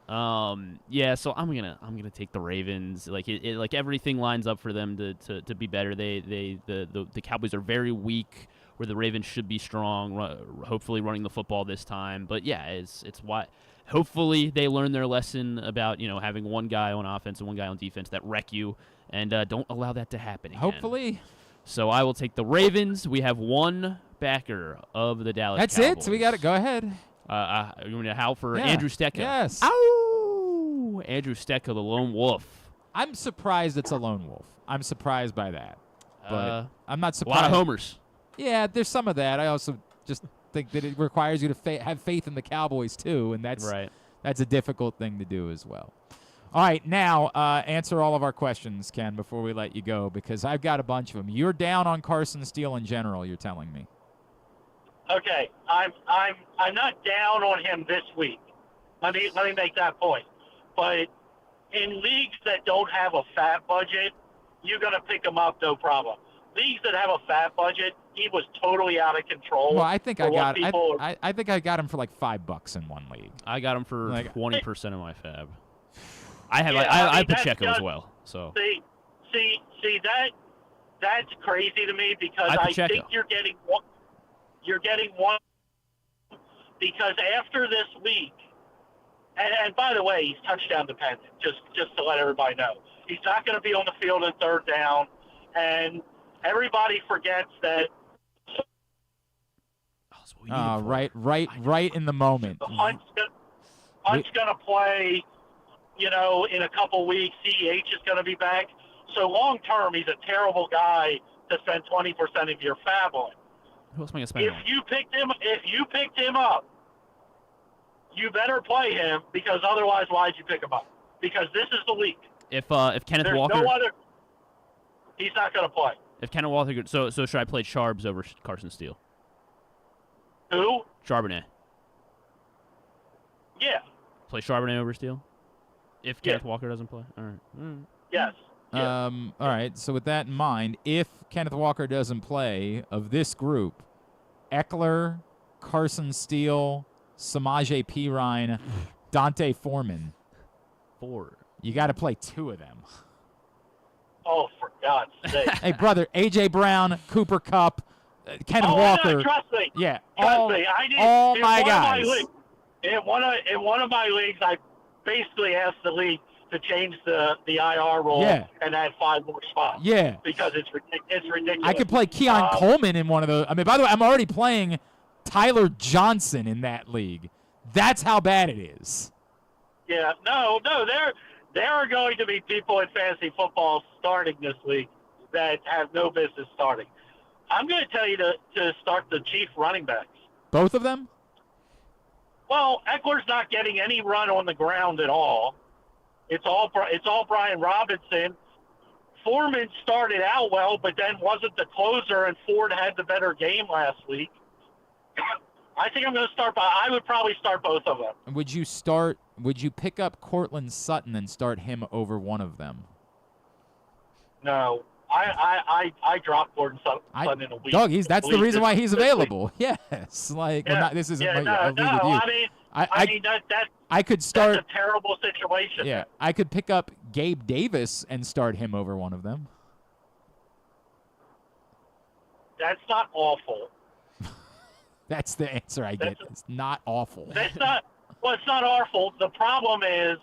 So I'm gonna take the Ravens. Like everything lines up for them to be better. The Cowboys are very weak where the Ravens should be strong, hopefully running the football this time. But yeah, it's why. Hopefully they learn their lesson about having one guy on offense and one guy on defense that wreck you, and don't allow that to happen again. Hopefully. So I will take the Ravens. We have one backer of the Dallas That's Cowboys. it? So we got it. Go ahead. You want to howl for Andrew Stecca? Yes. Ow! Andrew Stecca, the lone wolf. I'm surprised it's a lone wolf. I'm surprised by that. But I'm not A surprised. lot of homers. Yeah, there's some of that. I also just think that it requires you to have faith in the Cowboys, too, and that's a difficult thing to do as well. All right, now answer all of our questions, Ken, before we let you go, because I've got a bunch of them. You're down on Carson Steele in general, you're telling me. Okay, I'm not down on him this week. Let me make that point. But in leagues that don't have a fat budget, you're gonna pick him up, no problem. Leagues that have a fat budget, he was totally out of control. Well, I think I got him for like $5 in one league. I got him for 20% of my fab. I have Pacheco as well. So see that's crazy to me because I think you're getting one. You're getting one because after this week, and by the way, he's touchdown dependent. Just to let everybody know, he's not going to be on the field in third down, and everybody forgets that. Right in the moment. Hunt's going to play, in a couple weeks. CEH is going to be back. So long term, he's a terrible guy to spend 20% of your fab on. Who else am I going to spend on? If you picked him up, you better play him because otherwise, why'd you pick him up? Because this is the week. If Kenneth There's Walker, no other. He's not going to play. If Kenneth Walker, so should I play Charbs over Carson Steele? Who? Charbonnet. Yeah. Play Charbonnet over Steele? If Kenneth Walker doesn't play? All right. Yes. All right, so with that in mind, if Kenneth Walker doesn't play, of this group, Eckler, Carson Steele, Samaje Perine, Dante Foreman. 4. You got to play 2 of them. Oh, for God's sake. Hey, brother, A.J. Brown, Cooper Kupp, Kenneth Walker. No, trust me. Yeah. Trust me. All my guys. In one of my leagues, I basically asked the league to change the IR rule and add 5 more spots. Yeah. Because it's ridiculous. I could play Keon Coleman in one of those. I mean, by the way, I'm already playing Tyler Johnson in that league. That's how bad it is. Yeah. No. There are going to be people in fantasy football starting this week that have no business starting. I'm going to tell you to start the chief running backs. Both of them? Well, Eckler's not getting any run on the ground at all. It's all Brian Robinson. Foreman started out well, but then wasn't the closer, and Ford had the better game last week. I think I'm going to start I would probably start both of them. Would you pick up Cortland Sutton and start him over one of them? No. I dropped Gordon Sutton in a week. Doug, that's the reason why he's available. Yes. This isn't a league with you. I could start. That's a terrible situation. Yeah, I could pick up Gabe Davis and start him over one of them. That's not awful. That's the answer I get. It's not awful. That's not. Well, it's not awful. The problem is,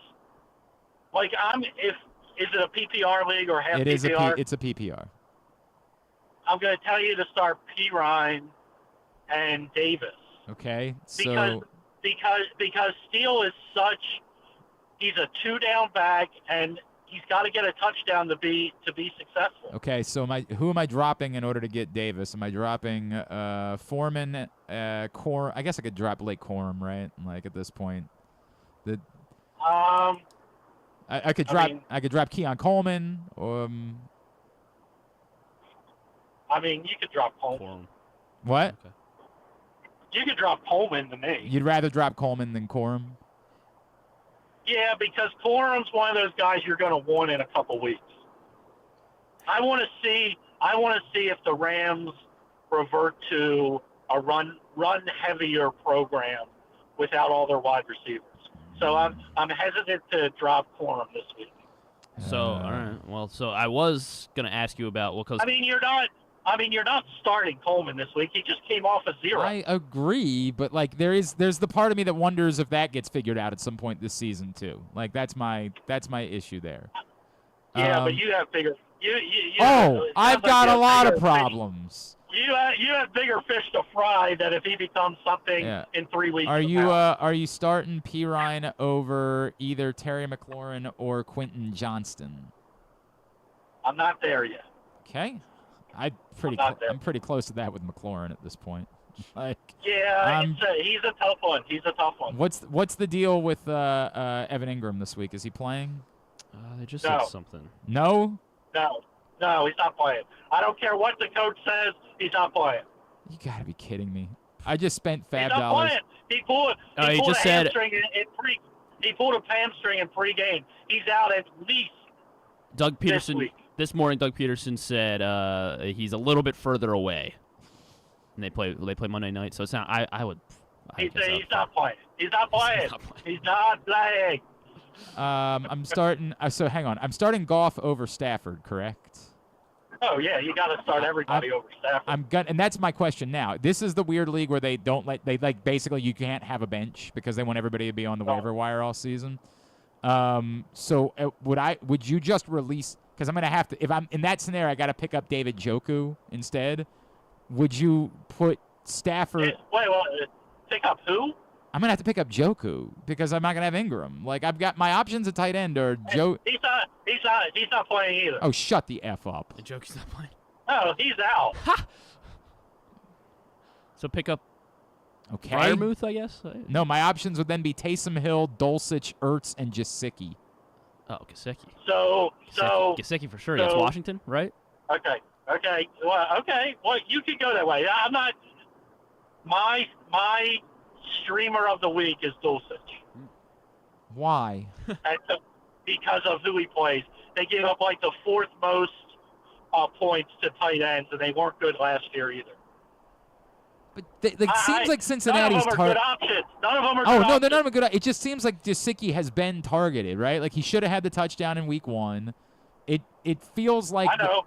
is it a PPR league or half PPR? It's a PPR. I'm going to tell you to start Perine and Davis. Okay, because Steele is he's a 2-down back, and he's got to get a touchdown to be successful. Okay, so who am I dropping in order to get Davis? Am I dropping Foreman, Corum? I guess I could drop Blake Corum, right? At this point, I could drop Keon Coleman. You could drop Coleman. What? Okay. You could drop Coleman to me. You'd rather drop Coleman than Corum? Yeah, because Corum's one of those guys you're going to want in a couple weeks. I want to see if the Rams revert to a run heavier program without all their wide receivers. So I'm hesitant to drop Corum this week. So all right, well, so I was going to ask you about because you're not I mean, you're not starting Coleman this week. He just came off a 0. I agree, but like there's the part of me that wonders if that gets figured out at some point this season too. Like that's my issue there. Yeah, but you have bigger. I've got a lot of problems. You have bigger fish to fry than if he becomes something in 3 weeks. Are you starting Pirine over either Terry McLaurin or Quentin Johnston? I'm not there yet. Okay. I'm pretty close to that with McLaurin at this point. Like, he's a tough one. He's a tough one. What's the deal with Evan Ingram this week? Is he playing? They just said something. No, he's not playing. I don't care what the coach says. He's not playing. You gotta be kidding me! I just spent He's $5. not playing. He pulled a hamstring he pulled a hamstring in pre-game. He's out at least. Doug Peterson. This morning, Doug Peterson said he's a little bit further away. And they play Monday night, so it's not. He's not playing. He's not playing. He's not playing. I'm starting. So hang on. I'm starting Goff over Stafford, correct? Oh yeah, you got to start everybody over Stafford. And that's my question now. This is the weird league where they basically you can't have a bench because they want everybody to be on the waiver wire all season. So would you just release? Because I'm going to have to, if I'm in that scenario, I got to pick up David Njoku instead. Would you put Stafford? Wait, pick up who? I'm going to have to pick up Njoku because I'm not going to have Ingram. Like, I've got my options at tight end are Joe. He's not playing either. Oh, shut the F up. Njoku's not playing. No, he's out. Ha! So pick up Freiermuth, I guess? No, my options would then be Taysom Hill, Dulcich, Ertz, and Gesicki. Oh, Gesicki. So Gesicki for sure. That's Washington, right? Okay. Well, you could go that way. I'm not. My streamer of the week is Dulcich. Why? Because of who he plays. They gave up like the 4th most points to tight ends, and they weren't good last year either. But it seems like Cincinnati's none of them are good options. None of them are good no, options. they're not good. It just seems like Gesicki has been targeted, right? Like he should have had the touchdown in week 1. It feels like I know.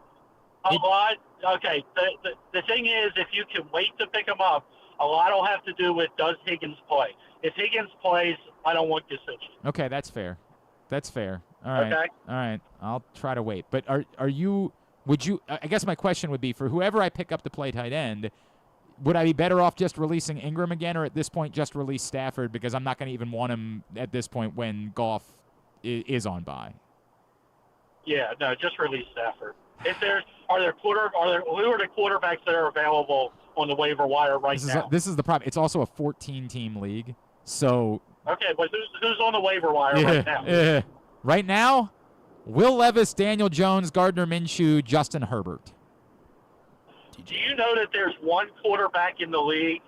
Okay. The thing is, if you can wait to pick him up, a lot will have to do with does Higgins play. If Higgins plays, I don't want Gesicki. Okay, that's fair. All right. Okay. All right. I'll try to wait. But are you? Would you? I guess my question would be for whoever I pick up to play tight end. Would I be better off just releasing Ingram again, or at this point just release Stafford because I'm not going to even want him at this point when Goff is on bye? Yeah, no, just release Stafford. If who are the quarterbacks that are available on the waiver wire now? This is the problem. It's also a 14-team league, so. Okay, but who's on the waiver wire right now? Right now, Will Levis, Daniel Jones, Gardner Minshew, Justin Herbert. Do you know that there's one quarterback in the league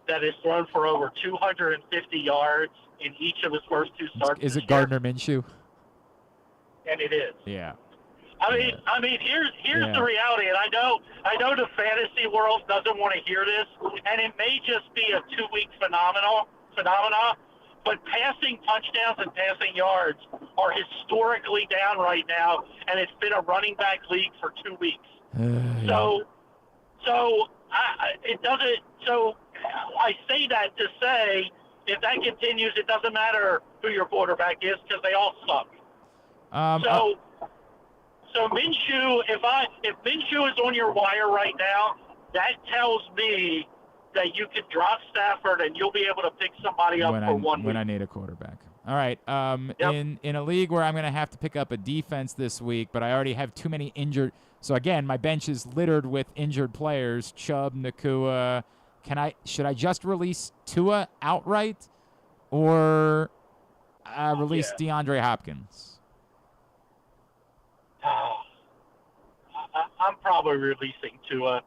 that has thrown for over 250 yards in each of his first 2 starts? Is it Gardner Minshew? And it is. Yeah. I mean, here's the reality, and I know the fantasy world doesn't want to hear this, and it may just be a 2-week phenomena, but passing touchdowns and passing yards are historically down right now, and it's been a running back league for 2 weeks. So I say that to say if that continues, it doesn't matter who your quarterback is because they all suck. So Minshew, if Minshew is on your wire right now, that tells me that you can drop Stafford and you'll be able to pick somebody up for 1 week. When I need a quarterback. All right. In a league where I'm going to have to pick up a defense this week, but I already have too many injured. So again, my bench is littered with injured players. Chubb, Nakua. Should I just release Tua outright, or release DeAndre Hopkins? I'm probably releasing Tua.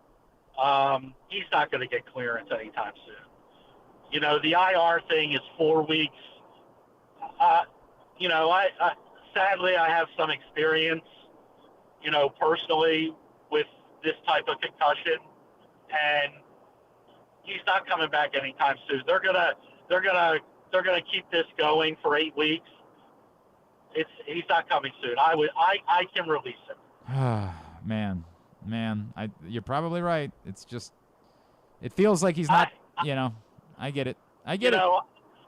He's not going to get clearance anytime soon. You know, the IR thing is 4 weeks. Sadly, I have some experience, personally with this type of concussion, and he's not coming back anytime soon. They're gonna keep this going for 8 weeks. He's not coming soon. I can release him. Man, Man, you're probably right. It's just, it feels like he's not, I get it. I get it.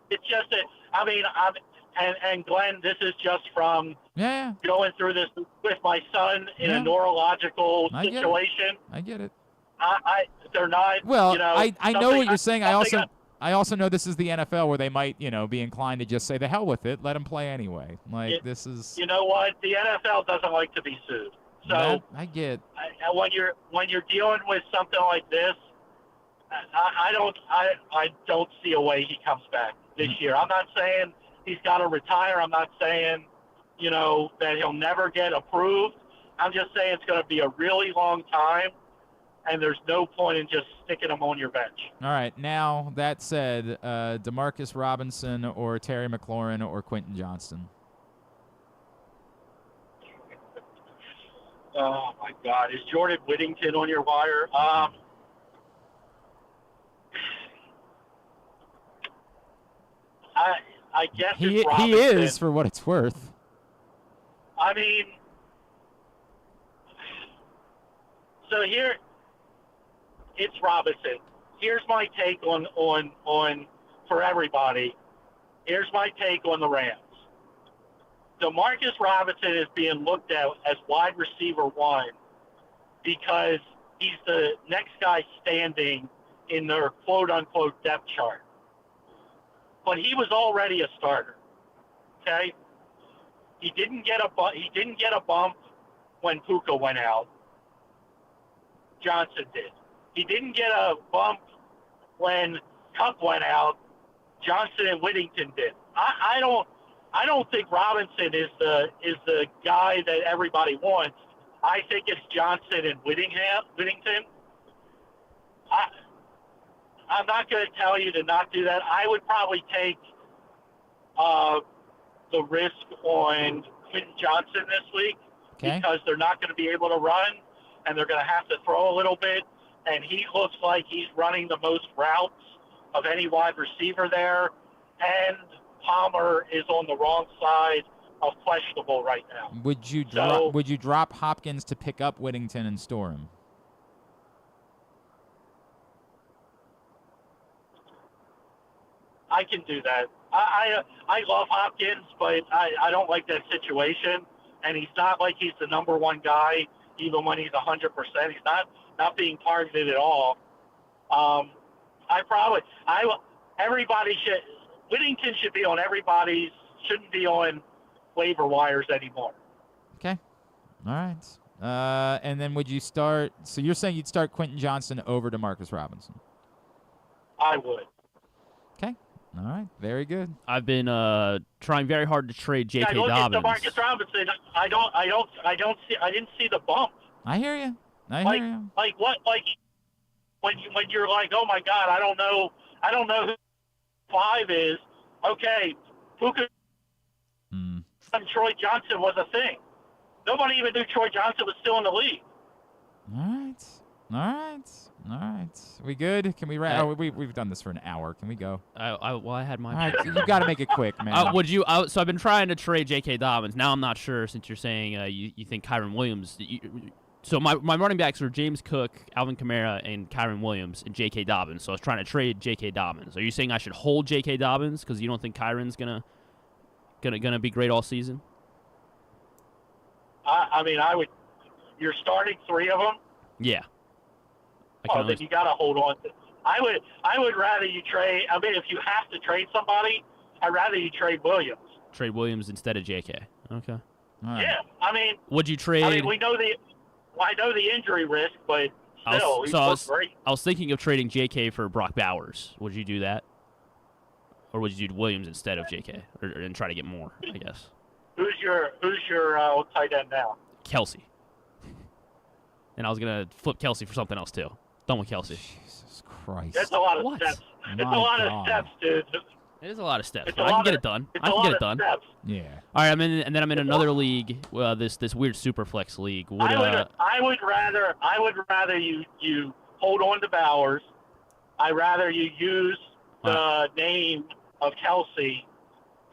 It's just that, and Glenn, this is just from going through this with my son in a neurological situation. I get it. They're not, well, I know what you're saying. I also know this is the NFL where they might, be inclined to just say, the hell with it, let him play anyway. This is. You know what? The NFL doesn't like to be sued. So I get. When you're dealing with something like this, I don't see a way he comes back this year. I'm not saying he's got to retire. I'm not saying, that he'll never get approved. I'm just saying it's going to be a really long time, and there's no point in just sticking him on your bench. All right. Now, that said, Demarcus Robinson or Terry McLaurin or Quentin Johnston? Oh, my God. Is Jordan Whittington on your wire? I guess he is, for what it's worth. So here, it's Robinson. Here's my take on for everybody. Here's my take on the Rams. Demarcus Robinson is being looked at as wide receiver 1 because he's the next guy standing in their quote-unquote depth chart. But he was already a starter. Okay? He didn't get a bump when Puka went out. Johnson did. He didn't get a bump when Cup went out. Johnson and Whittington did. I don't think Robinson is the guy that everybody wants. I think it's Johnson and Whittington. I'm not going to tell you to not do that. I would probably take the risk on Quentin Johnson this week because they're not going to be able to run, and they're going to have to throw a little bit. And he looks like he's running the most routes of any wide receiver there. And Palmer is on the wrong side of questionable right now. Would you drop Hopkins to pick up Whittington and store him? I can do that. I love Hopkins, but I don't like that situation. And he's not like he's the number 1 guy, even when he's 100%. He's not being targeted at all. Whittington should be on shouldn't be on waiver wires anymore. Okay. All right. And then would you start, so you're saying you'd start Quentin Johnston over Demarcus Robinson? I would. Okay. All right. Very good. I've been trying very hard to trade J.K. Dobbins. Demarcus Robinson, I didn't see the bump. I hear you. Like what? Like when you're like, oh my God, I don't know who 5 is. Okay, Puka and Troy Johnson was a thing. Nobody even knew Troy Johnson was still in the league. All right. We good? Can we wrap? We've done this for an hour. Can we go? I had my. All right, you got to make it quick, man. So I've been trying to trade J.K. Dobbins. Now I'm not sure since you're saying you think Kyren Williams. So my running backs are James Cook, Alvin Kamara, and Kyren Williams, and J.K. Dobbins. So I was trying to trade J.K. Dobbins. Are you saying I should hold J.K. Dobbins because you don't think Kyren's gonna be great all season? I would. You're starting 3 of them. Yeah. Then you got to hold on. I would rather you trade. If you have to trade somebody, I'd rather you trade Williams. Trade Williams instead of J.K. Okay. Right. Yeah. Would you trade? I know the injury risk, but still, he's great. I was thinking of trading J.K. for Brock Bowers. Would you do that? Or would you do Williams instead of J.K. and try to get more, I guess? Who's your tight end now? Kelsey. And I was going to flip Kelsey for something else, too. Done with Kelsey. Jesus Christ. That's a lot of steps. It's a lot of steps, dude. It is a lot of steps. I can get it done. Steps. Yeah. All right, I'm in another league, this weird Superflex league. I would rather you hold on to Bowers. I'd rather you use the name of Kelsey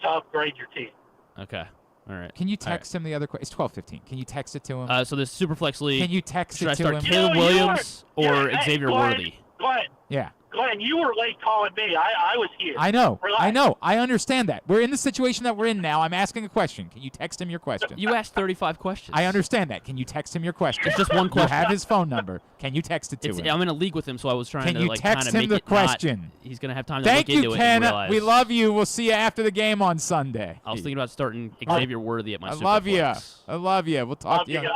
to upgrade your team. Okay. All right. Can you text him the other question? It's 12:15. Can you text it to him? So this Superflex League. Can you text should it I to start him? Caleb Williams or Xavier Worthy? Glenn, Yeah. Glenn, you were late calling me. I was here. I know. Relax. I know. I understand that. We're in the situation that we're in now. I'm asking a question. Can you text him your question? You asked 35 questions. I understand that. Can you text him your question? It's just one question. You have his phone number. Can you text it to him? I'm in a league with him, so I was trying Can to you like text kind of him make the it not- question? He's gonna have time to Thank look into you, it Ken. and realize. We love you. We'll see you after the game on Sunday. I was thinking about starting Xavier Worthy at my I love you. Superflex. I love you. We'll talk to you.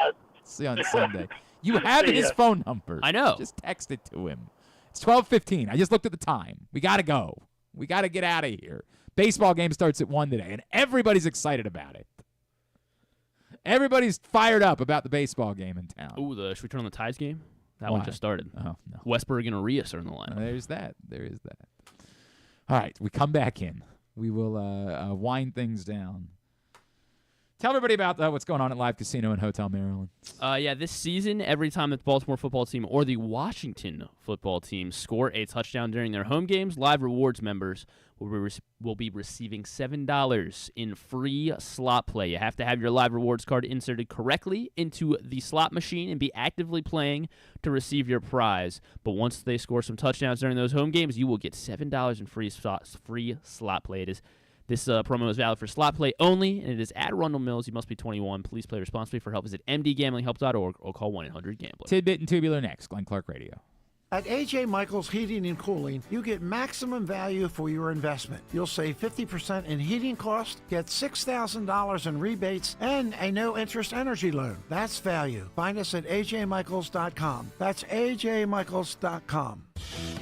See you on Sunday. You have See his ya. phone number. I know. Just text it to him. It's 12:15. I just looked at the time. We got to go. We got to get out of here. Baseball game starts at 1 today, and everybody's excited about it. Everybody's fired up about the baseball game in town. Ooh, should we turn on the Ties game? That Why? one just started. Oh, no. Westberg and Arias are in the lineup. There's that. There is that. All right, we come back in. We will wind things down. Tell everybody about what's going on at Live Casino and Hotel Maryland. This season, every time the Baltimore football team or the Washington football team score a touchdown during their home games, Live Rewards members will be receiving $7 in free slot play. You have to have your Live Rewards card inserted correctly into the slot machine and be actively playing to receive your prize. But once they score some touchdowns during those home games, you will get $7 in free slot play. This promo is valid for slot play only, and it is at Arundel Mills. You must be 21. Please play responsibly. For help, visit mdgamblinghelp.org or call 1-800-GAMBLER. Tidbit and Tubular next. Glenn Clark Radio. At A.J. Michaels Heating and Cooling, you get maximum value for your investment. You'll save 50% in heating costs, get $6,000 in rebates, and a no-interest energy loan. That's value. Find us at ajmichaels.com. That's ajmichaels.com.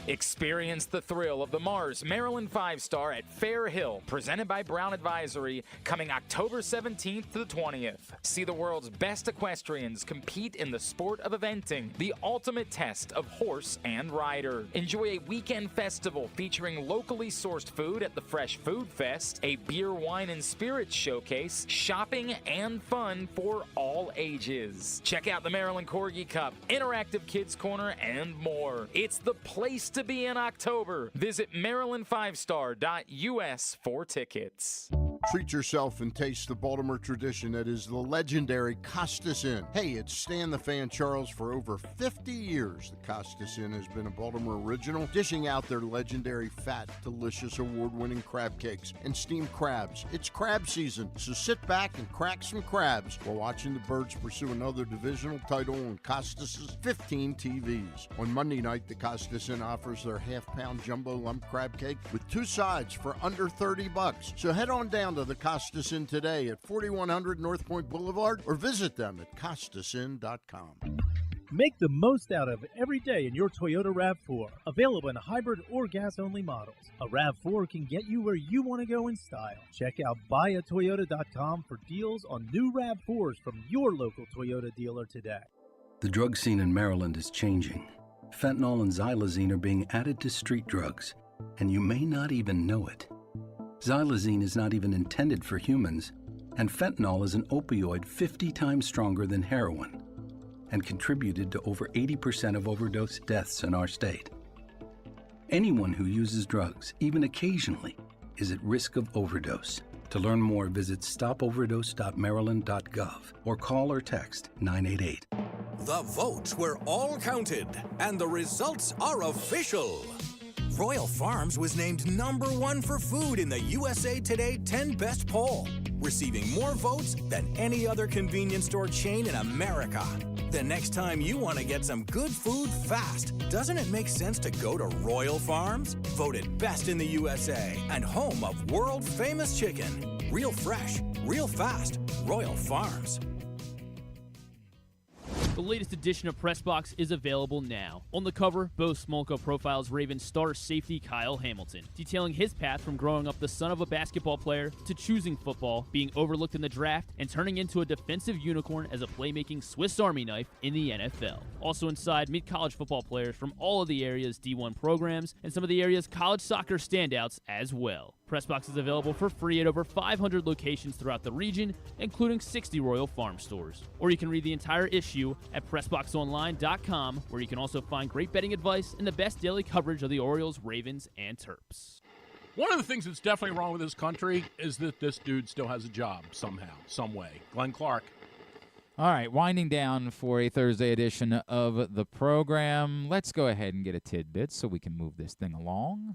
Experience the thrill of the Mars Maryland 5-Star at Fair Hill, presented by Brown Advisory, coming October 17th to the 20th. See the world's best equestrians compete in the sport of eventing, the ultimate test of horse and rider. Enjoy a weekend festival featuring locally sourced food at the Fresh Food Fest, a beer, wine, and spirits showcase, shopping, and fun for all ages. Check out the Maryland Corgi Cup, interactive kids corner, and more. It's the place to be in October. Visit maryland5star.us for tickets. Treat yourself and taste the Baltimore tradition that is the legendary Costas Inn. Hey, it's Stan the Fan Charles. For over 50 years, the Costas Inn has been a Baltimore original, dishing out their legendary fat, delicious, award-winning crab cakes and steamed crabs. It's crab season, so sit back and crack some crabs while watching the Birds pursue another divisional title on Costas' 15 TVs. On Monday night, the Costas Inn offers their half-pound jumbo lump crab cake with 2 sides for under $30. So head on down to the Costas Inn today at 4100 North Point Boulevard or visit them at costasinn.com. Make the most out of every day in your Toyota RAV4. Available in hybrid or gas-only models. A RAV4 can get you where you want to go in style. Check out buyatoyota.com for deals on new RAV4s from your local Toyota dealer today. The drug scene in Maryland is changing. Fentanyl and xylazine are being added to street drugs, and you may not even know it. Xylazine is not even intended for humans, and fentanyl is an opioid 50 times stronger than heroin and contributed to over 80% of overdose deaths in our state. Anyone who uses drugs, even occasionally, is at risk of overdose. To learn more, visit stopoverdose.maryland.gov or call or text 988. The votes were all counted, and the results are official. Royal Farms was named #1 for food in the USA Today 10 Best poll, receiving more votes than any other convenience store chain in America. The next time you want to get some good food fast, doesn't it make sense to go to Royal Farms? Voted best in the USA and home of world-famous chicken. Real fresh, real fast, Royal Farms. The latest edition of Pressbox is available now. On the cover, Bo Smolka profiles Ravens star safety Kyle Hamilton, detailing his path from growing up the son of a basketball player to choosing football, being overlooked in the draft, and turning into a defensive unicorn as a playmaking Swiss Army knife in the NFL. Also inside, meet college football players from all of the area's D1 programs and some of the area's college soccer standouts as well. Pressbox is available for free at over 500 locations throughout the region, including 60 Royal Farm stores. Or you can read the entire issue at PressBoxOnline.com, where you can also find great betting advice and the best daily coverage of the Orioles, Ravens, and Terps. One of the things that's definitely wrong with this country is that this dude still has a job somehow, some way. Glenn Clark. All right, winding down for a Thursday edition of the program. Let's go ahead and get a tidbit so we can move this thing along.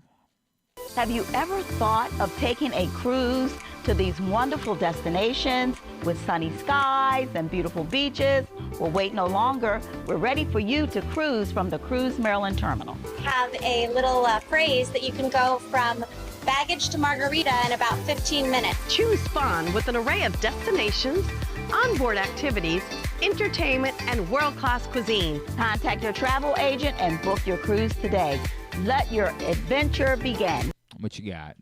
Have you ever thought of taking a cruise to these wonderful destinations with sunny skies and beautiful beaches? Well, wait no longer. We're ready for you to cruise from the Cruise Maryland Terminal. Have a little phrase that you can go from baggage to margarita in about 15 minutes. Choose fun with an array of destinations, onboard activities, entertainment, and world-class cuisine. Contact your travel agent and book your cruise today. Let your adventure begin. What you got?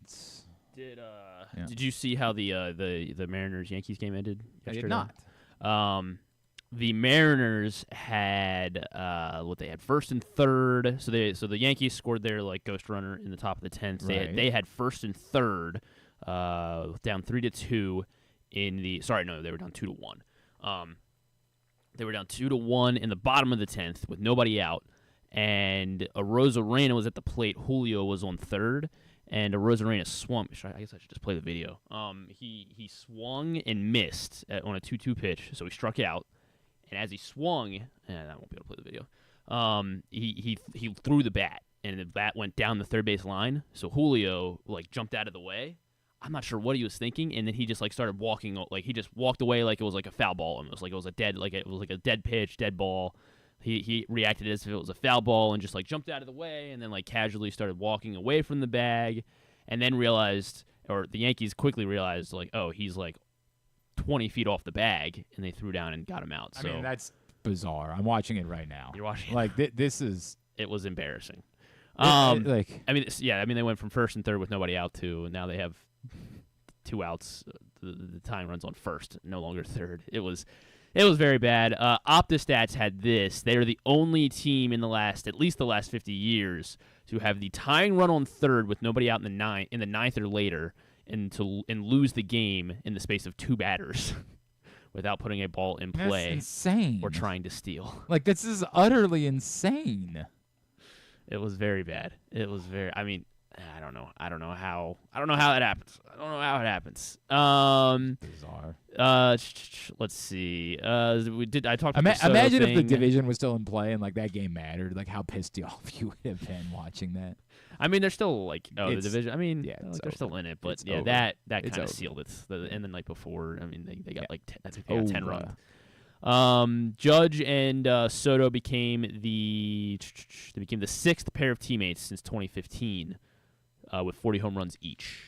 Did you see how the Mariners-Yankees game ended yesterday? I did not. The Mariners had they had first and third. So the Yankees scored their ghost runner in the top of the 10th. They had first and third, down 3-2 in the. Sorry, no, they were down 2-1. They were down 2-1 in the bottom of the 10th with nobody out, and Arozarena was at the plate. Julio was on third. And Arozarena swung. I guess I should just play the video. He swung and missed on a 2-2 pitch, so he struck out. And as he swung, I won't be able to play the video. He threw the bat, and the bat went down the third base line. So Julio jumped out of the way. I'm not sure what he was thinking, and then he just started walking. He just walked away like it was a foul ball. Almost like it was a dead pitch, dead ball. He reacted as if it was a foul ball and just jumped out of the way, and then casually started walking away from the bag, and then realized, or the Yankees quickly realized, oh, he's 20 feet off the bag, and they threw down and got him out. So I mean, that's bizarre. I'm watching it right now. You're watching it. This is. It was embarrassing. They went from first and third with nobody out and now they have 2 outs. The tying runs on first, no longer third. It was very bad. OptaStats had this. They are the only team in at least the last 50 years to have the tying run on third with nobody out in the ninth or later, and lose the game in the space of 2 batters without putting a ball in play. That's insane. Or trying to steal. This is utterly insane. It was very bad. It was very. I mean, I don't know. I don't know how that happens. I don't know how it happens. Bizarre. Let's see. I talked. Imagine if the division was still in play and that game mattered. How pissed off you would have been watching that. I mean, they're still the division. I mean, they're still in it, but over. that kind of sealed it. And the night before, I mean, they got I think they got 10 runs. Judge and Soto became the 6th pair of teammates since 2015, with 40 home runs each.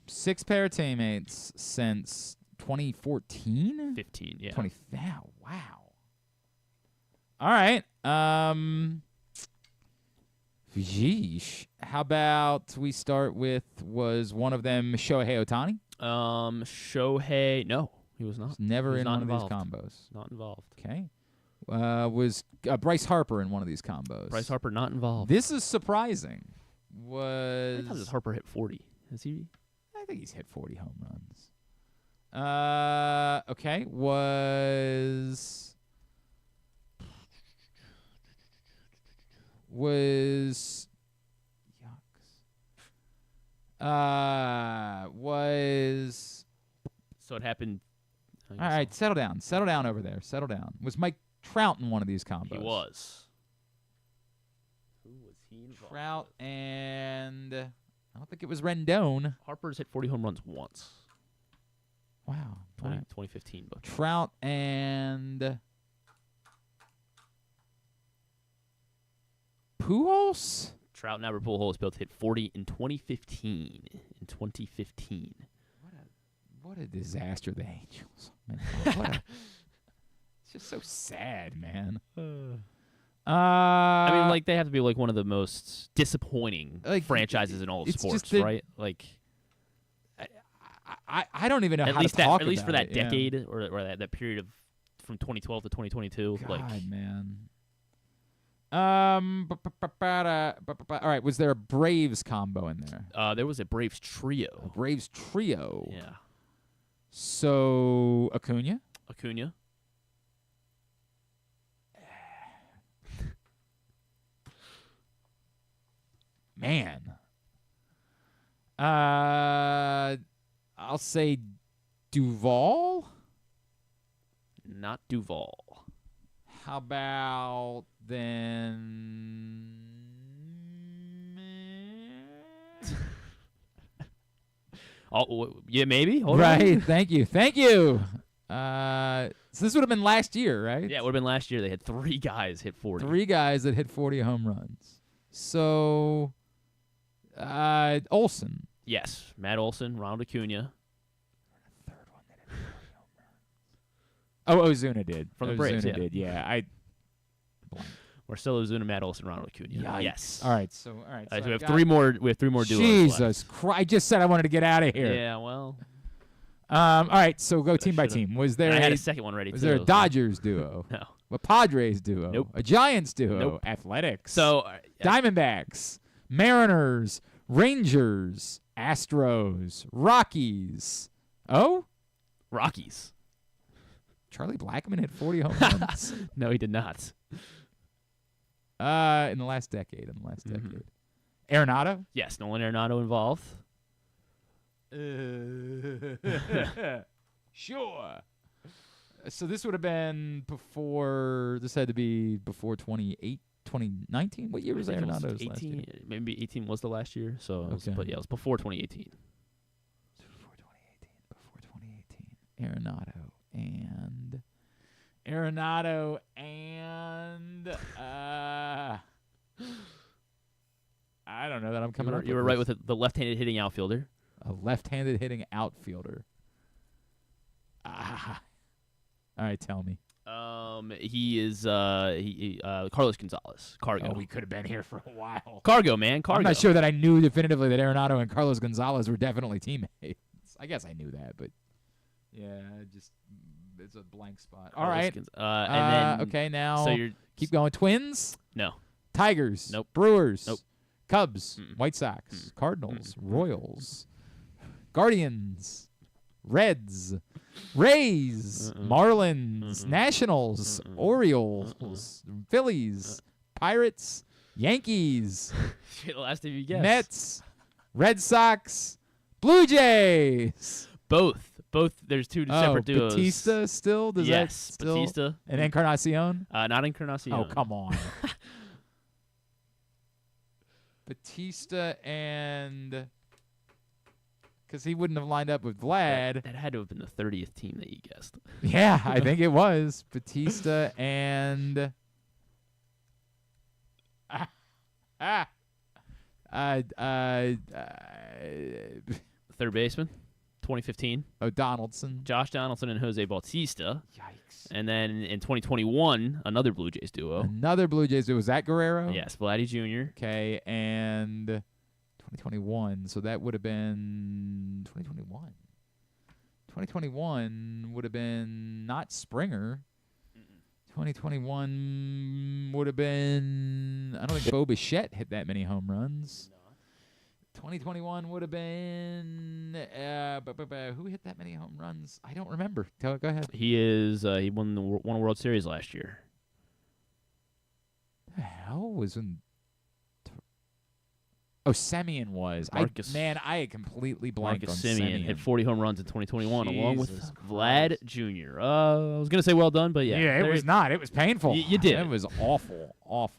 6 pair of teammates since 2014? 15, yeah. Wow. All right. Jeesh. How about we start with, was one of them Shohei Ohtani? Shohei, no, he was not. Was never in one involved. of these combos. Not involved. Okay. Was Bryce Harper in one of these combos? Bryce Harper not involved. This is surprising. I thought Harper hit 40. Is he? I think he's hit 40 home runs. Okay. Was So it happened. All right, settle down. Settle down over there. Settle down. Was Mike Trout in one of these combos? He was. Who was he involved Trout with? And I don't think it was Rendon. Harper's hit 40 home runs once. Wow. 2015. But Trout and Pujols? Trout and Albert Pujols both hit 40 in 2015. What a disaster, the Angels. Man, it's just so sad, man. I mean, they have to be one of the most disappointing franchises in all of sports, right? I don't even know how to talk about it. At least for that decade or that period of from 2012 to 2022. God, man. All right, was there a Braves combo in there? There was a Braves trio. Yeah. Yeah. So, Acuna? Man. I'll say Duval. Not Duval. How about then? Yeah, maybe. Hold right. on. Thank you. So this would have been last year, right? Yeah, it would have been last year. They had 3 guys hit 40. 3 guys that hit 40 home runs. So, Olsen. Yes, Matt Olson, Ronald Acuna. Oh, Ozuna did. From the Braves, Ozuna yeah. did. Yeah, Marcelo Ozuna, Matt Olson, Ronald Acuna. Yikes. Yes. All right. So we have got 3 more. We have 3 more duos. Jesus Christ! I just said I wanted to get out of here. Yeah. Well. All right. So go team by team. Was there? I had a second one ready. Was there a Dodgers duo? No. A Padres duo? Nope. A Giants duo? Nope. Athletics. So Diamondbacks, Mariners, Rangers, Astros, Rockies. Oh, Rockies. Charlie Blackmon hit 40 home runs. No, he did not. In the last decade. Arenado? Yes, Nolan Arenado involved. Sure. So this would have been before. This had to be before 2019. What year was Arenado's last year? Maybe 18 was the last year. So, Okay. it was before 2018. Before 2018. Arenado and I don't know that I'm coming up. You were right with the left-handed hitting outfielder. A left-handed hitting outfielder. All right, tell me. He is Carlos Gonzalez. Cargo. Oh, we could have been here for a while. Cargo, man. Cargo. I'm not sure that I knew definitively that Arenado and Carlos Gonzalez were definitely teammates. I guess I knew that, but yeah, it's a blank spot. All right. And then okay, now so you're keep going. Twins? No. Tigers? Nope. Brewers? Nope. Cubs? White Sox? Cardinals? Royals? Guardians? Reds? Rays? Marlins? Nationals? Orioles? Phillies? Pirates? Yankees? The last time you guessed. Mets? Red Sox? Blue Jays? Both. There's 2 separate duos. Batista still? Does yes, that still? Batista. And Encarnacion? Not Encarnacion. Oh, come on. Batista and... Because he wouldn't have lined up with Vlad. That had to have been the 30th team that you guessed. Yeah, I think it was. Batista and... Third baseman, 2015. Oh, Donaldson. Josh Donaldson and Jose Bautista. Yikes. And then in 2021, another Blue Jays duo. Another Blue Jays duo. Was that Guerrero? Yes, Vladdy Jr. Okay, and 2021. So that would have been 2021. 2021 would have been not Springer. 2021 would have been... I don't think Bo Bichette hit that many home runs. 2021 would have been... who hit that many home runs? I don't remember. Go ahead. He won a World Series last year. The hell was in... Oh, Semien was. Marcus. I had completely blanked Marcus on Semien hit 40 home runs in 2021 along with Jesus Vlad Jr. I was going to say well done, but yeah. Yeah, it was not. It was painful. You did. It was awful. All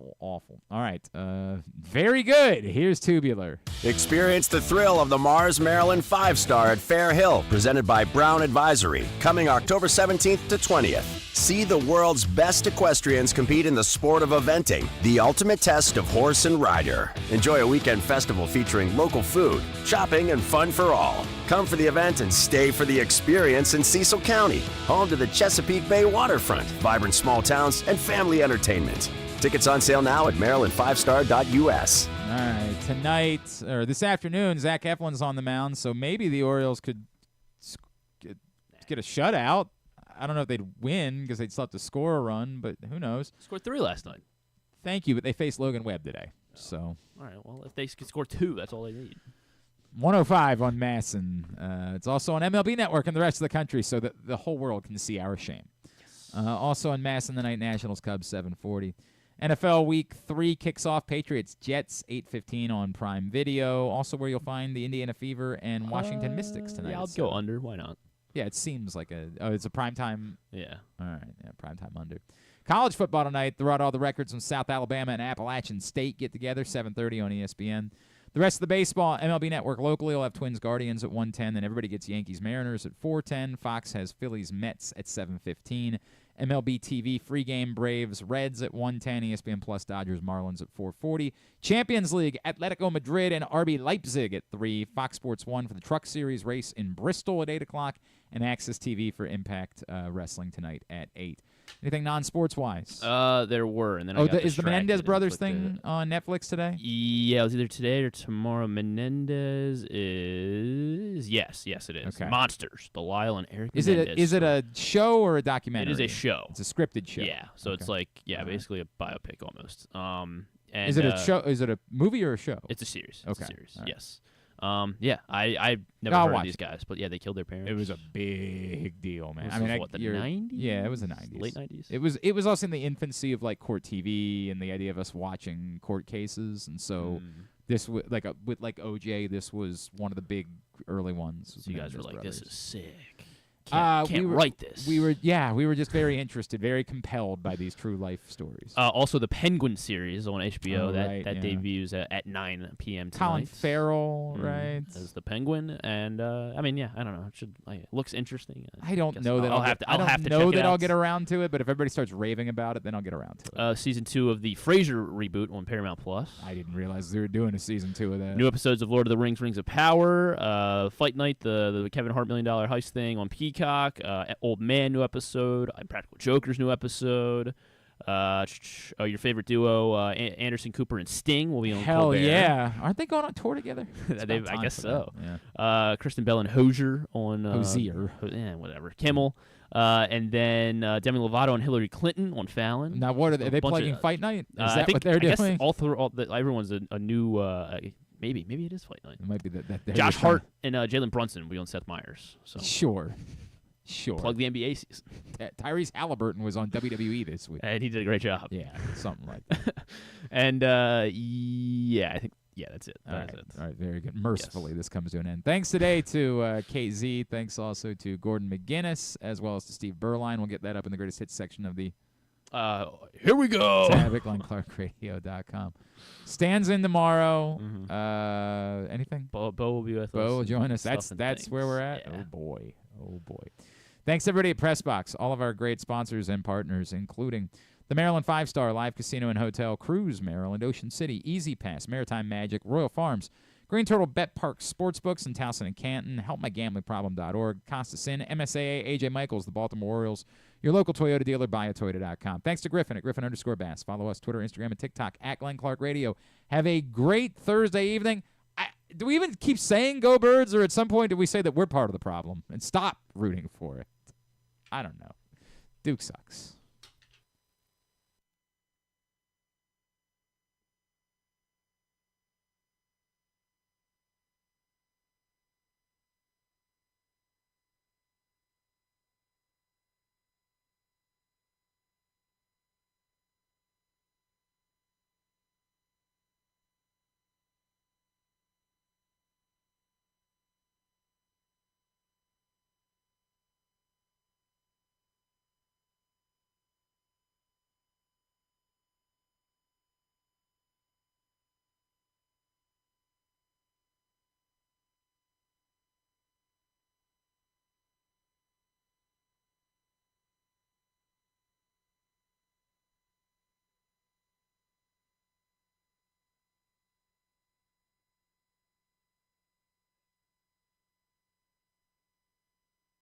right. Very good. Here's Tubular. Experience the thrill of the Mars Maryland 5-Star at Fair Hill, presented by Brown Advisory, coming October 17th to 20th. See the world's best equestrians compete in the sport of eventing, the ultimate test of horse and rider. Enjoy a weekend festival featuring local food, shopping, and fun for all. Come for the event and stay for the experience in Cecil County, home to the Chesapeake Bay waterfront, vibrant small towns, and family entertainment. Tickets on sale now at maryland5star.us. All right. Tonight, or this afternoon, Zach Eflin's on the mound, so maybe the Orioles could get a shutout. I don't know if they'd win because they'd still have to score a run, but who knows? Scored 3 last night. Thank you, but they faced Logan Webb today. So. All right, well, if they could score 2, that's all they need. 105 on Masson. It's also on MLB Network and the rest of the country so that the whole world can see our shame. Also on Masson, the Night Nationals, Cubs, 7:40. NFL Week 3 kicks off. Patriots-Jets, 8:15 on Prime Video. Also where you'll find the Indiana Fever and Washington Mystics tonight. Yeah, I'll go under. Why not? Yeah, it seems like it's a primetime. Yeah. All right, yeah, primetime under. College football tonight. Throughout all the records from South Alabama and Appalachian State get together, 7:30 on ESPN. The rest of the baseball, MLB Network locally will have Twins Guardians at 1:10. Then everybody gets Yankees Mariners at 4:10. Fox has Phillies Mets at 7:15. MLB TV free game Braves Reds at 1:10. ESPN Plus Dodgers Marlins at 4:40. Champions League Atletico Madrid and RB Leipzig at 3. Fox Sports 1 for the Truck Series race in Bristol at 8 o'clock. And Access TV for Impact Wrestling tonight at 8. Anything non-sports wise? There were, and then is the Menendez brothers thing on Netflix today? Yeah, it was either today or tomorrow. Menendez is yes, it is. Okay. Monsters, the Lyle and Eric. Is Menendez it a show or a documentary? It is a show. It's a scripted show. Yeah, so it's like basically a biopic almost. And is it a show? Is it a movie or a show? It's a series. Okay. It's a series. Right. Yes. I've never heard of these guys, but yeah, they killed their parents. It was a big deal, man. I mean, the 90s? Yeah, it was the 90s. Late 90s? It was also in the infancy of like court TV and the idea of us watching court cases, and so this with OJ, this was one of the big early ones. So you guys were like, "This is sick." We Can't were, write this. We were just very interested, very compelled by these true life stories. Also, the Penguin series on HBO that debuts at 9 p.m. tonight. Colin Farrell, right? As the Penguin, and I don't know. It looks interesting. I don't know that I'll get around to it, but if everybody starts raving about it, then I'll get around to it. Season 2 of the Frasier reboot on Paramount Plus. I didn't realize they were doing a season 2 of that. New episodes of Lord of the Rings: Rings of Power, Fight Night, the Kevin Hart $1 Million Heist thing on Peacock. Old Man new episode, Practical Joker's new episode. Your favorite duo, Anderson Cooper and Sting, will be on Hell Colbert. yeah! Aren't they going on tour together? I guess so. Yeah. Kristen Bell and Hosier on Hosier. Whatever. Kimmel. And then Demi Lovato and Hillary Clinton on Fallon. Now, what are they playing Fight Night? Is that what they're doing? I guess everyone's a new. Maybe it is Fight Night. It might be that Josh Hart and Jalen Brunson will be on Seth Meyers. So Sure. Plug the NBA season. Tyrese Halliburton was on WWE this week. And he did a great job. Yeah, something like that. And I think that's it. All right, very good. Mercifully, this comes to an end. Thanks today to KZ. Thanks also to Gordon McGuinness, as well as to Steve Beuerlein. We'll get that up in the greatest hits section of the here we go. tab at GlennClarkRadio.com. Stan's in tomorrow. Anything? Bo will be with us. Bo will join us. That's where we're at. Yeah. Oh boy. Thanks everybody at PressBox, all of our great sponsors and partners, including the Maryland 5-Star Live Casino and Hotel, Cruise Maryland, Ocean City, Easy Pass, Maritime Magic, Royal Farms, Green Turtle Bet Park Sportsbooks in Towson and Canton, HelpMyGamblingProblem.org, Costa Sin, MSAA, AJ Michaels, the Baltimore Orioles, your local Toyota dealer, buyatoyota.com. Thanks to Griffin at Griffin_Bass. Follow us Twitter, Instagram, and TikTok at Glenn Clark Radio. Have a great Thursday evening. Do we even keep saying Go Birds, or at some point do we say that we're part of the problem and stop rooting for it? I don't know. Duke sucks.